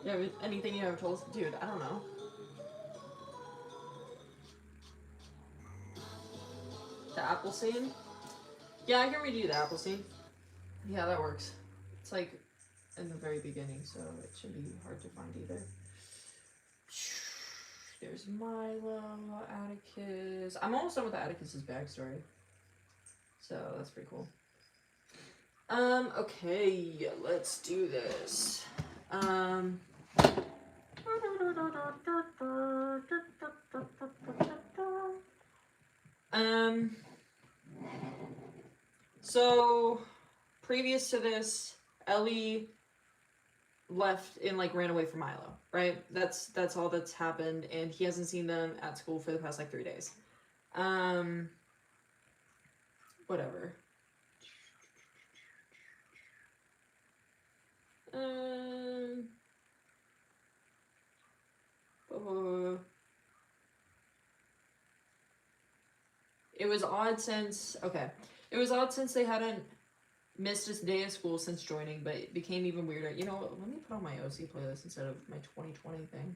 Yeah, anything you haven't told us? Dude, I don't know. The apple scene? Yeah, I can redo the apple scene. Yeah, that works. It's like in the very beginning, so it shouldn't be hard to find either. There's Milo, Atticus. I'm almost done with Atticus's backstory, so that's pretty cool. Okay, let's do this. So previous to this, Ellie left and like ran away from Milo, right? That's all that's happened, and he hasn't seen them at school for the past like 3 days. Whatever. It was odd since they hadn't missed a day of school since joining, but it became even weirder. You know, let me put on my OC playlist instead of my 2020 thing.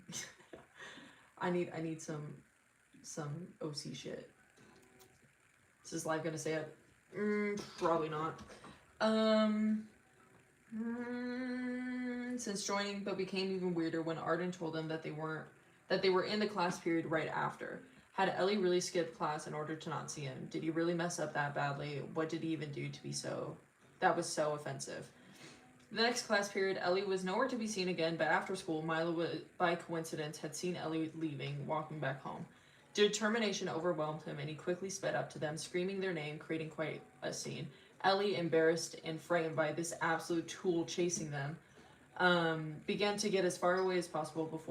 I need some OC shit. Is this live gonna say it? Probably not. Since joining, but became even weirder when Arden told them that they were in the class period right after. Had Ellie really skipped class in order to not see him? Did he really mess up that badly? What did he even do to be that was so offensive? The next class period, Ellie was nowhere to be seen again, but after school, Milo, by coincidence, had seen Ellie leaving, walking back home. Determination overwhelmed him, and he quickly sped up to them, screaming their name, creating quite a scene. Ellie, embarrassed and frightened by this absolute tool chasing them, began to get as far away as possible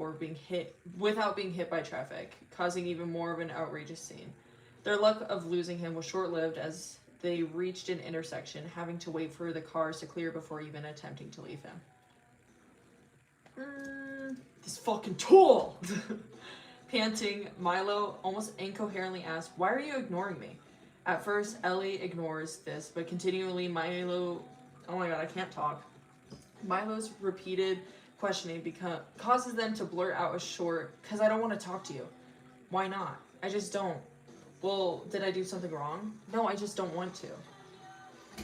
without being hit by traffic, causing even more of an outrageous scene. Their luck of losing him was short-lived as they reached an intersection, having to wait for the cars to clear before even attempting to leave him. This fucking tool! Panting, Milo almost incoherently asked, "Why are you ignoring me?" At first, Ellie ignores this, but continually Milo... Oh my god, I can't talk. Milo's repeated questioning causes them to blurt out a short, "'Cause I don't want to talk to you." "Why not?" "I just don't." "Well, did I do something wrong?" "No, I just don't want to."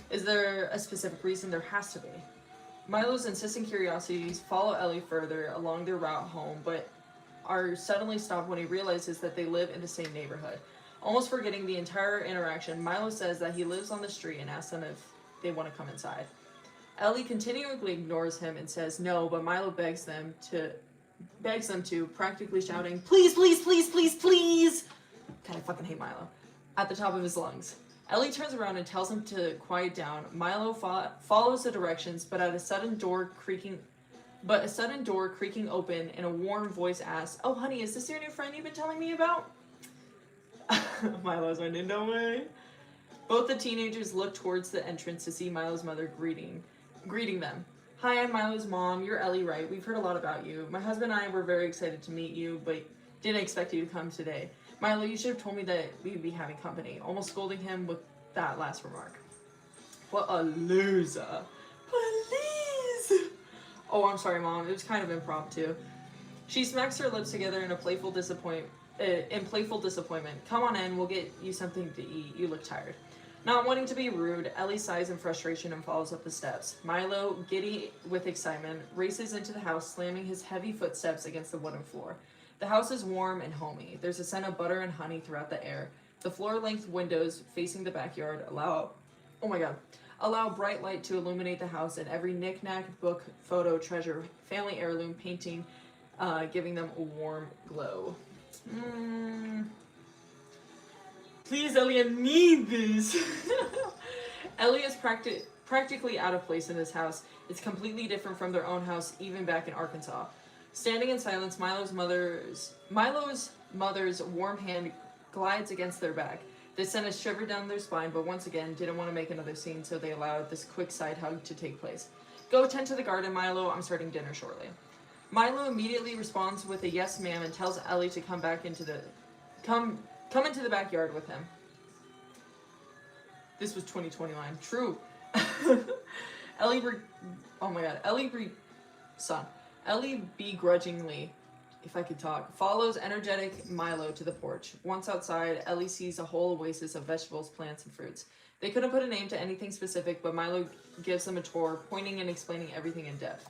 "Is there a specific reason?" "There has to be." Milo's insistent curiosities follow Ellie further along their route home, but are suddenly stopped when he realizes that they live in the same neighborhood. Almost forgetting the entire interaction, Milo says that he lives on the street and asks them if they want to come inside. Ellie continually ignores him and says no, but Milo begs them to, practically shouting, "Please, please, please, please, please!" God, I fucking hate Milo. At the top of his lungs. Ellie turns around and tells him to quiet down. Milo follows the directions, but a sudden door creaking open and a warm voice asks, "Oh honey, is this your new friend you've been telling me about?" Milo's running away. Both the teenagers look towards the entrance to see Milo's mother greeting them. "Hi, I'm Milo's mom. You're Ellie, right? We've heard a lot about you. My husband and I were very excited to meet you, but didn't expect you to come today. Milo, you should have told me that we'd be having company," almost scolding him with that last remark. What a loser. Please! Oh, I'm sorry, Mom. It was kind of impromptu. She smacks her lips together in playful disappointment. "Come on in. We'll get you something to eat. You look tired." Not wanting to be rude, Ellie sighs in frustration and follows up the steps. Milo, giddy with excitement, races into the house, slamming his heavy footsteps against the wooden floor. The house is warm and homey. There's a scent of butter and honey throughout the air. The floor-length windows facing the backyard allow bright light to illuminate the house, and every knick-knack, book, photo, treasure, family heirloom, painting, giving them a warm glow. Please, Ellie, I need this. Ellie is practically out of place in this house. It's completely different from their own house, even back in Arkansas. Standing in silence, Milo's mother's warm hand glides against their back. This sent a shiver down their spine, but once again, didn't want to make another scene, so they allowed this quick side hug to take place. "Go tend to the garden, Milo. I'm starting dinner shortly." Milo immediately responds with a "yes, ma'am," and tells Ellie to come into the backyard with him. This was 2020 line. True. Ellie begrudgingly if I could talk, follows energetic Milo to the porch. Once outside, Ellie sees a whole oasis of vegetables, plants, and fruits. They couldn't put a name to anything specific, but Milo gives them a tour, pointing and explaining everything in depth.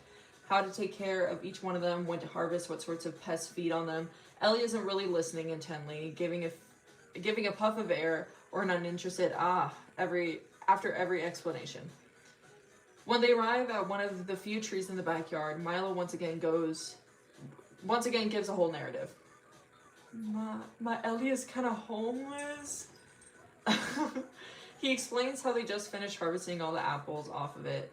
How to take care of each one of them, when to harvest, what sorts of pests feed on them. Ellie isn't really listening intently, giving a puff of air or an uninterested after every explanation. When they arrive at one of the few trees in the backyard, Milo once again gives a whole narrative. My Ellie is kind of homeless. He explains how they just finished harvesting all the apples off of it.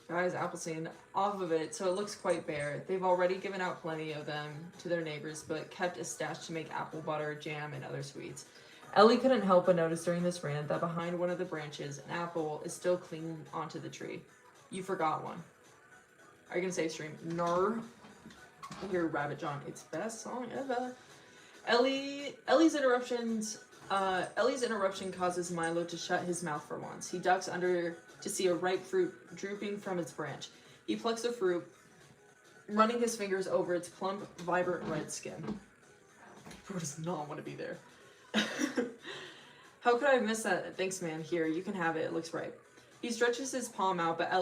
Guys, apple scene off of it, so it looks quite bare. They've already given out plenty of them to their neighbors, but kept a stash to make apple butter, jam, and other sweets. Ellie couldn't help but notice during this rant that behind one of the branches, an apple is still clinging onto the tree. You forgot one. Are you gonna save stream? No. Here, Rabbit John. It's best song ever. Ellie's interruption causes Milo to shut his mouth for once. He ducks under to see a ripe fruit drooping from its branch. He plucks the fruit, running his fingers over its plump, vibrant red skin. Bro does not want to be there. How could I have missed that? Thanks, man. Here, you can have it. It looks ripe. He stretches his palm out, but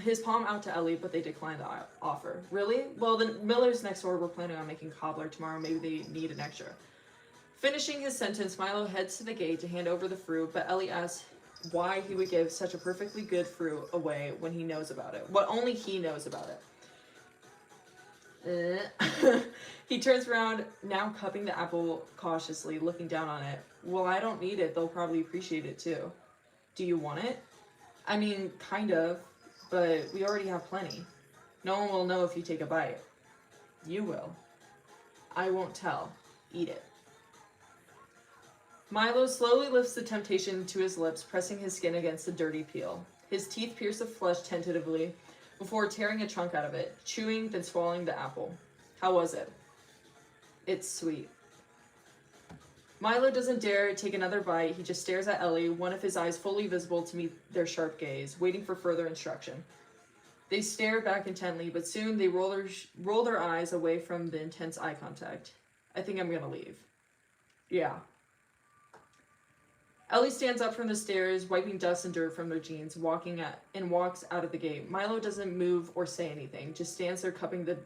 his palm out to Ellie, but they decline the offer. Really? Well, the Millers next door were planning on making cobbler tomorrow. Maybe they need an extra. Finishing his sentence, Milo heads to the gate to hand over the fruit, but Ellie asks why he would give such a perfectly good fruit away when he knows about it. What only he knows about it. He turns around, now cupping the apple cautiously, looking down on it. Well, I don't need it. They'll probably appreciate it too. Do you want it? I mean, kind of, but we already have plenty. No one will know if you take a bite. You will. I won't tell. Eat it. Milo slowly lifts the temptation to his lips, pressing his skin against the dirty peel. His teeth pierce the flesh tentatively before tearing a chunk out of it, chewing, then swallowing the apple. How was it? It's sweet. Milo doesn't dare take another bite. He just stares at Ellie, one of his eyes fully visible to meet their sharp gaze, waiting for further instruction. They stare back intently, but soon they roll their eyes away from the intense eye contact. I think I'm gonna leave. Yeah. Ellie stands up from the stairs, wiping dust and dirt from their jeans, walks out of the gate. Milo doesn't move or say anything, just stands there cupping the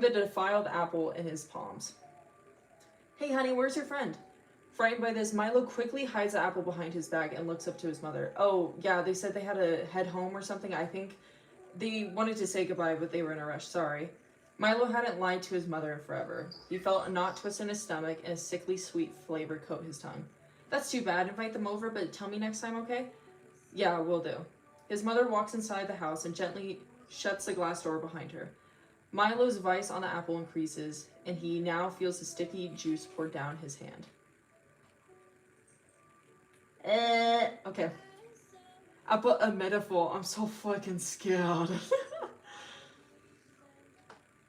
defiled apple in his palms. Hey honey, where's your friend? Frightened by this, Milo quickly hides the apple behind his back and looks up to his mother. Oh, yeah, they said they had to head home or something. I think they wanted to say goodbye, but they were in a rush. Sorry. Milo hadn't lied to his mother in forever. He felt a knot twist in his stomach and a sickly sweet flavor coat his tongue. That's too bad. Invite them over, but tell me next time, okay? Yeah, will do. His mother walks inside the house and gently shuts the glass door behind her. Milo's vice on the apple increases, and he now feels the sticky juice pour down his hand. Okay. I put a metaphor. I'm so fucking scared.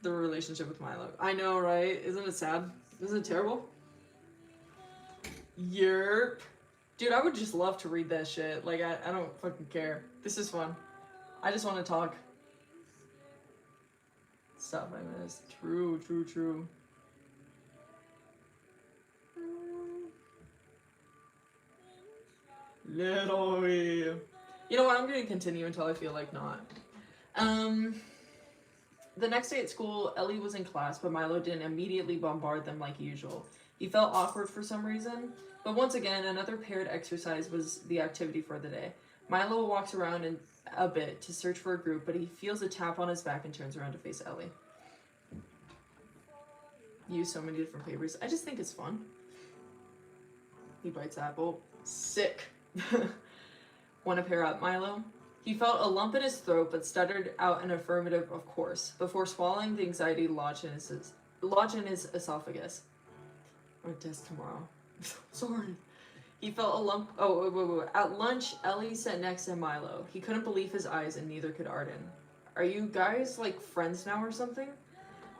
The relationship with Milo. I know, right? Isn't it sad? Isn't it terrible? Yerp. Dude, I would just love to read that shit. Like, I don't fucking care. This is fun. I just want to talk. Stop 5 minutes. True. Little me. You know what? I'm going to continue until I feel like not. The next day at school, Ellie was in class, but Milo didn't immediately bombard them like usual. He felt awkward for some reason, but once again, another paired exercise was the activity for the day. Milo walks around a bit to search for a group, but he feels a tap on his back and turns around to face Ellie. Use so many different papers. I just think it's fun. He bites apple. Sick. Want to pair up, Milo? He felt a lump in his throat, but stuttered out an affirmative, of course, before swallowing the anxiety lodged in his esophagus. Or test tomorrow. Sorry. He felt a lump. Oh, wait. At lunch, Ellie sat next to Milo. He couldn't believe his eyes, and neither could Arden. Are you guys, like, friends now or something?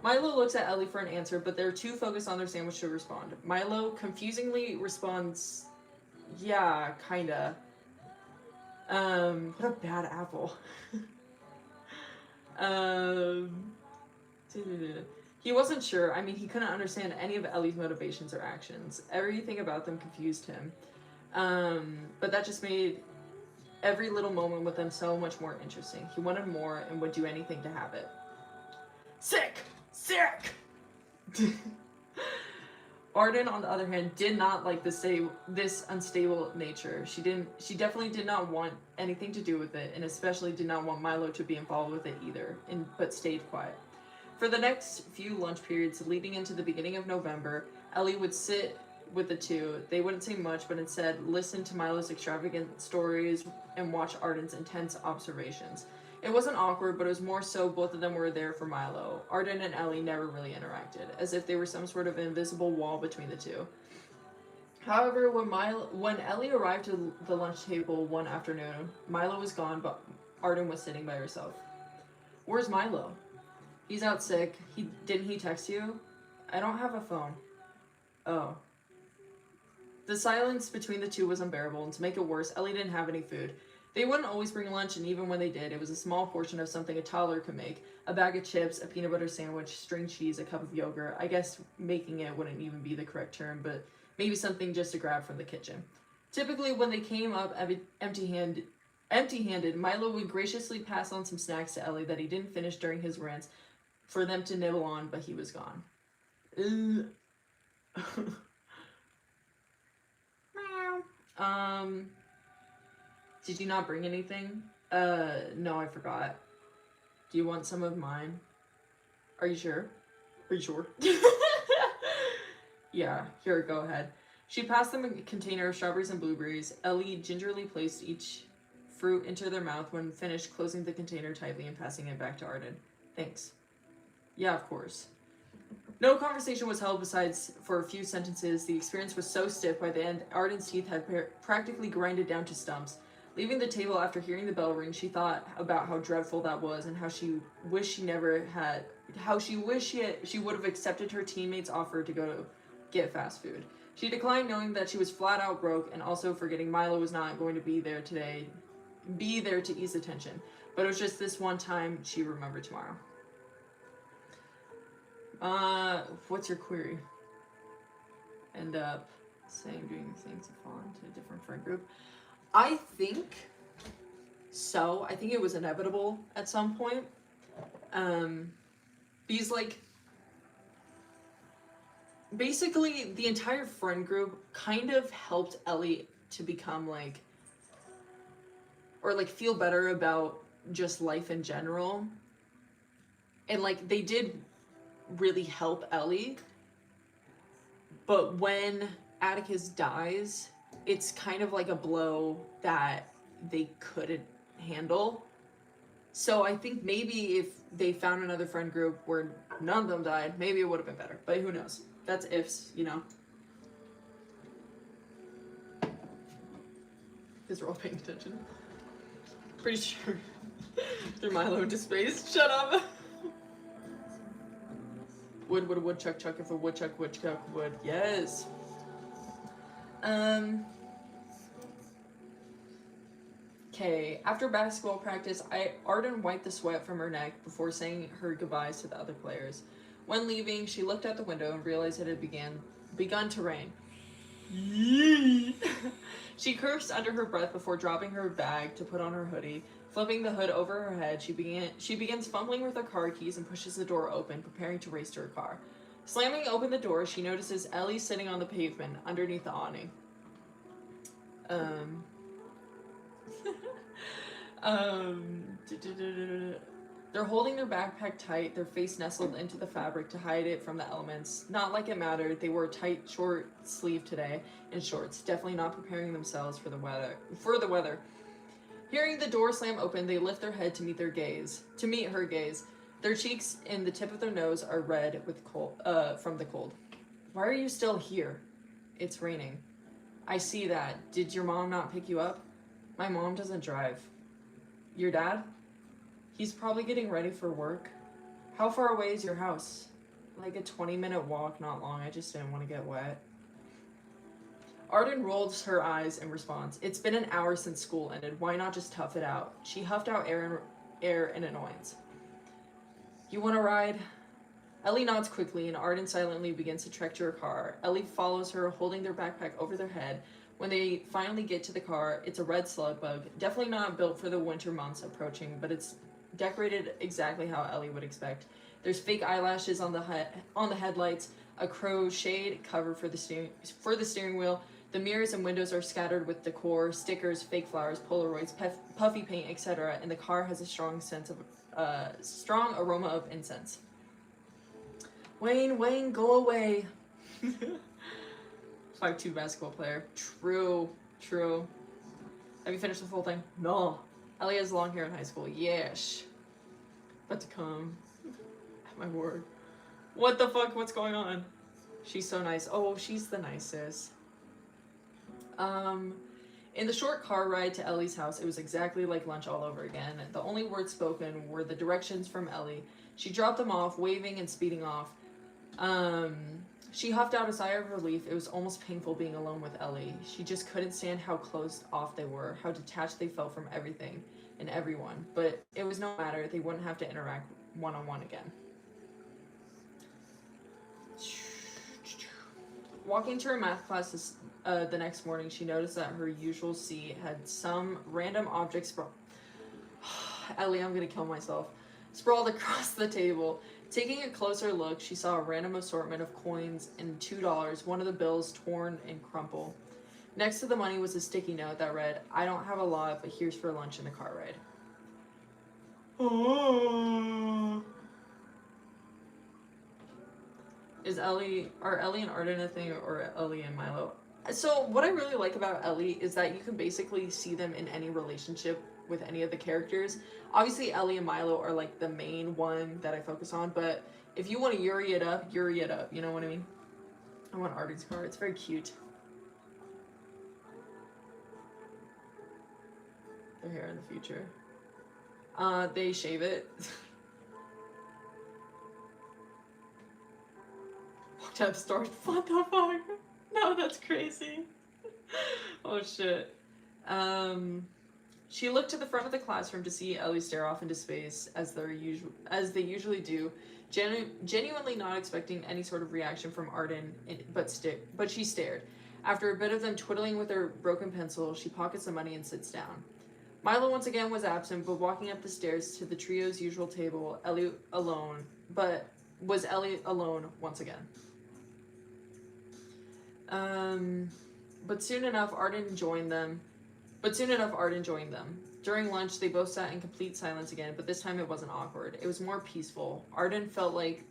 Milo looks at Ellie for an answer, but they're too focused on their sandwich to respond. Milo confusingly responds, yeah, kinda. What a bad apple. He wasn't sure. I mean, he couldn't understand any of Ellie's motivations or actions. Everything about them confused him. But that just made every little moment with them so much more interesting. He wanted more and would do anything to have it. Sick! Sick! Arden, on the other hand, did not like this unstable nature. She definitely did not want anything to do with it, and especially did not want Milo to be involved with it either, but stayed quiet. For the next few lunch periods leading into the beginning of November, Ellie would sit with the two. They wouldn't say much, but instead listen to Milo's extravagant stories and watch Arden's intense observations. It wasn't awkward, but it was more so both of them were there for Milo. Arden and Ellie never really interacted, as if they were some sort of invisible wall between the two. However, when Ellie arrived to the lunch table one afternoon, Milo was gone, but Arden was sitting by herself. Where's Milo? He's out sick. Didn't he text you? I don't have a phone. Oh. The silence between the two was unbearable, and to make it worse, Ellie didn't have any food. They wouldn't always bring lunch, and even when they did, it was a small portion of something a toddler could make. A bag of chips, a peanut butter sandwich, string cheese, a cup of yogurt. I guess making it wouldn't even be the correct term, but maybe something just to grab from the kitchen. Typically, when they came up empty-handed, Milo would graciously pass on some snacks to Ellie that he didn't finish during his rants for them to nibble on, but he was gone. Did you not bring anything? No, I forgot. Do you want some of mine? Are you sure? Are you sure? Yeah, here, go ahead. She passed them a container of strawberries and blueberries. Ellie gingerly placed each fruit into their mouth when finished, closing the container tightly and passing it back to Arden. Thanks. Yeah, of course. No conversation was held besides for a few sentences. The experience was so stiff by the end, Arden's teeth had practically grinded down to stumps. Leaving the table after hearing the bell ring, she thought about how dreadful that was and how she wished she would have accepted her teammates' offer to go get fast food. She declined, knowing that she was flat out broke, and also forgetting Milo was not going to be there to ease the tension. But it was just this one time she remembered tomorrow. What's your query? End up saying doing things to fall into a different friend group. I think so. I think it was inevitable at some point. Because basically the entire friend group kind of helped Ellie to become feel better about just life in general. And they did really help Ellie. But when Atticus dies, it's kind of like a blow that they couldn't handle. So I think maybe if they found another friend group where none of them died, maybe it would have been better. But who knows? That's ifs, you know? Because we're all paying attention. Pretty sure. Threw Milo into space. Shut up! Would a woodchuck chuck if a woodchuck would. Yes. Okay, after basketball practice, Arden wiped the sweat from her neck before saying her goodbyes to the other players. When leaving, she looked out the window and realized it had begun to rain. She cursed under her breath before dropping her bag to put on her hoodie. Flipping the hood over her head, she begins fumbling with her car keys and pushes the door open, preparing to race to her car. Slamming open the door, she notices Ellie sitting on the pavement underneath the awning. They're holding their backpack tight, their face nestled into the fabric to hide it from the elements. Not like it mattered, they wore a tight, short sleeve today and shorts, definitely not preparing themselves for the weather. Hearing the door slam open, they lift their head to meet her gaze. Their cheeks and the tip of their nose are red with from the cold. Why are you still here? It's raining. I see that. Did your mom not pick you up? My mom doesn't drive. Your dad? He's probably getting ready for work. How far away is your house? Like a 20-minute walk, not long. I just didn't want to get wet. Arden rolls her eyes in response. It's been an hour since school ended. Why not just tough it out? She huffed out air in annoyance. You want to ride? Ellie nods quickly, and Arden silently begins to trek to her car. Ellie follows her, holding their backpack over their head. When they finally get to the car, it's a red slug bug. Definitely not built for the winter months approaching, but it's decorated exactly how Ellie would expect. There's fake eyelashes on the headlights, a crocheted cover for the steering wheel. The mirrors and windows are scattered with decor, stickers, fake flowers, Polaroids, puffy paint, etc. And the car has a strong aroma of incense. Wayne, go away. 5'2" basketball player. True. Have you finished the whole thing? No. Ellie has long hair in high school. Yes. About to come. My word. What the fuck? What's going on? She's so nice. Oh, she's the nicest. In the short car ride to Ellie's house, it was exactly like lunch all over again. The only words spoken were the directions from Ellie. She dropped them off, waving and speeding off. She huffed out a sigh of relief. It was almost painful being alone with Ellie. She just couldn't stand how closed off they were, how detached they felt from everything and everyone. But it was no matter. They wouldn't have to interact one-on-one again. Walking to her math class the next morning, she noticed that her usual seat had some random object Ellie, I'm gonna kill myself. Sprawled across the table. Taking a closer look, she saw a random assortment of coins and $2, one of the bills torn and crumpled. Next to the money was a sticky note that read, "I don't have a lot, but here's for lunch and a car ride." Oh. Are Ellie and Arden a thing, or Ellie and Milo? So what I really like about Ellie is that you can basically see them in any relationship with any of the characters. Obviously Ellie and Milo are like the main one that I focus on, but if you want to Yuri it up, you know what I mean? I want Arden's car. It's very cute. Their hair in the future. They shave it. Walked out the store. What the fuck? No, that's crazy. Oh shit. She looked to the front of the classroom to see Ellie stare off into space as they usually do, genuinely not expecting any sort of reaction from Arden, but she stared. After a bit of them twiddling with her broken pencil, she pockets the money and sits down. Milo once again was absent, but walking up the stairs to the trio's usual table, Ellie alone once again. But soon enough, Arden joined them. During lunch, they both sat in complete silence again, but this time it wasn't awkward. It was more peaceful. Arden felt like,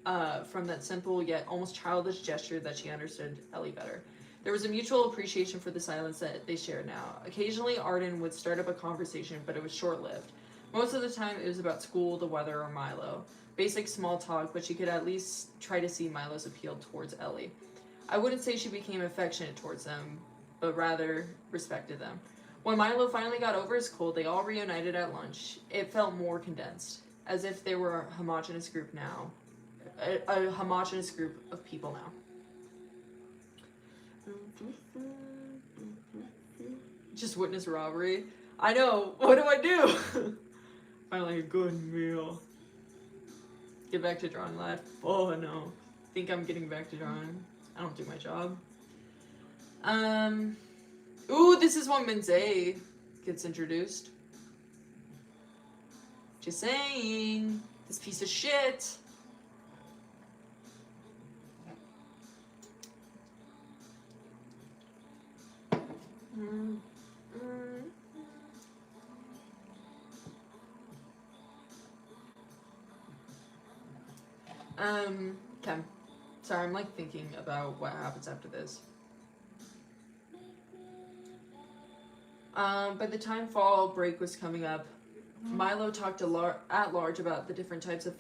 from that simple yet almost childish gesture, that she understood Ellie better. There was a mutual appreciation for the silence that they shared now. Occasionally, Arden would start up a conversation, but it was short-lived. Most of the time, it was about school, the weather, or Milo. Basic small talk, but she could at least try to see Milo's appeal towards Ellie. I wouldn't say she became affectionate towards them, but rather respected them. When Milo finally got over his cold, they all reunited at lunch. It felt more condensed, as if they were a homogenous group now. A homogenous group of people now. Just witness robbery. I know. What do I do? Finally a good meal. Get back to drawing, lad. Oh no. Think I'm getting back to drawing. I don't do my job. Ooh, this is when Minze gets introduced. Just saying. This piece of shit. Okay. Sorry, I'm like thinking about what happens after this. By the time fall break was coming up, Milo talked at large about the different types of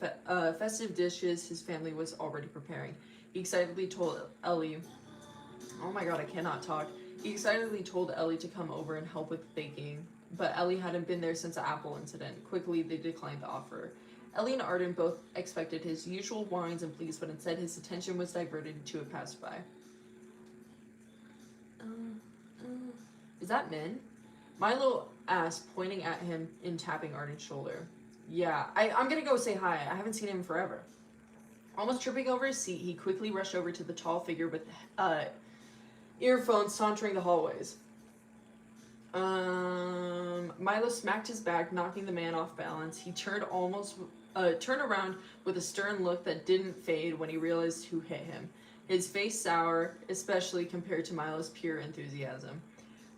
festive dishes his family was already preparing. He excitedly told Ellie, oh my god, I cannot talk. He excitedly told Ellie to come over and help with baking, but Ellie hadn't been there since the apple incident. Quickly, they declined the offer. Ellie and Arden both expected his usual whines and pleas, but instead his attention was diverted to a passerby. Is that Min? Milo asked, pointing at him and tapping Arden's shoulder. Yeah, I'm gonna go say hi. I haven't seen him forever. Almost tripping over his seat, he quickly rushed over to the tall figure with earphones sauntering the hallways. Milo smacked his back, knocking the man off balance. He turned around with a stern look that didn't fade when he realized who hit him. His face sour, especially compared to Milo's pure enthusiasm.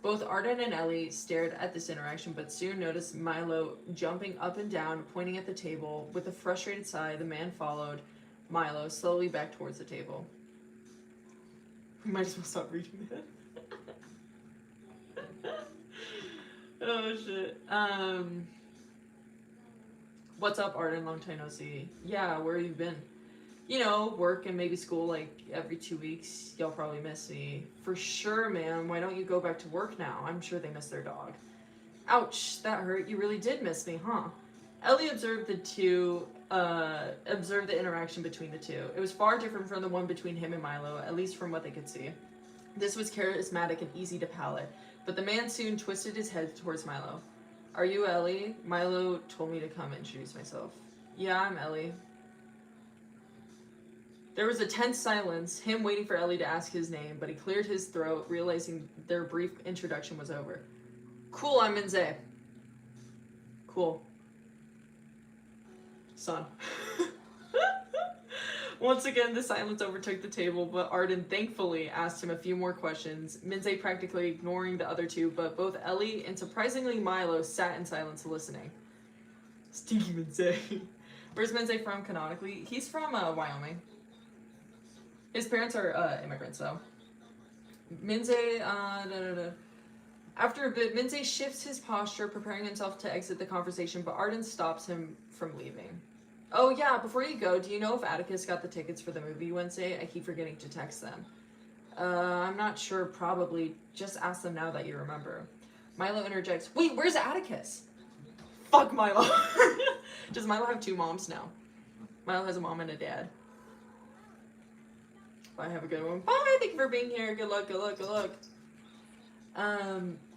Both Arden and Ellie stared at this interaction, but soon noticed Milo jumping up and down, pointing at the table. With a frustrated sigh, the man followed Milo slowly back towards the table. We might as well stop reading that. Oh shit. What's up, Arden? Long time no see. Yeah, where have you been? You know, work and maybe school like every 2 weeks. Y'all probably miss me. For sure, man. Why don't you go back to work now? I'm sure they miss their dog. Ouch, that hurt. You really did miss me, huh? Ellie observed the interaction between the two. It was far different from the one between him and Milo, at least from what they could see. This was charismatic and easy to palate, but the man soon twisted his head towards Milo. Are you Ellie? Milo told me to come introduce myself. Yeah, I'm Ellie. There was a tense silence, him waiting for Ellie to ask his name, but he cleared his throat, realizing their brief introduction was over. Cool, I'm Minze. Cool. Son. Once again, the silence overtook the table, but Arden thankfully asked him a few more questions, Minze practically ignoring the other two, but both Ellie and surprisingly Milo sat in silence listening. Stinky Minze. Where's Minze from canonically? He's from Wyoming. His parents are immigrants, though. Minze, After a bit, Minze shifts his posture, preparing himself to exit the conversation, but Arden stops him from leaving. Oh yeah, before you go, do you know if Atticus got the tickets for the movie Wednesday? I keep forgetting to text them. I'm not sure, probably. Just ask them now that you remember. Milo interjects, wait, where's Atticus? Fuck Milo. Does Milo have 2 moms now? Milo has a mom and a dad. Bye, have a good one. Bye, thank you for being here. Good luck, good luck, good luck.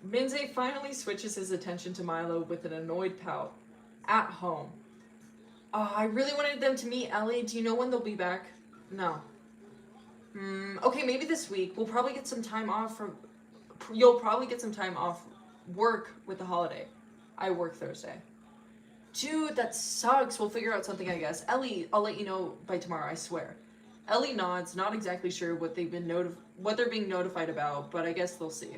Minze finally switches his attention to Milo with an annoyed pout. At home. Oh, I really wanted them to meet Ellie. Do you know when they'll be back? No. Okay, maybe this week. We'll probably get some time off from... You'll probably get some time off work with the holiday. I work Thursday. Dude, that sucks. We'll figure out something, I guess. Ellie, I'll let you know by tomorrow, I swear. Ellie nods, not exactly sure what they're being notified about, but I guess they'll see.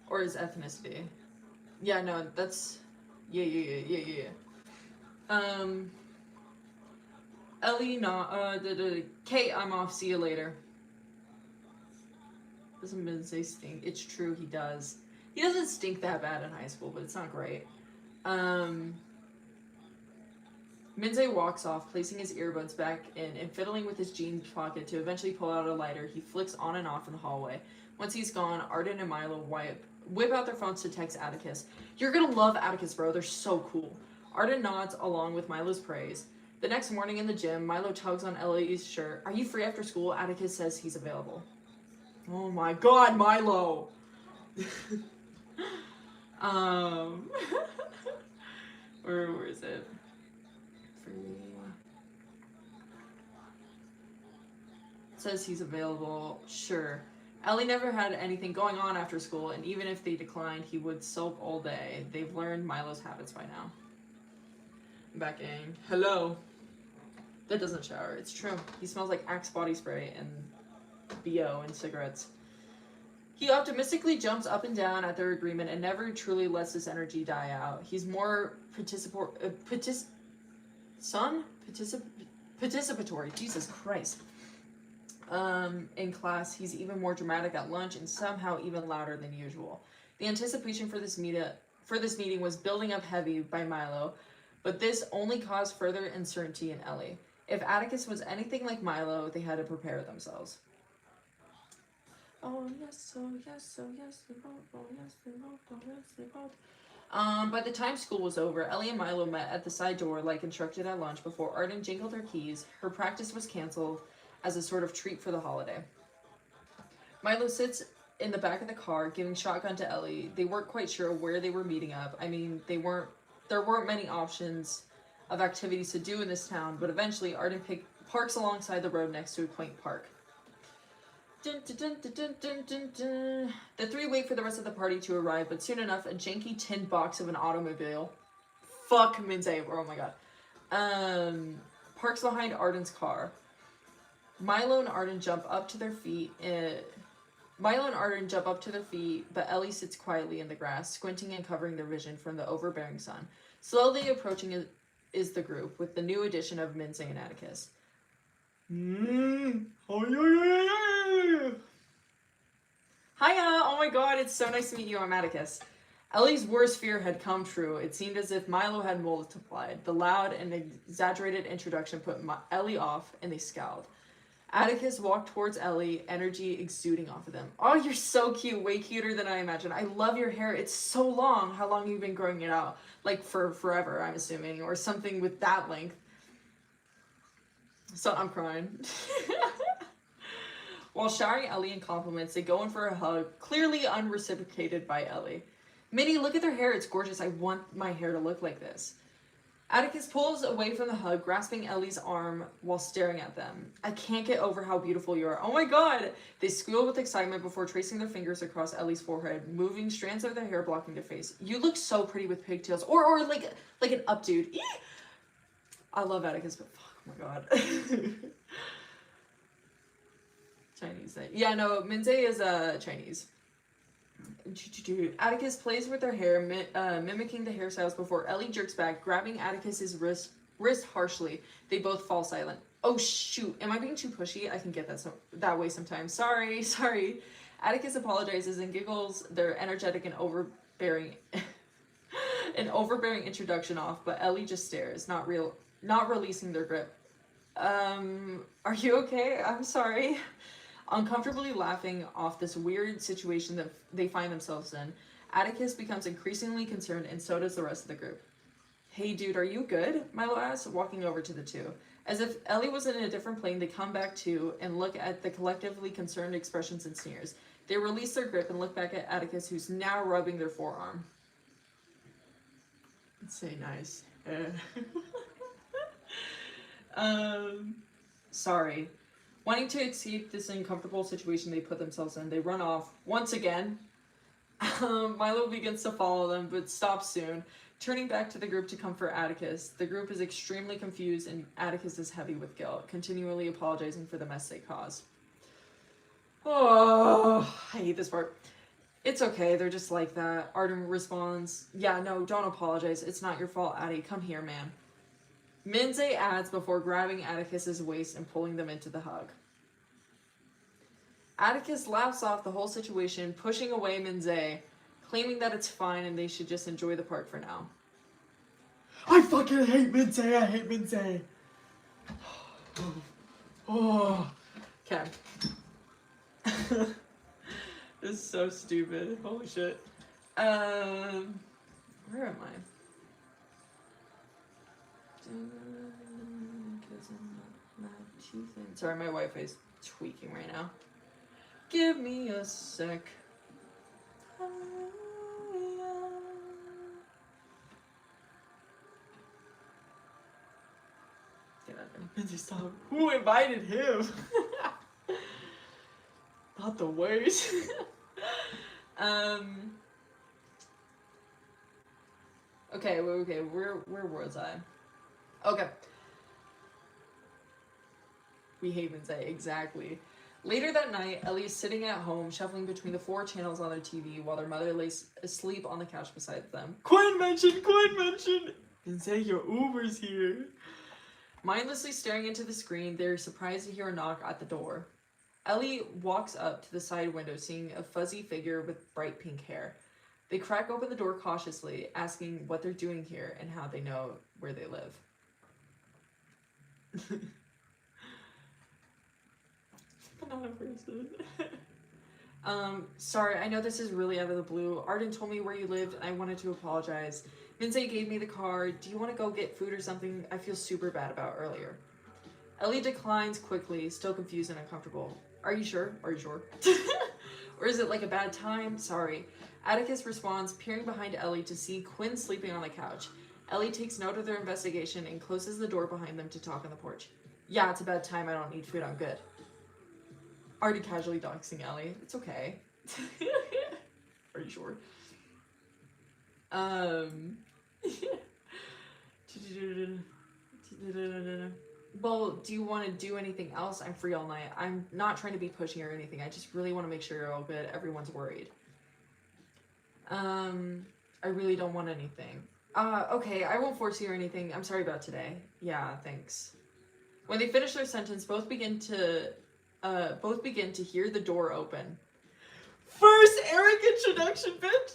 Or his ethnicity. Yeah, no, that's... Yeah. Ellie, Kate, I'm off. See you later. Doesn't Minze stink? It's true, he does. He doesn't stink that bad in high school, but it's not great. Minze walks off, placing his earbuds back in and fiddling with his jeans pocket to eventually pull out a lighter. He flicks on and off in the hallway. Once he's gone, Arden and Milo whip out their phones to text Atticus. You're gonna love Atticus, bro. They're so cool. Arden nods along with Milo's praise. The next morning in the gym, Milo tugs on Ellie's shirt. Are you free after school? Atticus says he's available. Oh my god, Milo! Where is it? Says he's available. Sure. Ellie never had anything going on after school, and even if they declined, he would sulk all day. They've learned Milo's habits by now. I'm back in. Hello. That doesn't shower. It's true. He smells like Axe body spray and BO and cigarettes. He optimistically jumps up and down at their agreement and never truly lets his energy die out. He's more participatory. Jesus Christ. In class, he's even more dramatic at lunch and somehow even louder than usual. The anticipation for this meeting was building up heavy by Milo, but this only caused further uncertainty in Ellie. If Atticus was anything like Milo, they had to prepare themselves. Oh yes, oh yes, oh yes, they both, oh yes, they both, oh yes, they both. By the time school was over, Ellie and Milo met at the side door like instructed at lunch before Arden jingled her keys. Her practice was canceled as a sort of treat for the holiday. Milo sits in the back of the car, giving shotgun to Ellie. They weren't quite sure where they were meeting up. I mean, there weren't many options of activities to do in this town, but eventually Arden parks alongside the road next to a quaint park. Dun, dun, dun, dun, dun, dun, dun, dun. The three wait for the rest of the party to arrive, but soon enough, a janky tin box of an automobile, fuck Minze, oh my god, parks behind Arden's car. Milo and Arden jump up to their feet. But Ellie sits quietly in the grass, squinting and covering their vision from the overbearing sun. Slowly approaching is the group, with the new addition of Minze and Atticus. Hiya! Oh my god, it's so nice to meet you, I'm Atticus. Ellie's worst fear had come true. It seemed as if Milo had multiplied. The loud and exaggerated introduction put Ellie off, and they scowled. Atticus walked towards Ellie, energy exuding off of them. Oh, you're so cute. Way cuter than I imagined. I love your hair. It's so long. How long have you been growing it out? Like for forever, I'm assuming. Or something with that length. So I'm crying. While showering Ellie in compliments, they go in for a hug, clearly unreciprocated by Ellie. Minnie, look at their hair. It's gorgeous. I want my hair to look like this. Atticus pulls away from the hug, grasping Ellie's arm while staring at them. I can't get over how beautiful you are. Oh my god! They squeal with excitement before tracing their fingers across Ellie's forehead, moving strands of their hair blocking their face. You look so pretty with pigtails. Or like an updude. Eee! I love Atticus, but fuck, oh my god. Chinese thing. Yeah, no, Minze is Chinese. Atticus plays with their hair, mimicking the hairstyles before Ellie jerks back, grabbing Atticus's wrist harshly. They both fall silent. Oh shoot, am I being too pushy? I can get that way sometimes. Sorry. Atticus apologizes and giggles their energetic and overbearing introduction off, but Ellie just stares, not releasing their grip. Are you okay? I'm sorry. Uncomfortably laughing off this weird situation that they find themselves in, Atticus becomes increasingly concerned, and so does the rest of the group. Hey dude, are you good? Milo asks, walking over to the two. As if Ellie was in a different plane, they come back to and look at the collectively concerned expressions and sneers. They release their grip and look back at Atticus, who's now rubbing their forearm. Let's say nice. Sorry. Wanting to escape this uncomfortable situation they put themselves in, they run off once again. Milo begins to follow them, but stops soon, turning back to the group to comfort Atticus. The group is extremely confused, and Atticus is heavy with guilt, continually apologizing for the mess they caused. Oh, I hate this part. It's okay, they're just like that. Arden responds, yeah, no, don't apologize. It's not your fault, Addie. Come here, man. Minze adds before grabbing Atticus's waist and pulling them into the hug. Atticus laughs off the whole situation, pushing away Minze, claiming that it's fine and they should just enjoy the park for now. I fucking hate Minze. I hate Minze. Oh. Okay. This is so stupid. Holy shit. Where am I? Sorry, my Wi-Fi's tweaking right now. Give me a sec. Get out of there. Stop. Who invited him? Not the worst. Okay, where was I? Okay. We hate Minze, exactly. Later that night, Ellie is sitting at home, shuffling between the 4 channels on their TV while their mother lays asleep on the couch beside them. Quinn mentioned! Minze, your Uber's here. Mindlessly staring into the screen, they're surprised to hear a knock at the door. Ellie walks up to the side window, seeing a fuzzy figure with bright pink hair. They crack open the door cautiously, asking what they're doing here and how they know where they live. Banana person. Sorry, I know this is really out of the blue. Arden told me where you lived and I wanted to apologize. Minze gave me the car. Do you want to go get food or something? I feel super bad about earlier. Ellie declines quickly, still confused and uncomfortable. Are you sure? Or is it like a bad time? Sorry. Atticus responds, peering behind Ellie to see Quinn sleeping on the couch. Ellie takes note of their investigation and closes the door behind them to talk on the porch. Yeah, it's about time. I don't need food. I'm good. Already casually doxing Ellie. It's okay. Are you sure? Well, do you want to do anything else? I'm free all night. I'm not trying to be pushy or anything. I just really want to make sure you're all good. Everyone's worried. I really don't want anything. Okay, I won't force you or anything. I'm sorry about today. Yeah, thanks. When they finish their sentence, both begin to hear the door open. First Eric introduction, bitch!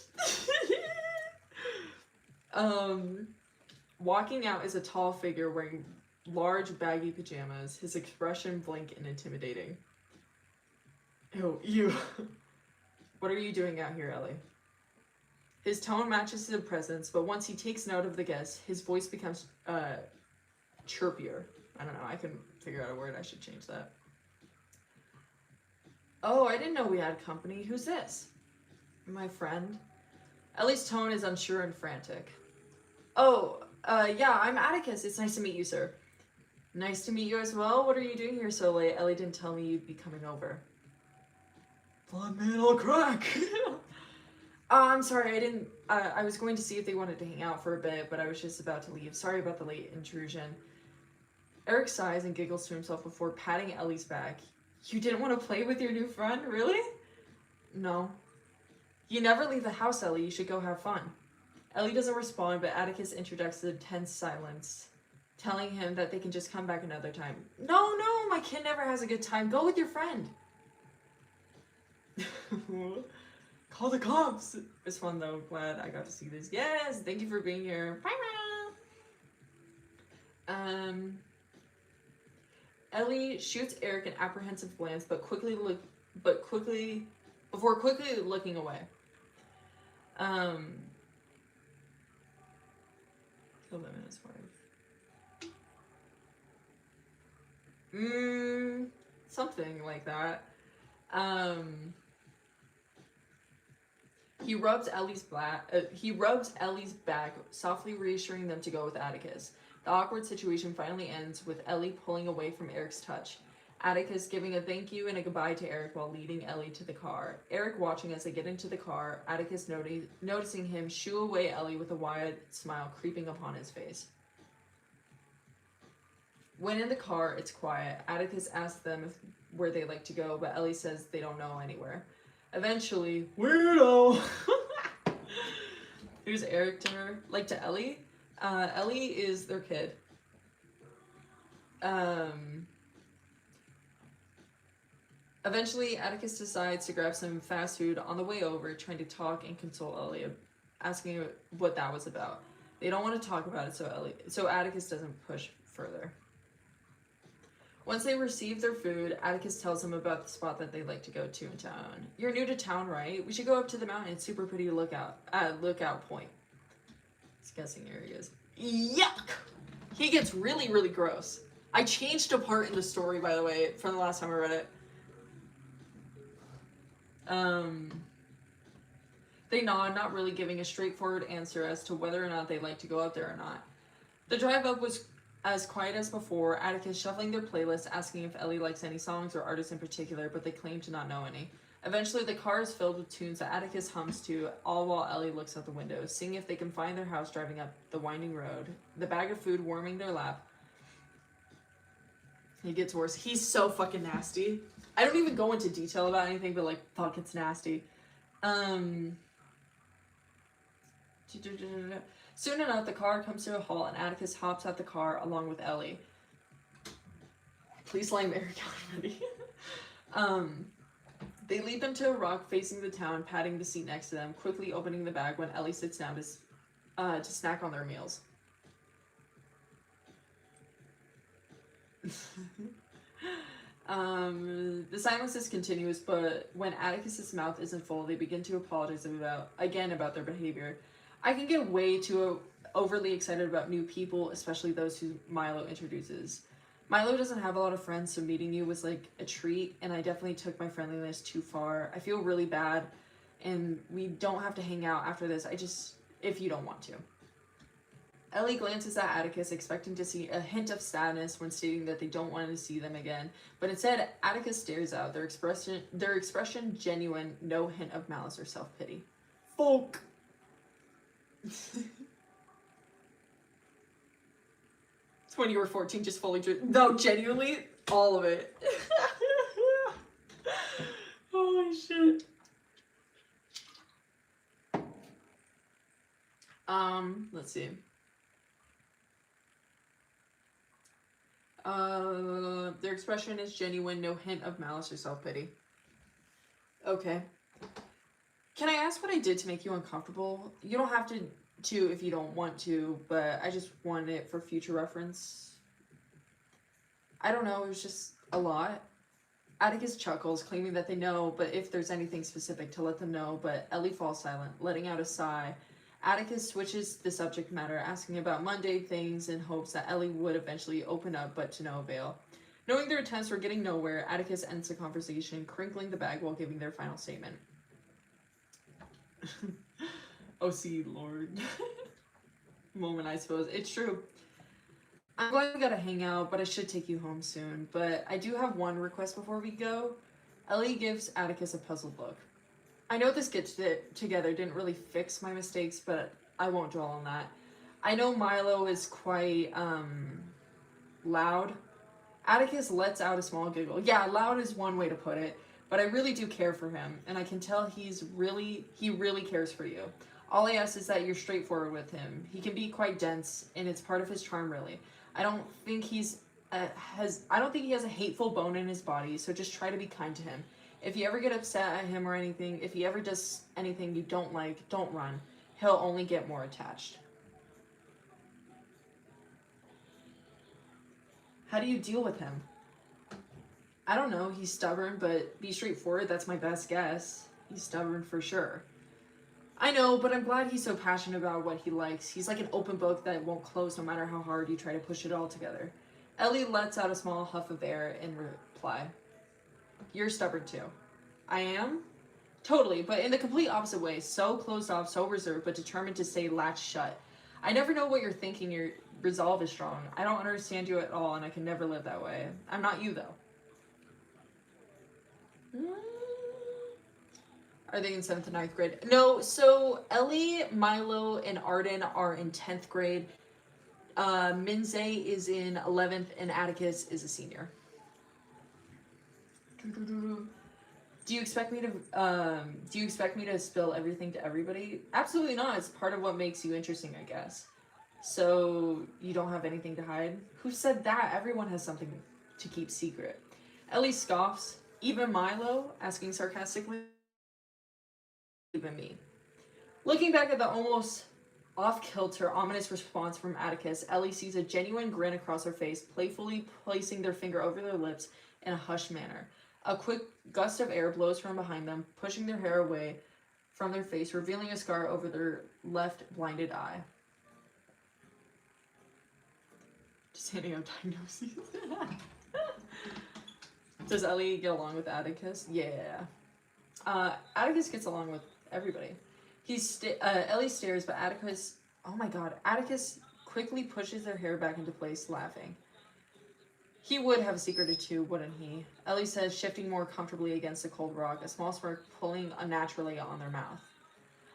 Walking out is a tall figure wearing large baggy pajamas, his expression blank and intimidating. Oh, you. What are you doing out here, Ellie? His tone matches his presence, but once he takes note of the guest, his voice becomes chirpier. I don't know, I can figure out a word, I should change that. Oh, I didn't know we had company. Who's this? My friend. Ellie's tone is unsure and frantic. Oh, yeah, I'm Atticus. It's nice to meet you, sir. Nice to meet you as well. What are you doing here so late? Ellie didn't tell me you'd be coming over. Blonde man, I'll crack. I'm sorry, I didn't, I was going to see if they wanted to hang out for a bit, but I was just about to leave. Sorry about the late intrusion. Eric sighs and giggles to himself before patting Ellie's back. You didn't want to play with your new friend, really? No. You never leave the house, Ellie. You should go have fun. Ellie doesn't respond, but Atticus interjects a tense silence, telling him that they can just come back another time. No, my kid never has a good time. Go with your friend. Call the cops. It's fun though. Glad I got to see this. Yes, thank you for being here. Bye. Ellie shoots Eric an apprehensive glance, before quickly looking away. Kill them in his wife. Something like that. He rubs Ellie's back, softly reassuring them to go with Atticus. The awkward situation finally ends with Ellie pulling away from Eric's touch. Atticus giving a thank you and a goodbye to Eric while leading Ellie to the car. Eric watching as they get into the car, Atticus noticing him shoo away Ellie with a wide smile creeping upon his face. When in the car, it's quiet. Atticus asks them where they like to go, but Ellie says they don't know anywhere. Eventually, weirdo! Here's Eric to her, like to Ellie. Ellie is their kid. Eventually, Atticus decides to grab some fast food on the way over, trying to talk and console Ellie, asking what that was about. They don't want to talk about it, so Atticus doesn't push further. Once they receive their food, Atticus tells them about the spot that they like to go to in town. You're new to town, right? We should go up to the mountain. It's super pretty lookout point. He's guessing here he is. Yuck! He gets really, really gross. I changed a part in the story, by the way, from the last time I read it. They nod, not really giving a straightforward answer as to whether or not they'd like to go up there or not. The drive up was as quiet as before, Atticus shuffling their playlist, asking if Ellie likes any songs or artists in particular, but they claim to not know any. Eventually, the car is filled with tunes that Atticus hums to, all while Ellie looks out the window, seeing if they can find their house driving up the winding road, the bag of food warming their lap. He gets worse. He's so fucking nasty. I don't even go into detail about anything, but like, fuck, it's nasty. Soon enough, the car comes to a halt and Atticus hops out the car along with Ellie. Please lay Eric out already. They leap into a rock facing the town, patting the seat next to them, quickly opening the bag when Ellie sits down to snack on their meals. The silence is continuous, but when Atticus's mouth isn't full, they begin to apologize about their behavior. I can get way too overly excited about new people, especially those who Milo introduces. Milo doesn't have a lot of friends, so meeting you was like a treat, and I definitely took my friendliness too far. I feel really bad, and we don't have to hang out after this. If you don't want to. Ellie glances at Atticus, expecting to see a hint of sadness when stating that they don't want to see them again. But instead, Atticus stares out, their expression genuine, no hint of malice or self-pity. Fuck! It's when you were 14, just fully no, genuinely, all of it. Holy shit. Let's see. Their expression is genuine, no hint of malice or self-pity. Okay. Can I ask what I did to make you uncomfortable? You don't have to if you don't want to, but I just want it for future reference. I don't know, it was just a lot. Atticus chuckles, claiming that they know, but if there's anything specific to let them know, but Ellie falls silent, letting out a sigh. Atticus switches the subject matter, asking about mundane things in hopes that Ellie would eventually open up, but to no avail. Knowing their attempts were getting nowhere, Atticus ends the conversation, crinkling the bag while giving their final statement. OC Lord. Moment, I suppose. It's true. I'm glad we gotta hang out, but I should take you home soon. But I do have one request before we go. Ellie gives Atticus a puzzled look. I know this get-together didn't really fix my mistakes, but I won't dwell on that. I know Milo is quite, loud. Atticus lets out a small giggle. Yeah, loud is one way to put it, but I really do care for him, and I can tell he really cares for you. All I ask is that you're straightforward with him. He can be quite dense, and it's part of his charm, really. I don't think he has a hateful bone in his body, so just try to be kind to him. If you ever get upset at him or anything, if he ever does anything you don't like, don't run. He'll only get more attached. How do you deal with him? I don't know, he's stubborn, but be straightforward, that's my best guess. He's stubborn for sure. I know, but I'm glad he's so passionate about what he likes. He's like an open book that won't close no matter how hard you try to push it all together. Ellie lets out a small huff of air in reply. You're stubborn too. I am? Totally, but in the complete opposite way. So closed off, so reserved, but determined to stay latched shut. I never know what you're thinking. Your resolve is strong. I don't understand you at all, and I can never live that way. I'm not you, though. Are they in 7th and 9th grade? No, so Ellie, Milo, and Arden are in 10th grade. Minze is in 11th, and Atticus is a senior. Do you expect me to spill everything to everybody? Absolutely not. It's part of what makes you interesting, I guess. So you don't have anything to hide? Who said that? Everyone has something to keep secret. Ellie scoffs. Even Milo? Asking sarcastically. Even me. Looking back at the almost off-kilter, ominous response from Atticus, Ellie sees a genuine grin across her face, playfully placing their finger over their lips in a hushed manner. A quick gust of air blows from behind them, pushing their hair away from their face, revealing a scar over their left blinded eye. Just handing out diagnoses. Does Ellie get along with Atticus? Yeah. Atticus gets along with everybody. Ellie stares, but Atticus... Oh my god. Atticus quickly pushes their hair back into place, laughing. He would have a secret or two, wouldn't he? Ellie says, shifting more comfortably against the cold rock, a small smirk pulling unnaturally on their mouth.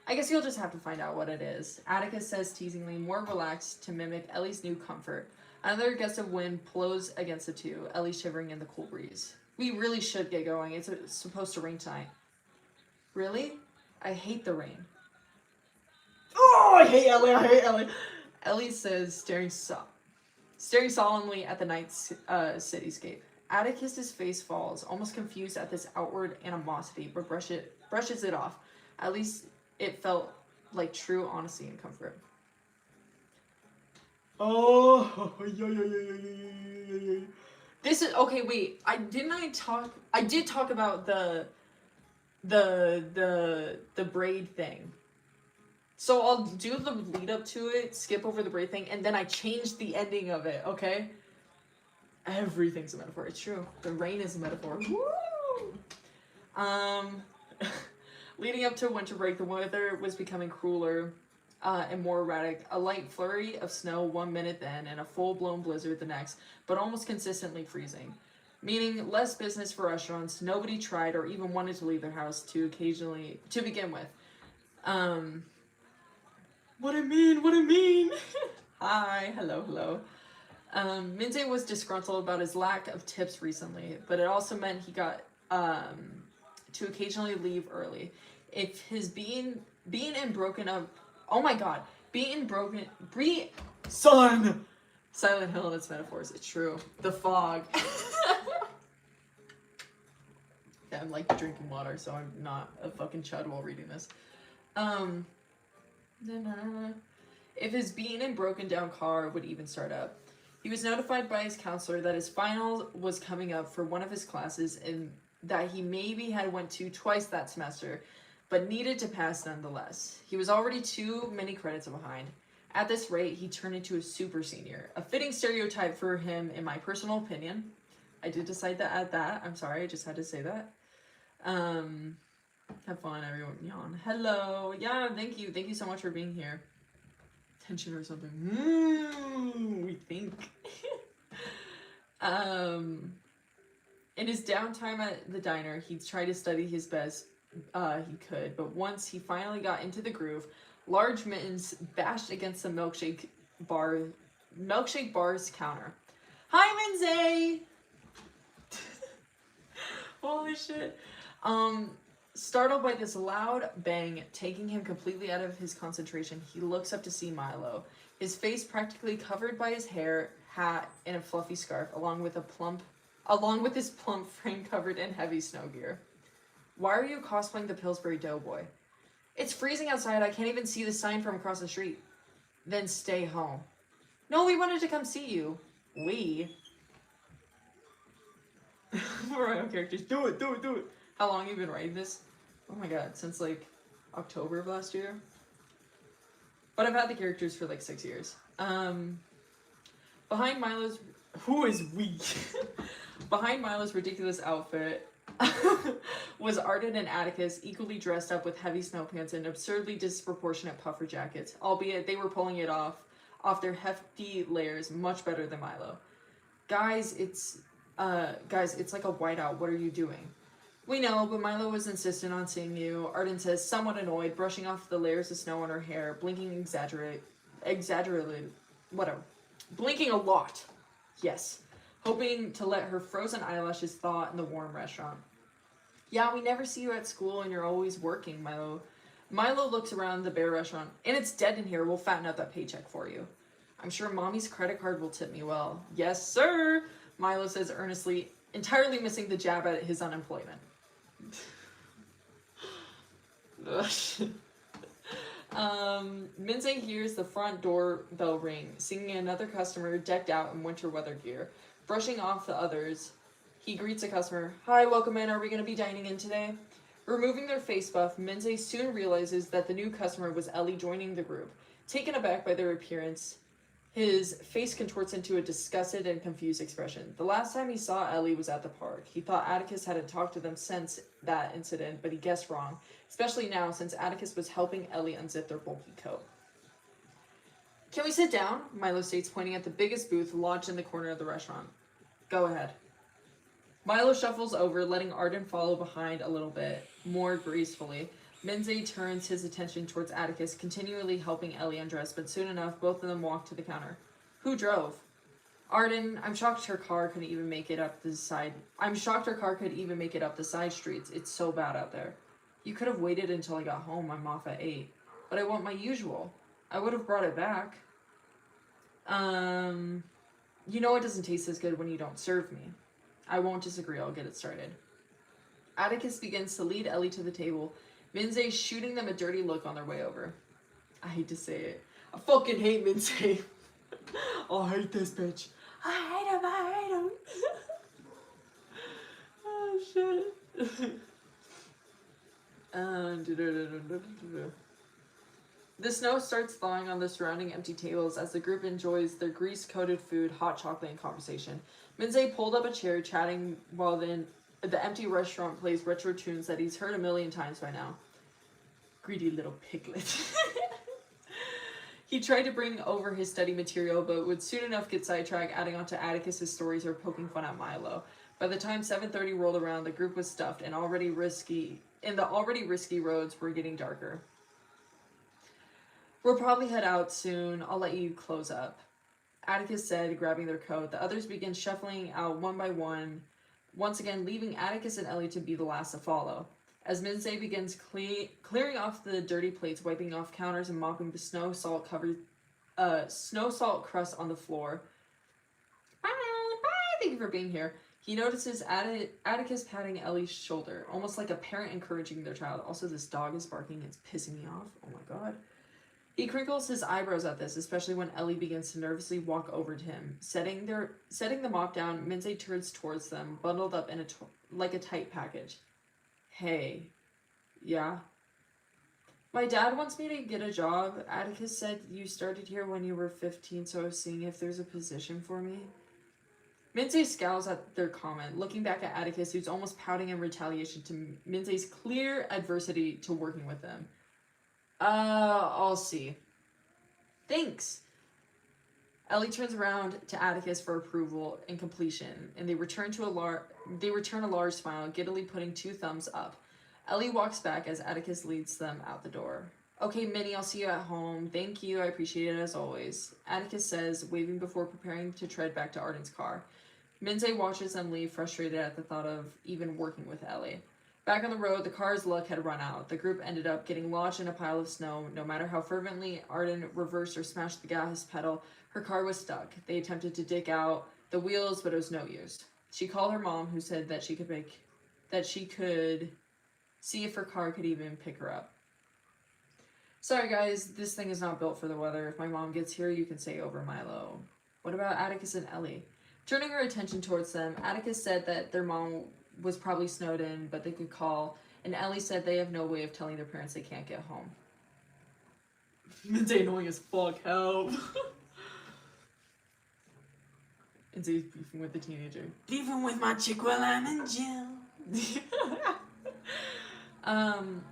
I guess you'll just have to find out what it is. Atticus says teasingly, more relaxed to mimic Ellie's new comfort. Another gust of wind blows against the two, Ellie shivering in the cool breeze. We really should get going. It's supposed to rain tonight. Really? I hate the rain. Oh, I hate Ellie. Ellie says, staring solemnly at the night cityscape. Atticus's face falls, almost confused at this outward animosity, but brushes it off. At least it felt like true honesty and comfort. Oh, yeah. This is okay. Wait, I did talk about the braid thing. So I'll do the lead up to it, skip over the braid thing, and then I changed the ending of it, okay? Everything's a metaphor. It's true. The rain is a metaphor. Woo! Leading up to winter break, the weather was becoming cooler. and more erratic. A light flurry of snow 1 minute then, and a full-blown blizzard the next, but almost consistently freezing. Meaning less business for restaurants. Nobody tried or even wanted to leave their house to begin with. What I mean? Hi, hello. Minze was disgruntled about his lack of tips recently, but it also meant he got to occasionally leave early. If his being and broken up, oh my god, son, Silent Hill and its metaphors. It's true. The fog. Yeah, I'm like drinking water, so I'm not a fucking chud while reading this. If his beaten and broken down car would even start up. He was notified by his counselor that his final was coming up for one of his classes and that he maybe had went to twice that semester, but needed to pass nonetheless. He was already too many credits behind. At this rate, he turned into a super senior, a fitting stereotype for him in my personal opinion. I did decide to add that. I'm sorry, I just had to say that. Have fun, everyone. Yawn. Hello. Yeah, thank you. Thank you so much for being here. Tension or something. We think. In his downtime at the diner, he tried to study his best he could, but once he finally got into the groove, large mittens bashed against the milkshake bar's counter. Hi, Minze! Holy shit. Startled by this loud bang, taking him completely out of his concentration, he looks up to see Milo, his face practically covered by his hair, hat, and a fluffy scarf, along with his plump frame covered in heavy snow gear. Why are you cosplaying the Pillsbury Doughboy? It's freezing outside, I can't even see the sign from across the street. Then stay home. No, we wanted to come see you. We? Mariah characters, do it. How long have you been writing this? Oh my god, since like October of last year. But I've had the characters for like 6 years. Behind Milo's Behind Milo's ridiculous outfit was Arden and Atticus, equally dressed up with heavy snow pants and absurdly disproportionate puffer jackets, albeit they were pulling it off their hefty layers much better than Milo. Guys, it's like a whiteout. What are you doing? We know, but Milo was insistent on seeing you. Arden says, somewhat annoyed, brushing off the layers of snow on her hair, blinking blinking a lot. Yes. Hoping to let her frozen eyelashes thaw in the warm restaurant. Yeah, we never see you at school and you're always working, Milo. Milo looks around the bare restaurant. And it's dead in here. We'll fatten up that paycheck for you. I'm sure Mommy's credit card will tip me well. Yes, sir, Milo says earnestly, entirely missing the jab at his unemployment. Minze hears the front door bell ring, seeing another customer decked out in winter weather gear. Brushing off the others, he greets a customer. Hi, welcome in. Are we going to be dining in today? Removing their face buff, Minze soon realizes that the new customer was Ellie joining the group. Taken aback by their appearance, his face contorts into a disgusted and confused expression. The last time he saw Ellie was at the park. He thought Atticus hadn't talked to them since that incident, but he guessed wrong, especially now since Atticus was helping Ellie unzip their bulky coat. Can we sit down? Milo states, pointing at the biggest booth lodged in the corner of the restaurant. Go ahead. Milo shuffles over, letting Arden follow behind a little bit, more gracefully. Minze turns his attention towards Atticus, continually helping Ellie undress, but soon enough, both of them walk to the counter. Who drove? Arden, I'm shocked her car could even make it up the side streets. It's so bad out there. You could have waited until I got home. I'm off at 8. But I want my usual. I would have brought it back. You know it doesn't taste as good when you don't serve me. I won't disagree. I'll get it started. Atticus begins to lead Ellie to the table, Minze shooting them a dirty look on their way over. I hate to say it. I fucking hate Minze. I hate this bitch. I hate him. Oh, shit. The snow starts thawing on the surrounding empty tables as the group enjoys their grease-coated food, hot chocolate, and conversation. Minze pulled up a chair, chatting while the empty restaurant plays retro tunes that he's heard a million times by now. Greedy little piglet. He tried to bring over his study material, but would soon enough get sidetracked, adding on to Atticus's stories or poking fun at Milo. By the time 7:30 rolled around, the group was stuffed and the already risky roads were getting darker. We'll probably head out soon. I'll let you close up, Atticus said, grabbing their coat. The others began shuffling out one by one, once again leaving Atticus and Ellie to be the last to follow. As Minze begins clearing off the dirty plates, wiping off counters, and mopping the snow salt crust on the floor. Bye, thank you for being here. He notices Atticus patting Ellie's shoulder, almost like a parent encouraging their child. Also, this dog is barking. It's pissing me off. Oh my god. He crinkles his eyebrows at this, especially when Ellie begins to nervously walk over to him. Setting the mop down, Minze turns towards them, bundled up in like a tight package. Hey. Yeah? My dad wants me to get a job. Atticus said you started here when you were 15, so I was seeing if there's a position for me. Minze scowls at their comment, looking back at Atticus, who's almost pouting in retaliation to Minze's clear adversity to working with them. I'll see. Thanks. Ellie turns around to Atticus for approval and completion, and they return a large smile, giddily putting 2 thumbs up. Ellie walks back as Atticus leads them out the door. Okay, Minnie, I'll see you at home. Thank you, I appreciate it as always, Atticus says, waving before preparing to tread back to Arden's car. Minze watches them leave, frustrated at the thought of even working with Ellie. Back on the road, the car's luck had run out. The group ended up getting lodged in a pile of snow. No matter how fervently Arden reversed or smashed the gas pedal, her car was stuck. They attempted to dig out the wheels, but it was no use. She called her mom, who said that she could see if her car could even pick her up. Sorry guys, this thing is not built for the weather. If my mom gets here, you can say over Milo. What about Atticus and Ellie? Turning her attention towards them, Atticus said that their mom was probably snowed in, but they could call, and Ellie said they have no way of telling their parents they can't get home. Minze annoying as fuck, help. Minze's beefing with the teenager. Beefing with my chick while I'm in jail.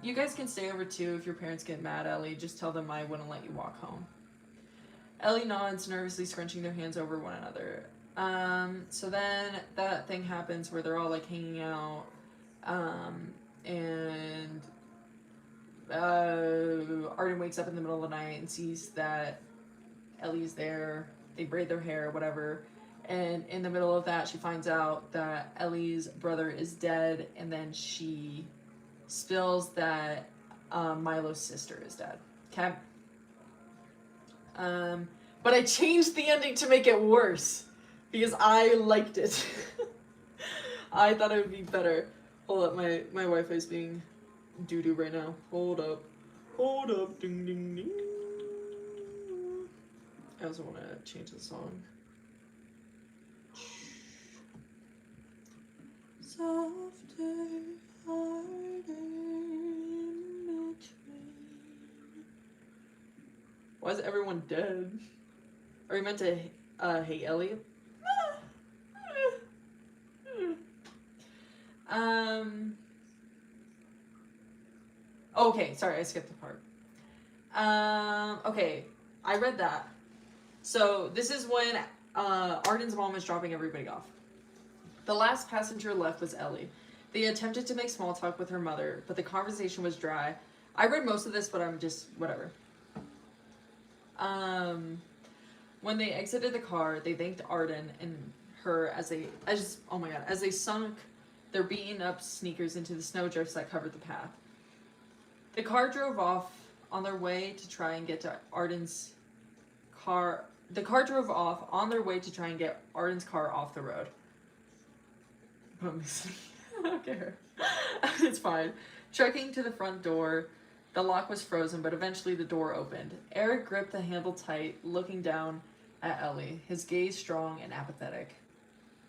You guys can stay over too if your parents get mad, Ellie. Just tell them I wouldn't let you walk home. Ellie nods, nervously scrunching their hands over one another. So then that thing happens where they're all like hanging out, and Arden wakes up in the middle of the night and sees that Ellie's there. They braid their hair, whatever, and in the middle of that she finds out that Ellie's brother is dead, and then she spills that Milo's sister is dead. Okay? But I changed the ending to make it worse. Because I liked it. I thought it would be better. Hold up, my Wi-Fi's being doo-doo right now. Hold up. Hold up. Ding, ding, ding. I also want to change the song. Softer, harder in between. Why is everyone dead? Are you meant to hate Ellie? Okay, sorry, I skipped the part. Okay, I read that. So this is when Arden's mom is dropping everybody off. The last passenger left was Ellie. They attempted to make small talk with her mother, but the conversation was dry. I read most of this, but I'm just whatever. When they exited the car, they thanked Arden and her as they sunk their beaten up sneakers into the snowdrifts that covered the path. The car drove off on their way to try and get to Arden's car. The car drove off on their way to try and get Arden's car off the road. I don't care. It's fine. Trekking to the front door, the lock was frozen, but eventually the door opened. Eric gripped the handle tight, looking down at Ellie, his gaze strong and apathetic.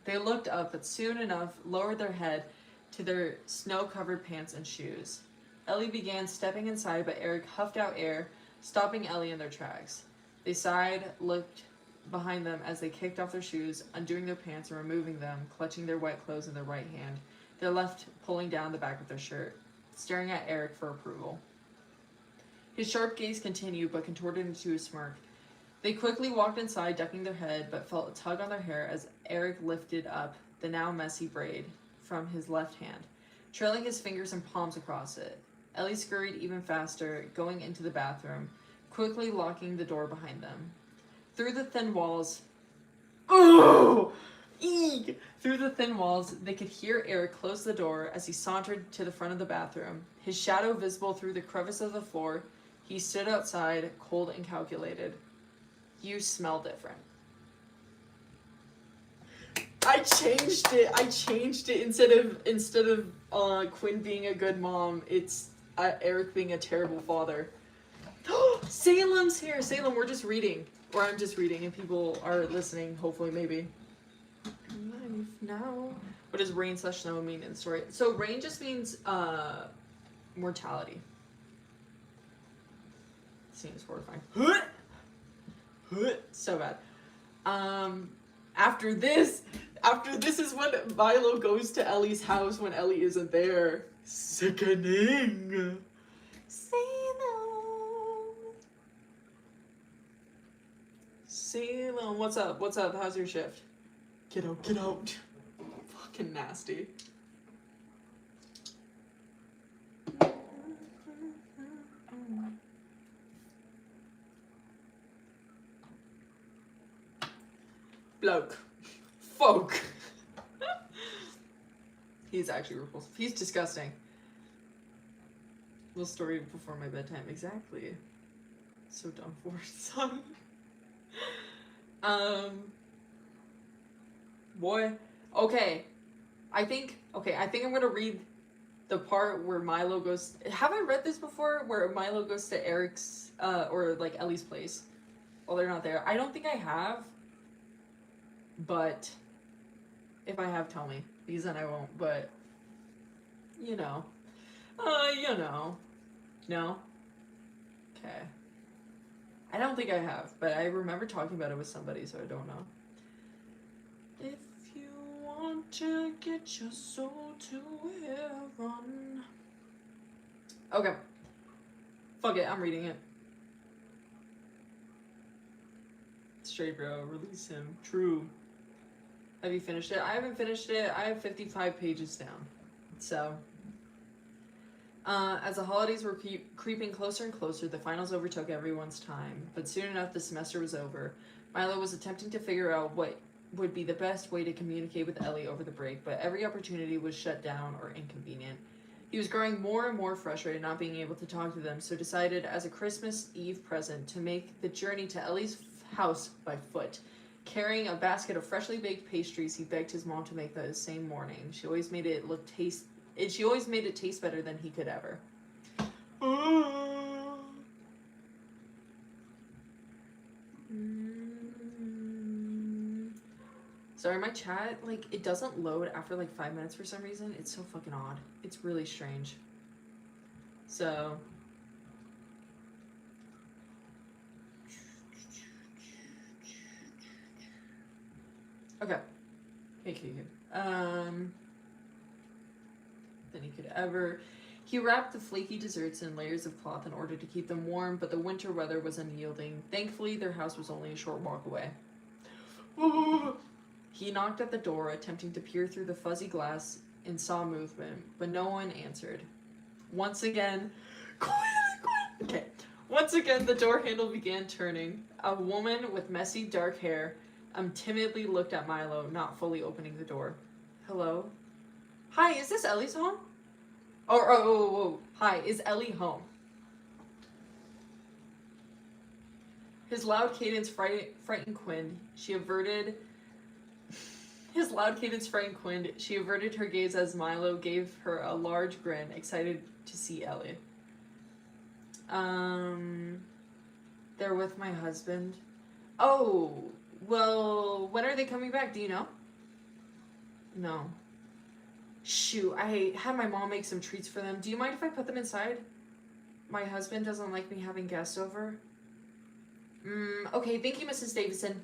They looked up, but soon enough lowered their head to their snow-covered pants and shoes. Ellie began stepping inside, but Eric huffed out air, stopping Ellie in their tracks. They sighed, looked behind them as they kicked off their shoes, undoing their pants and removing them, clutching their wet clothes in their right hand, their left pulling down the back of their shirt, staring at Eric for approval. His sharp gaze continued, but contorted into a smirk. They quickly walked inside, ducking their head, but felt a tug on their hair as Eric lifted up the now messy braid from his left hand, trailing his fingers and palms across it. Ellie scurried even faster, going into the bathroom, quickly locking the door behind them. Through the thin walls... Oh! Eek! Through the thin walls, they could hear Eric close the door as he sauntered to the front of the bathroom, his shadow visible through the crevice of the floor. He stood outside, cold and calculated. You smell different. I changed it instead of Quinn being a good mom. It's Eric being a terrible father. Salem's here. Salem, we're just reading, or I'm just reading, and people are listening. Hopefully, maybe. Now, what does rain/snow mean in the story? So rain just means mortality. Seems horrifying. So bad. After this is when Milo goes to Ellie's house when Ellie isn't there. Sickening. Salem, what's up? What's up? How's your shift? Get out, get out. Fucking nasty. Bloke. Folk. He's actually repulsive. He's disgusting. Little story before my bedtime. Exactly. So done for, son. Boy. Okay. I think I'm gonna read the part where Milo goes... Have I read this before? Where Milo goes to Eric's, or like Ellie's place while they're not there. I don't think I have. But if I have, tell me, because then I won't. But you know, no. Okay. I don't think I have, but I remember talking about it with somebody, so I don't know. If you want to get your soul to heaven. Okay. Fuck it, I'm reading it. Straight bro, release him. True. Have you finished it? I haven't finished it. I have 55 pages down. So, as the holidays were creeping closer and closer, the finals overtook everyone's time. But soon enough, the semester was over. Milo was attempting to figure out what would be the best way to communicate with Ellie over the break, but every opportunity was shut down or inconvenient. He was growing more and more frustrated not being able to talk to them, so decided as a Christmas Eve present to make the journey to Ellie's house by foot. Carrying a basket of freshly baked pastries, he begged his mom to make the same morning. She always made it taste better than he could ever. Sorry, my chat, like, it doesn't load after like 5 minutes for some reason. It's so fucking odd. It's really strange. So... Okay. Than he could ever. He wrapped the flaky desserts in layers of cloth in order to keep them warm, but the winter weather was unyielding. Thankfully, their house was only a short walk away. He knocked at the door, attempting to peer through the fuzzy glass and saw movement, but no one answered. Once again, Once again, the door handle began turning. A woman with messy dark hair timidly looked at Milo, not fully opening the door. Hello? Hi, is this Ellie's home? Hi, is Ellie home? His loud cadence frightened Quinn. She averted her gaze as Milo gave her a large grin, excited to see Ellie. They're with my husband. Oh, well, when are they coming back? Do you know? No. Shoot, I had my mom make some treats for them. Do you mind if I put them inside? My husband doesn't like me having guests over. Okay, thank you, Mrs. Davidson.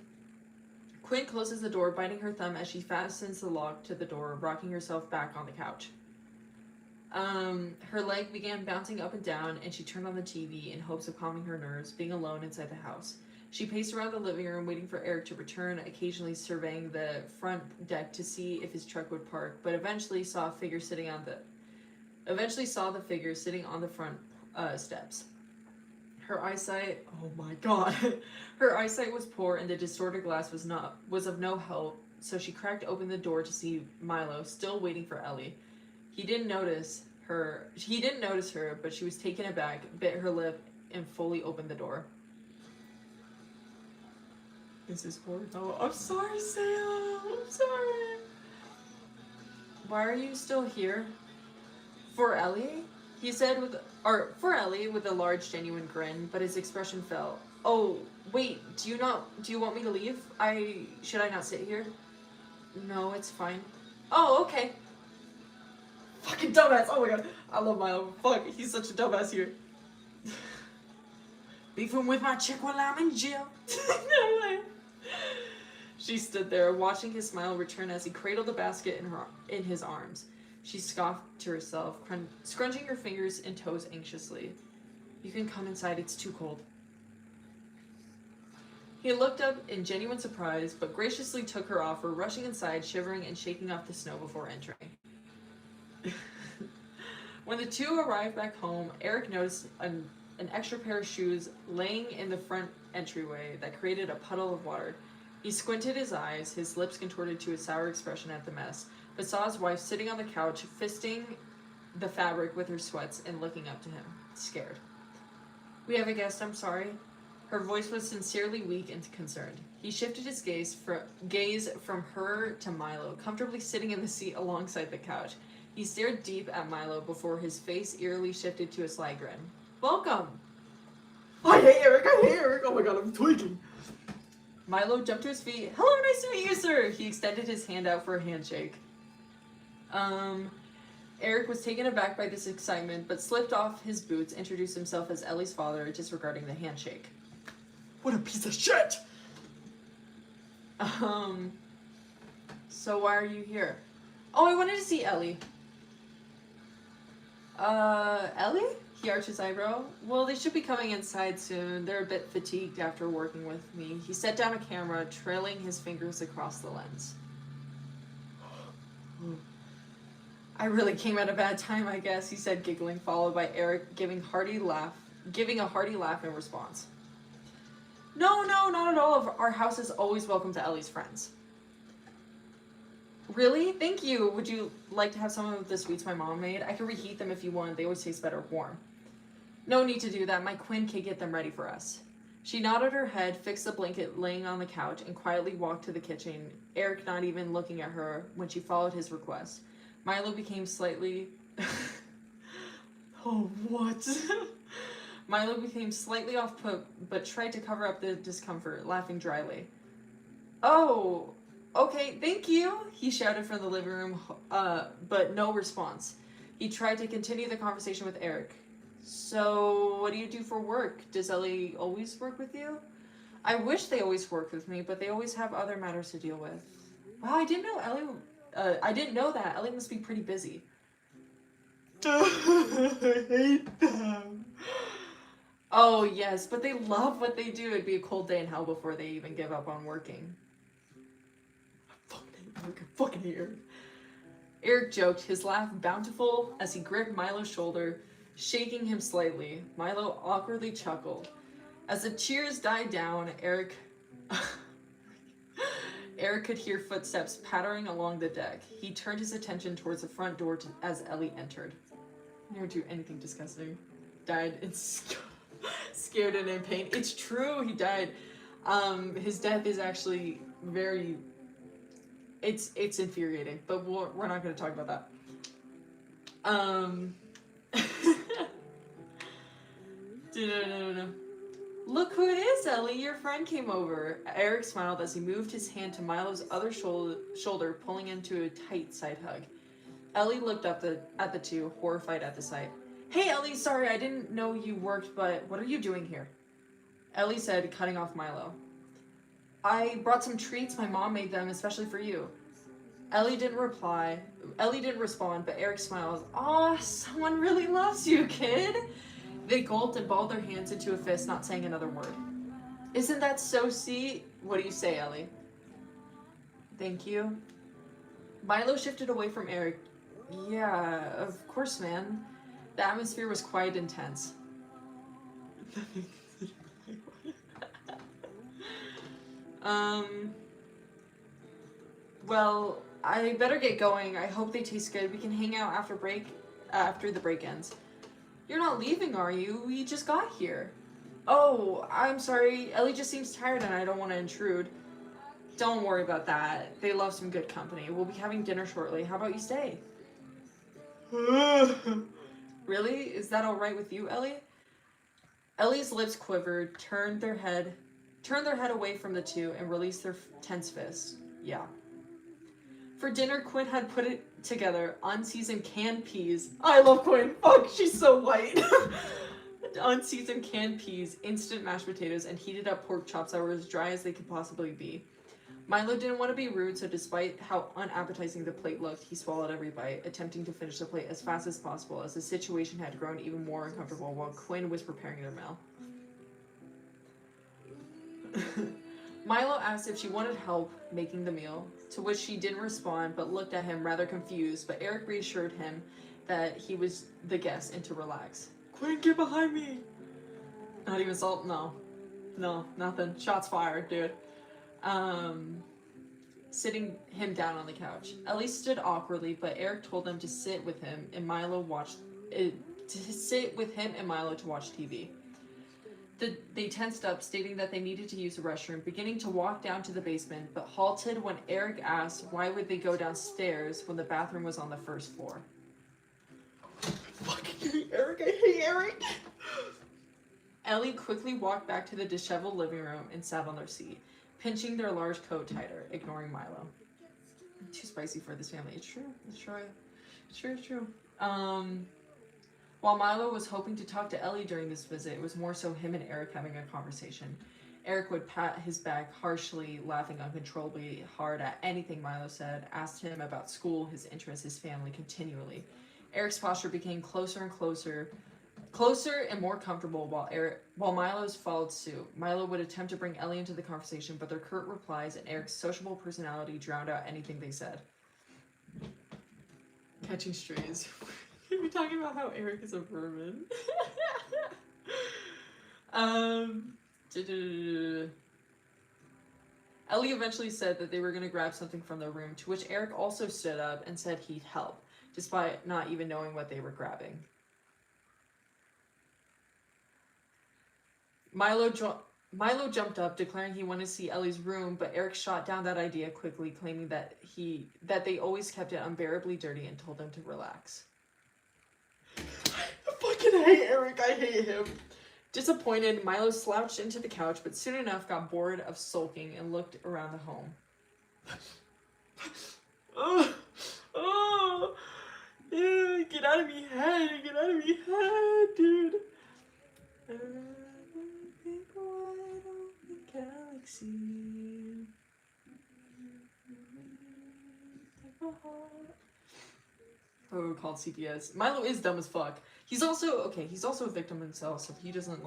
Quinn closes the door, biting her thumb as she fastens the lock to the door, rocking herself back on the couch. Her leg began bouncing up and down, and she turned on the TV in hopes of calming her nerves, being alone inside the house. She paced around the living room, waiting for Eric to return, occasionally surveying the front deck to see if his truck would park, but eventually saw the figure sitting on the front steps. Her eyesight, oh my god, her eyesight was poor, and the distorted glass was of no help. So she cracked open the door to see Milo, still waiting for Ellie. He didn't notice her, but she was taken aback, bit her lip, and fully opened the door. This is horrible. I'm sorry, Sam. I'm sorry. Why are you still here? For Ellie? He said for Ellie with a large, genuine grin, but his expression fell. Oh, wait, do you want me to leave? Should I not sit here? No, it's fine. Oh, okay. Fucking dumbass. Oh my god. I love Milo. Fuck, he's such a dumbass here. Beefing with my chick while I'm in jail. No way. She stood there, watching his smile return as he cradled the basket in his arms. She scoffed to herself, scrunching her fingers and toes anxiously. You can come inside, it's too cold. He looked up in genuine surprise, but graciously took her offer, rushing inside, shivering and shaking off the snow before entering. When the two arrived back home, Eric noticed an extra pair of shoes laying in the front entryway that created a puddle of water. He squinted his eyes, his lips contorted to a sour expression at the mess, but saw his wife sitting on the couch, fisting the fabric with her sweats and looking up to him, scared. We have a guest, I'm sorry. Her voice was sincerely weak and concerned. He shifted his gaze from her to Milo, comfortably sitting in the seat alongside the couch. He stared deep at Milo before his face eerily shifted to a sly grin. Welcome! I hate Eric, oh my god, I'm tweaking. Milo jumped to his feet. Hello, nice to meet you, sir! He extended his hand out for a handshake. Eric was taken aback by this excitement, but slipped off his boots, introduced himself as Ellie's father, disregarding the handshake. What a piece of shit! So why are you here? Oh, I wanted to see Ellie. Ellie? He arched his eyebrow. Well, they should be coming inside soon. They're a bit fatigued after working with me. He set down a camera, trailing his fingers across the lens. I really came at a bad time, I guess, he said, giggling, followed by Eric giving a hearty laugh in response. No, not at all. Our house is always welcome to Ellie's friends. Really? Thank you. Would you like to have some of the sweets my mom made? I can reheat them if you want. They always taste better warm. No need to do that. My Quinn can get them ready for us. She nodded her head, fixed the blanket laying on the couch, and quietly walked to the kitchen, Eric not even looking at her when she followed his request. Milo became slightly... Oh, what? Milo became slightly off-put, but tried to cover up the discomfort, laughing dryly. Oh, okay, thank you, he shouted from the living room, but no response. He tried to continue the conversation with Eric. So, what do you do for work? Does Ellie always work with you? I wish they always worked with me, but they always have other matters to deal with. Wow, I didn't know that. Ellie must be pretty busy. I hate them. Oh, yes, but they love what they do. It'd be a cold day in hell before they even give up on working. I fucking hate Eric. Eric joked, his laugh bountiful as he gripped Milo's shoulder, shaking him slightly. Milo awkwardly chuckled. As the cheers died down, Eric could hear footsteps pattering along the deck. He turned his attention towards the front door as Ellie entered. Never do anything disgusting. Died in scared and in pain. It's true, he died. His death is actually very... It's infuriating, but we're not going to talk about that. No. Look who it is, Ellie. Your friend came over. Eric smiled as he moved his hand to Milo's other shoulder, pulling into a tight side hug. Ellie looked up at the two, horrified at the sight. Hey, Ellie, sorry, I didn't know you worked, but what are you doing here? Ellie said, cutting off Milo. I brought some treats. My mom made them, especially for you. Ellie didn't reply. Ellie didn't respond, but Eric smiles. Aw, someone really loves you, kid. They gulped and balled their hands into a fist, not saying another word. Isn't that so sweet? What do you say, Ellie? Thank you. Milo shifted away from Eric. Yeah, of course, man. The atmosphere was quite intense. Well, I better get going. I hope they taste good. We can hang out after the break ends. You're not leaving, are you? We just got here. Oh, I'm sorry. Ellie just seems tired and I don't want to intrude. Don't worry about that. They love some good company. We'll be having dinner shortly. How about you stay? Really? Is that alright with you, Ellie? Ellie's lips quivered, turned their head away from the two, and released their tense fists. Yeah. For dinner, Quinn had put it together unseasoned canned peas. I love Quinn. Fuck, she's so white. Unseasoned canned peas, instant mashed potatoes, and heated up pork chops that were as dry as they could possibly be. Milo didn't want to be rude, so despite how unappetizing the plate looked, he swallowed every bite, attempting to finish the plate as fast as possible as the situation had grown even more uncomfortable while Quinn was preparing their meal. Milo asked if she wanted help making the meal, to which she didn't respond but looked at him rather confused, but Eric reassured him that he was the guest and to relax. Quinn, get behind me! Not even salt? No. No, nothing. Shots fired, dude. Sitting him down on the couch. Ellie stood awkwardly, but Eric told them to sit with him and Milo to watch TV. They tensed up, stating that they needed to use the restroom, beginning to walk down to the basement, but halted when Eric asked why would they go downstairs when the bathroom was on the first floor. I fucking hate Eric. I hate Eric. Ellie quickly walked back to the disheveled living room and sat on their seat, pinching their large coat tighter, ignoring Milo. Too spicy for this family. It's true. It's true. It's true. It's true. While Milo was hoping to talk to Ellie during this visit, it was more so him and Eric having a conversation. Eric would pat his back harshly, laughing uncontrollably hard at anything Milo said, asked him about school, his interests, his family, continually. Eric's posture became closer and more comfortable while Milo's followed suit. Milo would attempt to bring Ellie into the conversation, but their curt replies and Eric's sociable personality drowned out anything they said. Catching strays. We're talking about how Eric is a vermin. Ellie eventually said that they were going to grab something from their room, to which Eric also stood up and said he'd help, despite not even knowing what they were grabbing. Milo jumped up, declaring he wanted to see Ellie's room, but Eric shot down that idea quickly, claiming that they always kept it unbearably dirty and told them to relax. I fucking hate Eric. I hate him. Disappointed, Milo slouched into the couch, but soon enough got bored of sulking and looked around the home. Yeah, get out of me head. Get out of me head, dude. Galaxy. Oh, called CPS. Milo is dumb as fuck. He's also a victim himself, so he doesn't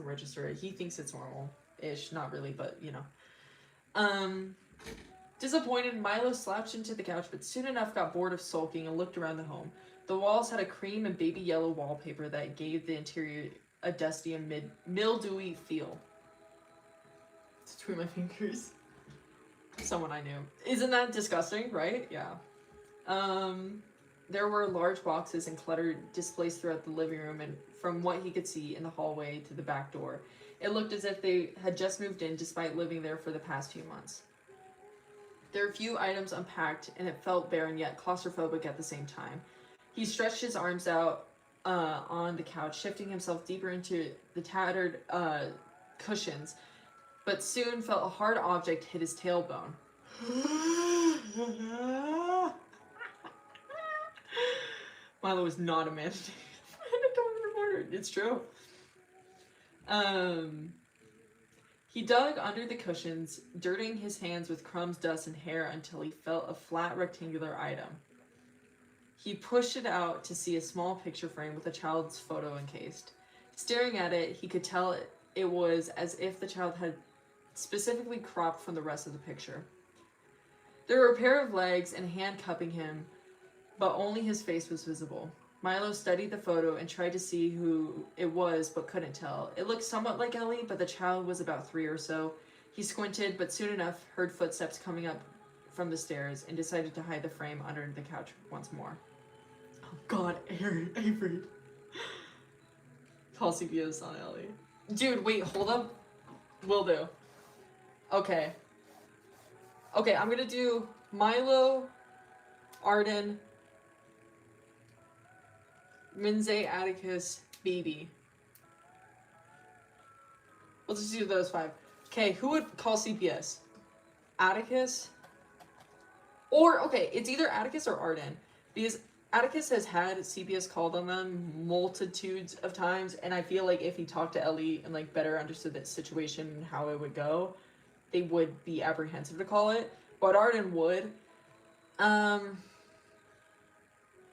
register it. He thinks it's normal-ish, not really, but you know. Disappointed, Milo slouched into the couch, but soon enough got bored of sulking and looked around the home. The walls had a cream and baby yellow wallpaper that gave the interior a dusty and mildewy feel. It's between my fingers. Someone I knew. Isn't that disgusting, right? Yeah. There were large boxes and clutter displaced throughout the living room and from what he could see in the hallway to the back door. It looked as if they had just moved in despite living there for the past few months. There were few items unpacked and it felt barren yet claustrophobic at the same time. He stretched his arms out on the couch, shifting himself deeper into the tattered cushions, but soon felt a hard object hit his tailbone. Milo was not a man. It's true. He dug under the cushions, dirtying his hands with crumbs, dust, and hair until he felt a flat rectangular item. He pushed it out to see a small picture frame with a child's photo encased. Staring at it, he could tell it was as if the child had specifically cropped from the rest of the picture. There were a pair of legs and a hand cupping him, but only his face was visible. Milo studied the photo and tried to see who it was, but couldn't tell. It looked somewhat like Ellie, but the child was about 3 or so. He squinted, but soon enough heard footsteps coming up from the stairs and decided to hide the frame under the couch once more. Oh God, Avery. Call CPS on Ellie. Dude, wait, hold up. Will do. Okay. Okay, I'm gonna do Milo, Arden, Minze, Atticus, Baby. Let's just do those 5. Okay, who would call CPS? Atticus? Or, okay, it's either Atticus or Arden. Because Atticus has had CPS called on them multitudes of times, and I feel like if he talked to Ellie and like better understood the situation and how it would go, they would be apprehensive to call it. But Arden would.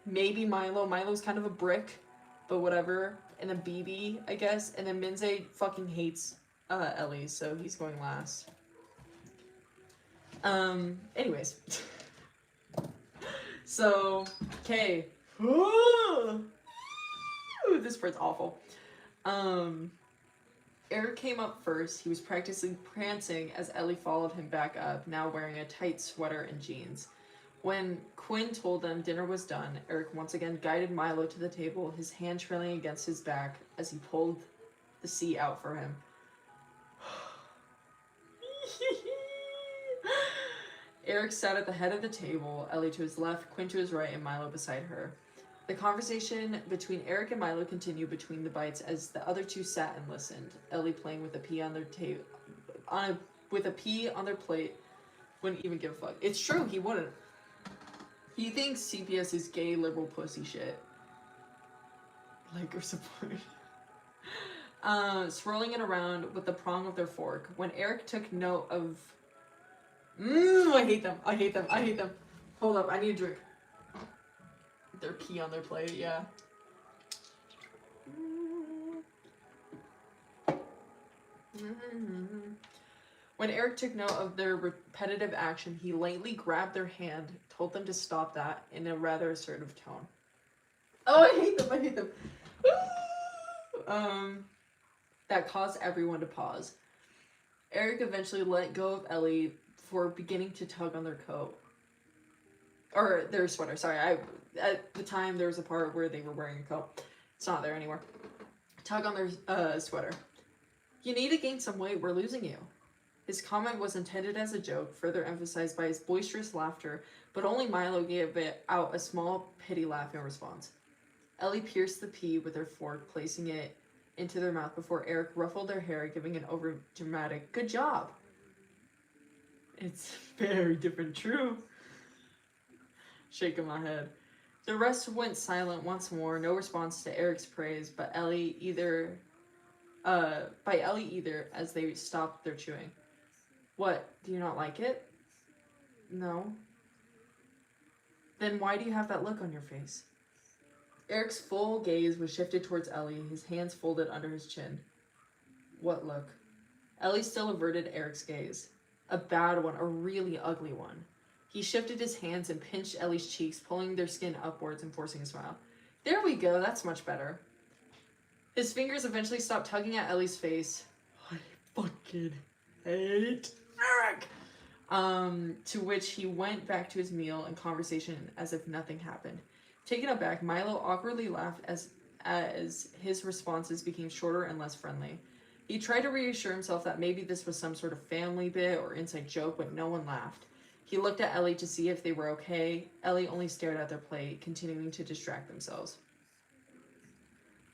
Maybe Milo. Milo's kind of a brick, but whatever. And then BB, I guess. And then Minze fucking hates Ellie, so he's going last. Anyways. So, okay. This part's awful. Eric came up first. He was practicing prancing as Ellie followed him back up, now wearing a tight sweater and jeans. When Quinn told them dinner was done, Eric once again guided Milo to the table, his hand trailing against his back as he pulled the seat out for him. Eric sat at the head of the table, Ellie to his left, Quinn to his right, and Milo beside her. The conversation between Eric and Milo continued between the bites as the other two sat and listened. Ellie playing with a pea on their with a pea on their plate, wouldn't even give a fuck. It's true, he wouldn't. He thinks CPS is gay liberal pussy shit. Like or support. Swirling it around with the prong of their fork. When Eric took note of I hate them. Hold up, I need a drink. Their pee on their plate, yeah. When Eric took note of their repetitive action, he lightly grabbed their hand, told them to stop that in a rather assertive tone. Oh, I hate them. That caused everyone to pause. Eric eventually let go of Ellie for beginning to tug on their coat. Or their sweater, sorry. At the time, there was a part where they were wearing a coat. It's not there anymore. Tug on their sweater. You need to gain some weight, we're losing you. His comment was intended as a joke, further emphasized by his boisterous laughter, but only Milo gave out a small pity laugh in response. Ellie pierced the pea with her fork, placing it into their mouth before Eric ruffled their hair, giving an over-dramatic, "Good job." It's very different, true. Shaking my head. The rest went silent once more, no response to Eric's praise, by Ellie either, as they stopped their chewing. What, do you not like it? No. Then why do you have that look on your face? Eric's full gaze was shifted towards Ellie, his hands folded under his chin. What look? Ellie still averted Eric's gaze. A bad one, a really ugly one. He shifted his hands and pinched Ellie's cheeks, pulling their skin upwards and forcing a smile. There we go, that's much better. His fingers eventually stopped tugging at Ellie's face. I fucking hate Eric! To which he went back to his meal and conversation as if nothing happened. Taken aback, Milo awkwardly laughed as his responses became shorter and less friendly. He tried to reassure himself that maybe this was some sort of family bit or inside joke, but no one laughed. He looked at Ellie to see if they were okay. Ellie only stared at their plate, continuing to distract themselves.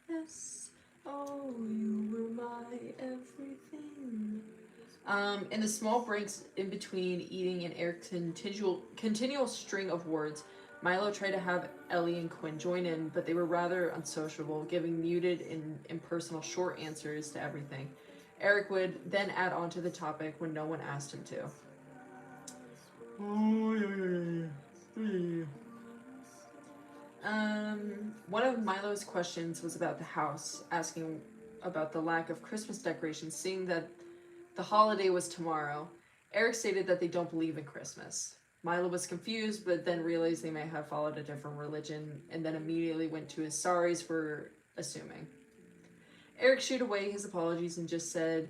Yes, oh, you were my everything. In the small breaks in between eating and Eric's continual string of words, Milo tried to have Ellie and Quinn join in, but they were rather unsociable, giving muted and impersonal short answers to everything. Eric would then add on to the topic when no one asked him to. One of Milo's questions was about the house, asking about the lack of Christmas decorations, seeing that the holiday was tomorrow. Eric stated that they don't believe in Christmas. Milo was confused, but then realized they may have followed a different religion, and then immediately went to his sorries for assuming. Eric shooed away his apologies and just said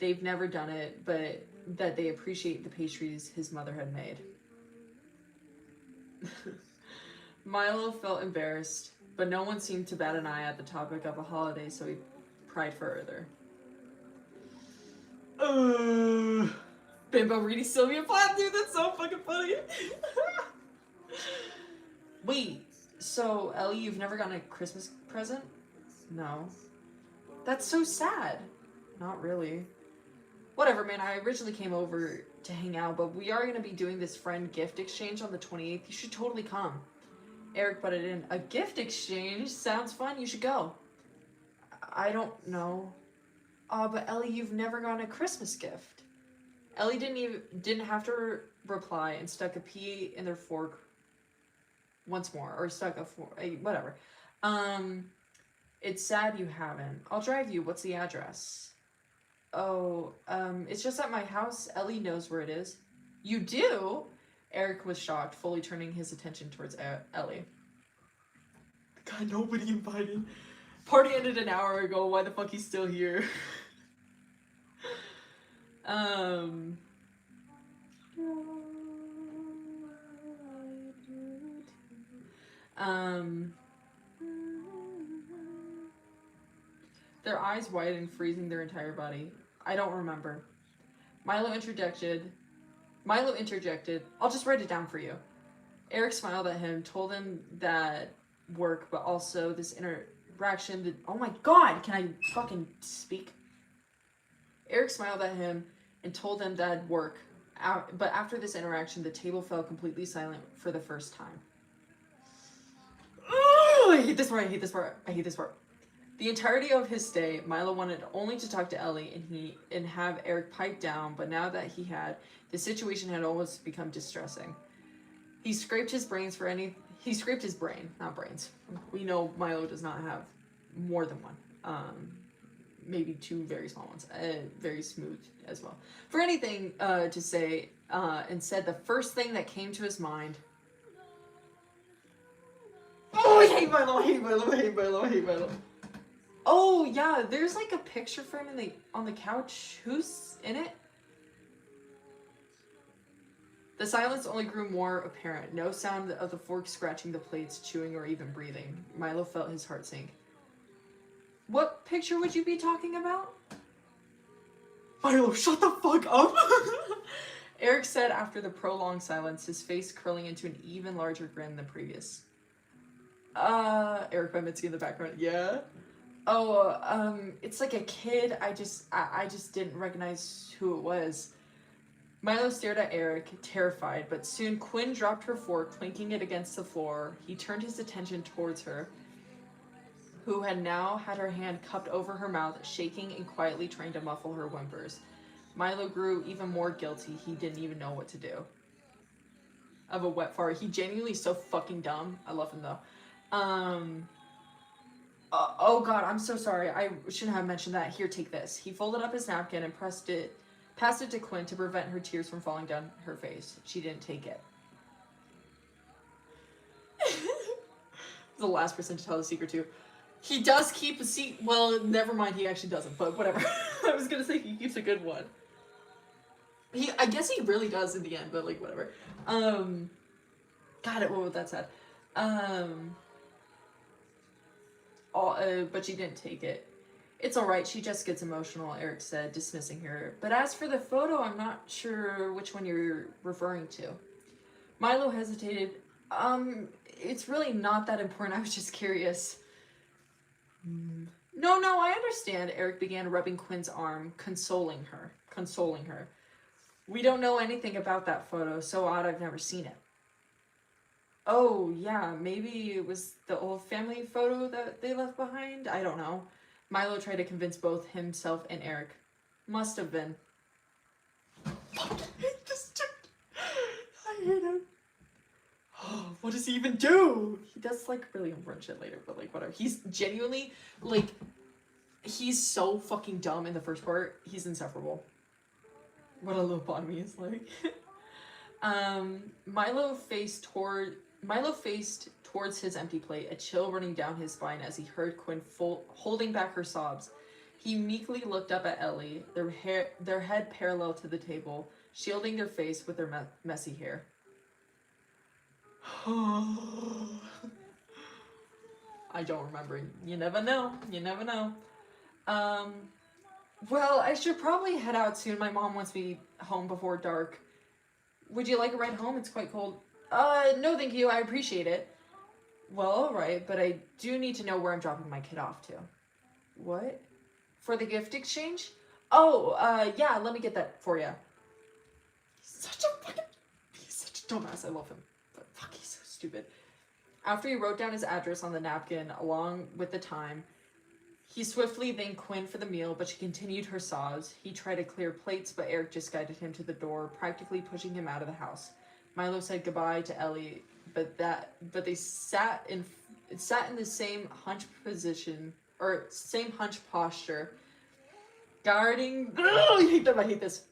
they've never done it, but that they appreciate the pastries his mother had made. Milo felt embarrassed, but no one seemed to bat an eye at the topic of a holiday, so he pried further. Bimbo reading Sylvia Plath, dude, that's so fucking funny. Wait, so Ellie, you've never gotten a Christmas present? No. That's so sad. Not really. Whatever, man, I originally came over to hang out, but we are going to be doing this friend gift exchange on the 28th. You should totally come. Eric butted in. A gift exchange? Sounds fun. You should go. I don't know. But Ellie, you've never gotten a Christmas gift. Ellie didn't have to reply and stuck a pea in their fork once more, or stuck a fork, whatever. It's sad you haven't. I'll drive you. What's the address? Oh, it's just at my house. Ellie knows where it is. You do? Eric was shocked, fully turning his attention towards Ellie. God, nobody invited. Party ended an hour ago. Why the fuck he's still here? Their eyes widened, freezing their entire body. I don't remember. Milo interjected, I'll just write it down for you. Eric smiled at him, told him that work, but also this interaction that, oh my god, can I fucking speak? Eric smiled at him and told him that work, but after this interaction, the table fell completely silent for the first time. Oh, I hate this part. The entirety of his stay, Milo wanted only to talk to Ellie and have Eric pipe down, but now that he had, the situation had almost become distressing. He scraped his brain, not brains. We know Milo does not have more than one. Maybe two very small ones. Very smooth as well. For anything to say, and said the first thing that came to his mind. Oh, I hate Milo. Oh, yeah, there's like a picture frame on the couch. Who's in it? The silence only grew more apparent. No sound of the fork scratching the plates, chewing, or even breathing. Milo felt his heart sink. What picture would you be talking about? Milo, shut the fuck up! Eric said after the prolonged silence, his face curling into an even larger grin than previous. Eric by Mitzi in the background. Yeah? Oh, it's like a kid. I just didn't recognize who it was. Milo stared at Eric, terrified, but soon Quinn dropped her fork, clinking it against the floor. He turned his attention towards her, who had now had her hand cupped over her mouth, shaking and quietly trying to muffle her whimpers. Milo grew even more guilty. He didn't even know what to do. Of a wet fart. He genuinely is so fucking dumb. I love him though. Oh god, I'm so sorry. I shouldn't have mentioned that. Here, take this. He folded up his napkin and passed it to Quinn to prevent her tears from falling down her face. She didn't take it. The last person to tell the secret too. He does keep a secret. Well, never mind. He actually doesn't. But whatever. I was gonna say he keeps a good one. I guess he really does in the end. But like whatever. God, what that's sad. But she didn't take it. It's alright, she just gets emotional, Eric said, dismissing her. But as for the photo, I'm not sure which one you're referring to. Milo hesitated. It's really not that important, I was just curious. No, I understand, Eric began rubbing Quinn's arm, consoling her. We don't know anything about that photo, so odd I've never seen it. Oh, yeah, maybe it was the old family photo that they left behind? I don't know. Milo tried to convince both himself and Eric. Must have been. I hate this dude. I hate him. What does he even do? He does like really important shit later, but like whatever. He's genuinely like, he's so fucking dumb in the first part. He's insufferable. What a lobotomy is like. Milo faced towards his empty plate, a chill running down his spine as he heard Quinn holding back her sobs. He meekly looked up at Ellie, their head parallel to the table, shielding their face with their messy hair. I don't remember. You never know. You never know. Well, I should probably head out soon. My mom wants me home before dark. Would you like a ride home? It's quite cold. No thank you. I appreciate it. Well, alright, but I do need to know where I'm dropping my kid off to. What? For the gift exchange? Oh, yeah, let me get that for you. He's such a dumbass. I love him. But fuck, he's so stupid. After he wrote down his address on the napkin along with the time, he swiftly thanked Quinn for the meal, but she continued her sobs. He tried to clear plates, but Eric just guided him to the door, practically pushing him out of the house. Milo said goodbye to Ellie, but they sat in the same hunch position, or same hunch posture, guarding. Oh, I hate this.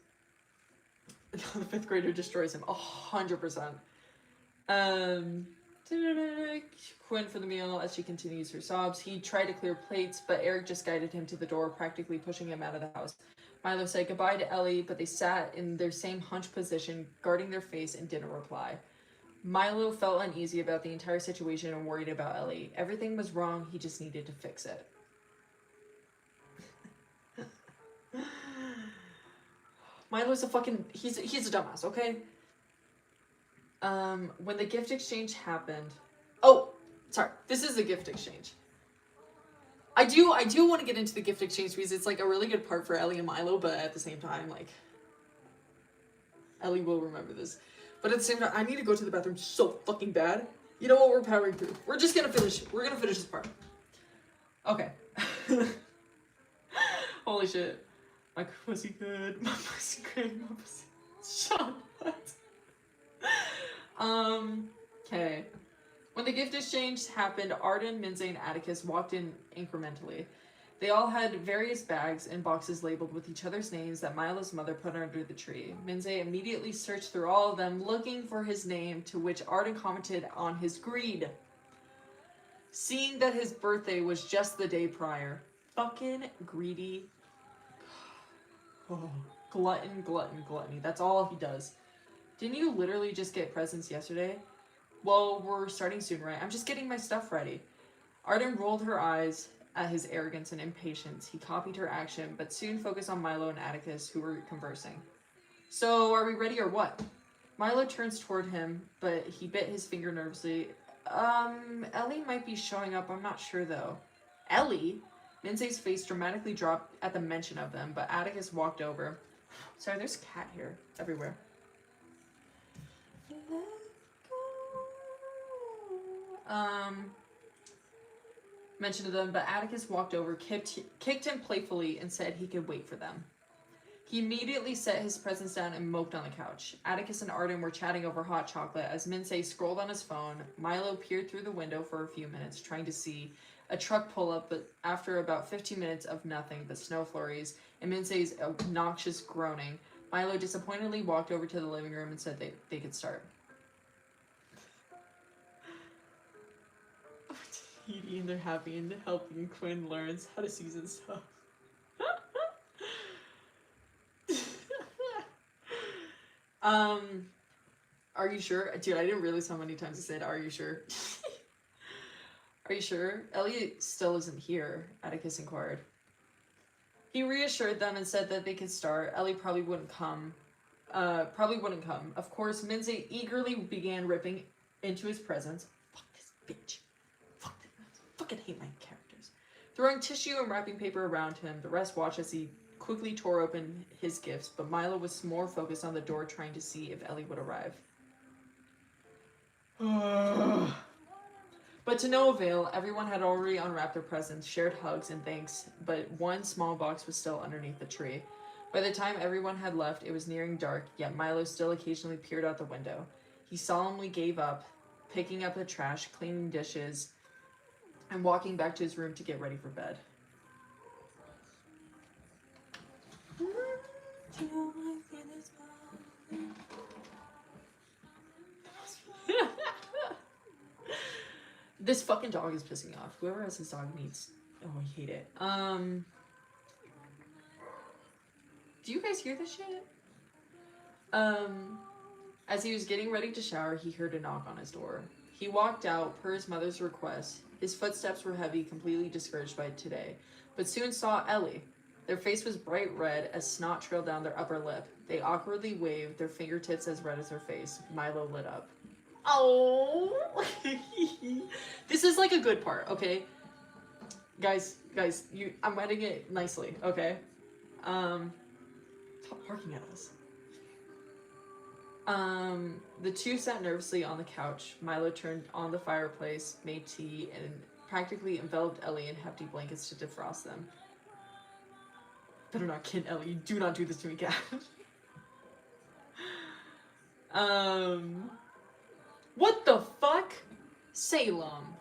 The fifth grader destroys him 100%. Quinn for the meal as she continues her sobs. He tried to clear plates, but Eric just guided him to the door, practically pushing him out of the house. Milo said goodbye to Ellie, but they sat in their same hunch position, guarding their face, and didn't reply. Milo felt uneasy about the entire situation and worried about Ellie. Everything was wrong, he just needed to fix it. Milo's a fucking... He's a dumbass, okay? When the gift exchange happened... Oh, sorry. This is the gift exchange. I do want to get into the gift exchange because it's like a really good part for Ellie and Milo, but at the same time, like... Ellie will remember this. But at the same time, I need to go to the bathroom so fucking bad. You know what? We're powering through. We're gonna finish this part. Okay. Holy shit. My pussy good. My pussy great. My pussy... Shut up. Okay. When the gift exchange happened, Arden, Minze, and Atticus walked in incrementally. They all had various bags and boxes labeled with each other's names that Milo's mother put under the tree. Minze immediately searched through all of them, looking for his name, to which Arden commented on his greed. Seeing that his birthday was just the day prior. Fucking greedy. Oh, glutton, gluttony. That's all he does. Didn't you literally just get presents yesterday? Well, we're starting soon, right? I'm just getting my stuff ready. Arden rolled her eyes at his arrogance and impatience. He copied her action, but soon focused on Milo and Atticus, who were conversing. So, are we ready or what? Milo turns toward him, but he bit his finger nervously. Ellie might be showing up, I'm not sure though. Ellie? Minze's face dramatically dropped at the mention of them, but Atticus walked over. Sorry, there's cat hair everywhere. Mentioned to them, but Atticus walked over, kicked him playfully, and said he could wait for them. He immediately set his presents down and moped on the couch. Atticus and Arden were chatting over hot chocolate as Minze scrolled on his phone. Milo peered through the window for a few minutes, trying to see a truck pull up, but after about 15 minutes of nothing but snow flurries and Minze's obnoxious groaning, Milo disappointedly walked over to the living room and said they could start. Edie and they're happy and helping Quinn learns how to season stuff. Are you sure? Dude, I didn't realize how many times I said, are you sure? Are you sure? Elliot still isn't here, Atticus inquired. He reassured them and said that they could start. Ellie probably wouldn't come. Of course, Minze eagerly began ripping into his presents. Fuck this bitch. Fucking hate my characters. Throwing tissue and wrapping paper around him, the rest watched as he quickly tore open his gifts, but Milo was more focused on the door, trying to see if Ellie would arrive. But to no avail, everyone had already unwrapped their presents, shared hugs and thanks, but one small box was still underneath the tree. By the time everyone had left, it was nearing dark, yet Milo still occasionally peered out the window. He solemnly gave up, picking up the trash, cleaning dishes, and walking back to his room to get ready for bed. This fucking dog is pissing me off. Whoever has this dog needs... Oh, I hate it. Do you guys hear this shit? As he was getting ready to shower, he heard a knock on his door. He walked out, per his mother's request. His footsteps were heavy, completely discouraged by today, but soon saw Ellie. Their face was bright red as snot trailed down their upper lip. They awkwardly waved, their fingertips as red as her face. Milo lit up. Oh! This is like a good part, okay? Guys, I'm editing it nicely, okay? Stop barking at us. The two sat nervously on the couch. Milo turned on the fireplace, made tea, and practically enveloped Ellie in hefty blankets to defrost them. Better not kid Ellie. Do not do this to me, cat. What the fuck? Salem.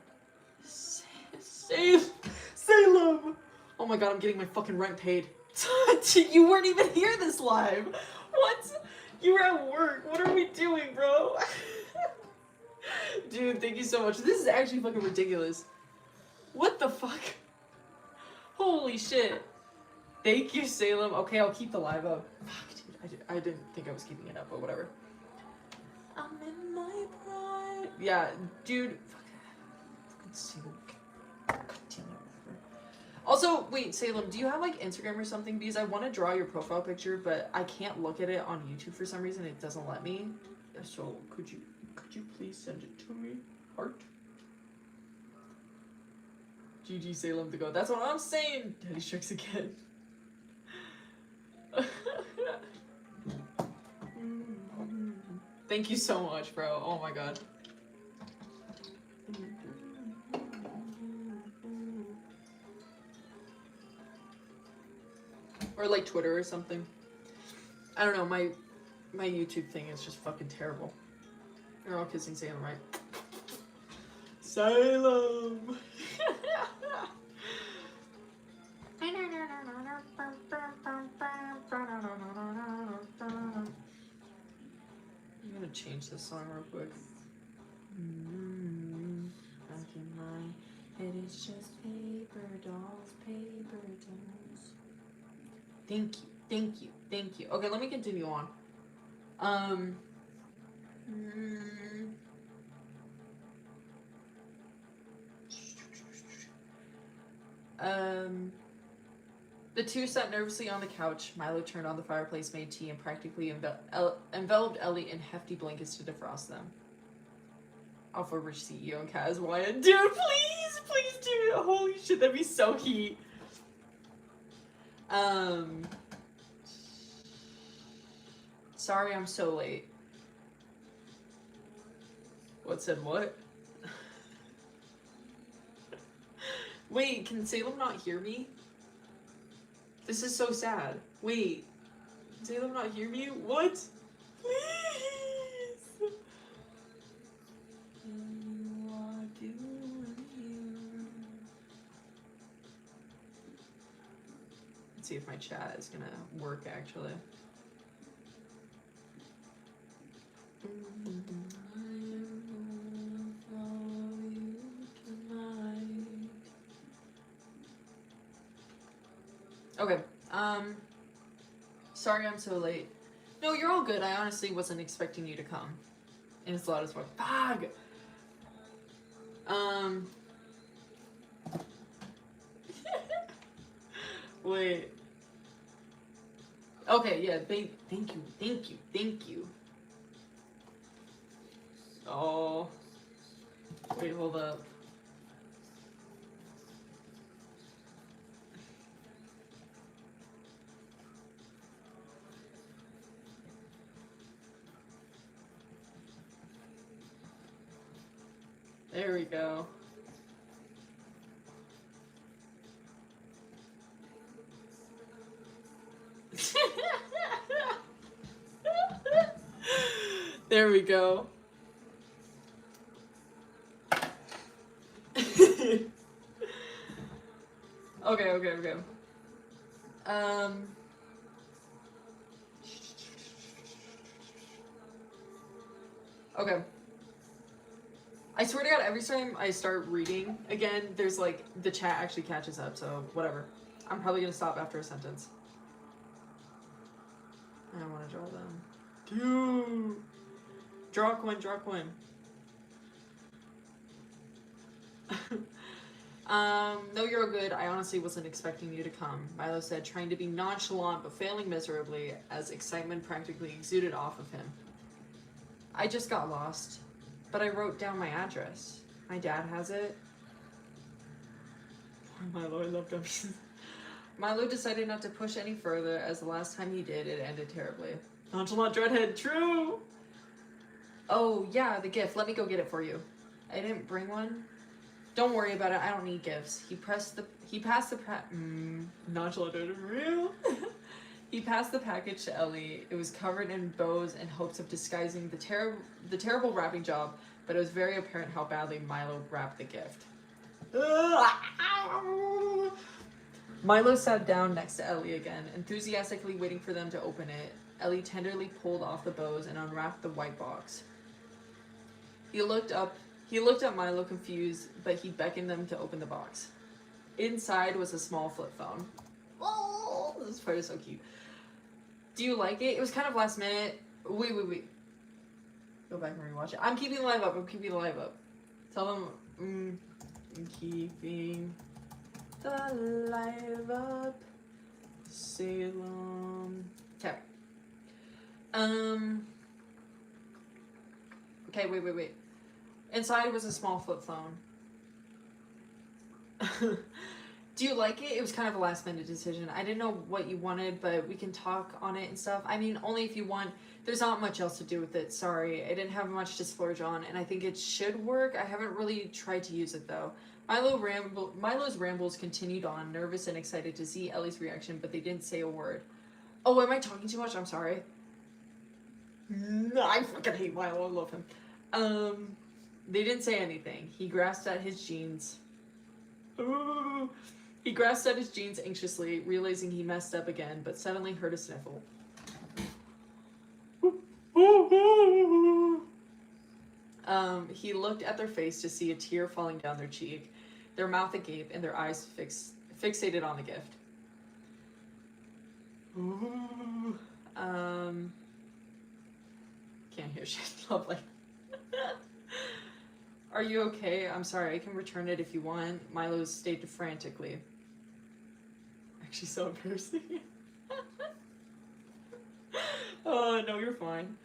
Salem! Oh my god, I'm getting my fucking rent paid. You weren't even here this live. What? You were at work. What are we doing, bro? Dude, thank you so much. This is actually fucking ridiculous. What the fuck? Holy shit. Thank you, Salem. Okay, I'll keep the live up. Fuck, dude. I didn't think I was keeping it up, but whatever. I'm in my pride. Yeah, dude. Fucking Salem. God damn it. Also, wait, Salem, do you have like Instagram or something? Because I want to draw your profile picture, but I can't look at it on YouTube for some reason. It doesn't let me. So could you please send it to me? Heart. GG Salem to go. That's what I'm saying. Daddy strikes again. Thank you so much, bro. Oh my god. Or like Twitter or something. I don't know, my YouTube thing is just fucking terrible. They're all kissing Salem, right? Salem! I'm gonna change this song real quick. Back in my head, it's just paper dolls, paper dolls. Thank you, thank you, thank you. Okay, let me continue on. The two sat nervously on the couch. Milo turned on the fireplace, made tea, and practically enveloped Ellie in hefty blankets to defrost them. Alpha Rich CEO and Kaz Wyatt. Dude, please do it. Holy shit, that'd be so heat. Sorry I'm so late. What said what? Wait, can Salem not hear me? This is so sad. Wait, can Salem not hear me? What? Please! Let's see if my chat is gonna work actually. Okay, sorry I'm so late. No, you're all good. I honestly wasn't expecting you to come. And it's loud as fuck. Fog! Wait. Okay, yeah, thank you. Oh. Wait, hold up. There we go. There we go. Okay. Okay. I swear to God, every time I start reading again, there's like, the chat actually catches up, so whatever. I'm probably gonna stop after a sentence. I don't want to draw them. Dude! Draw a coin, draw a coin. No, you're all good. I honestly wasn't expecting you to come, Milo said, trying to be nonchalant but failing miserably as excitement practically exuded off of him. I just got lost, but I wrote down my address. My dad has it. Poor Milo, I love dummies. Milo decided not to push any further, as the last time he did, it ended terribly. Nonchalant dreadhead, true! Oh, yeah, the gift. Let me go get it for you. I didn't bring one. Don't worry about it. I don't need gifts. He passed the nonchalant dreadhead, real? He passed the package to Ellie. It was covered in bows in hopes of disguising the terrible wrapping job, but it was very apparent how badly Milo wrapped the gift. Milo sat down next to Ellie again, enthusiastically waiting for them to open it. Ellie tenderly pulled off the bows and unwrapped the white box. He looked up Milo confused, but he beckoned them to open the box. Inside was a small flip phone. Oh, this part is so cute. Do you like it? It was kind of last minute. Wait. Go back and rewatch it. I'm keeping the live up. Tell them, I'm keeping the live up. Salem. Okay. Okay, wait. Inside was a small flip phone. Do you like it? It was kind of a last minute decision. I didn't know what you wanted, but we can talk on it and stuff. I mean, only if you want. There's not much else to do with it. Sorry. I didn't have much to splurge on, and I think it should work. I haven't really tried to use it, though. Milo's rambles continued on, nervous and excited to see Ellie's reaction, but they didn't say a word. Oh, am I talking too much? I'm sorry. No, I fucking hate Milo. I love him. They didn't say anything. He grasped at his jeans. Ooh. He grasped at his jeans anxiously, realizing he messed up again, but suddenly heard a sniffle. He looked at their face to see a tear falling down their cheek, their mouth agape, and their eyes fixated on the gift. Ooh. Can't hear shit. Lovely. Are you okay? I'm sorry, I can return it if you want. Milo stated frantically. Actually, so embarrassing. Oh, no, you're fine.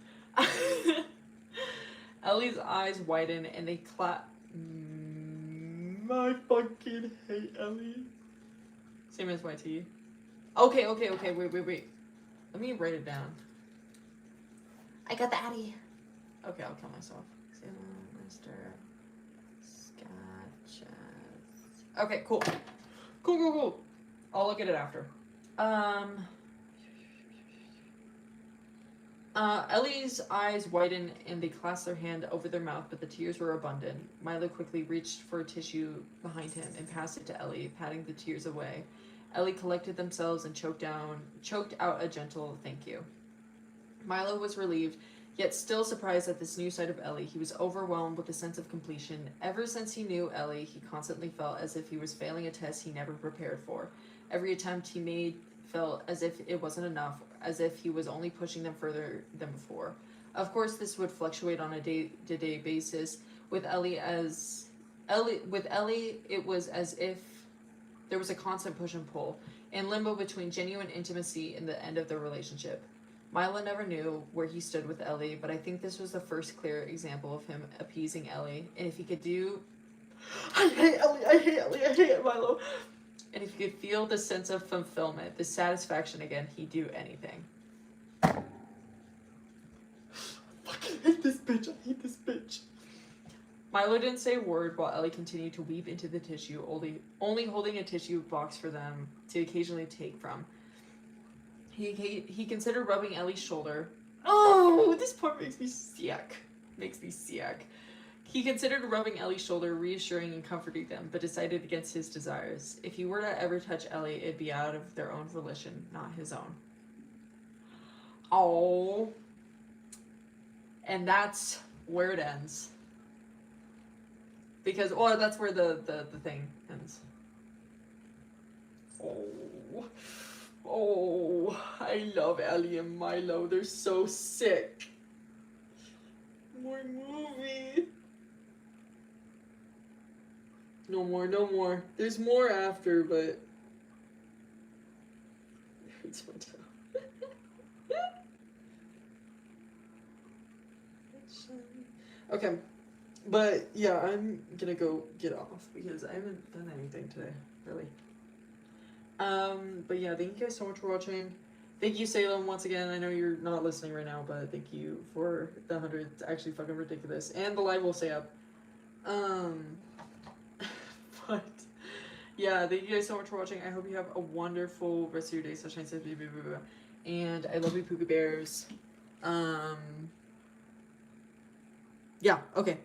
Ellie's eyes widened and they clapped. I fucking hate Ellie. Same as YT. Okay, wait. Let me write it down. I got the Addy. Okay, I'll kill myself. Mr. Scotches. Okay, cool. I'll look at it after. Ellie's eyes widened and they clasped their hand over their mouth, but the tears were abundant. Milo quickly reached for a tissue behind him and passed it to Ellie, patting the tears away. Ellie collected themselves and choked out a gentle thank you. Milo was relieved, yet still surprised at this new side of Ellie. He was overwhelmed with a sense of completion. Ever since he knew Ellie, he constantly felt as if he was failing a test he never prepared for. Every attempt he made felt as if it wasn't enough, as if he was only pushing them further than before. Of course, this would fluctuate on a day-to-day basis. With Ellie, it was as if there was a constant push and pull, in limbo between genuine intimacy and the end of their relationship. Milo never knew where he stood with Ellie, but I think this was the first clear example of him appeasing Ellie. And if he could do... I hate Ellie, Milo. And if he could feel the sense of fulfillment, the satisfaction again, he'd do anything. I fucking hate this bitch. Milo didn't say a word while Ellie continued to weep into the tissue, only holding a tissue box for them to occasionally take from. He considered rubbing Ellie's shoulder, Oh, this part makes me sick. Makes me sick. He considered rubbing Ellie's shoulder, reassuring and comforting them, but decided against his desires. If he were to ever touch Ellie, it'd be out of their own volition, not his own. Oh. And that's where it ends. Because, or that's where the thing ends. Oh. Oh. I love Ellie and Milo. They're so sick. More movie. No more, no more. There's more after, but it hurts my toe. Okay, but yeah, I'm gonna go get off because I haven't done anything today, really. But yeah, thank you guys so much for watching. Thank you, Salem, once again. I know you're not listening right now, but thank you for the 100. It's actually fucking ridiculous. And the live will stay up. But yeah, thank you guys so much for watching. I hope you have a wonderful rest of your day. Sunshine says, and I love you, Pookie Bears. Yeah, okay.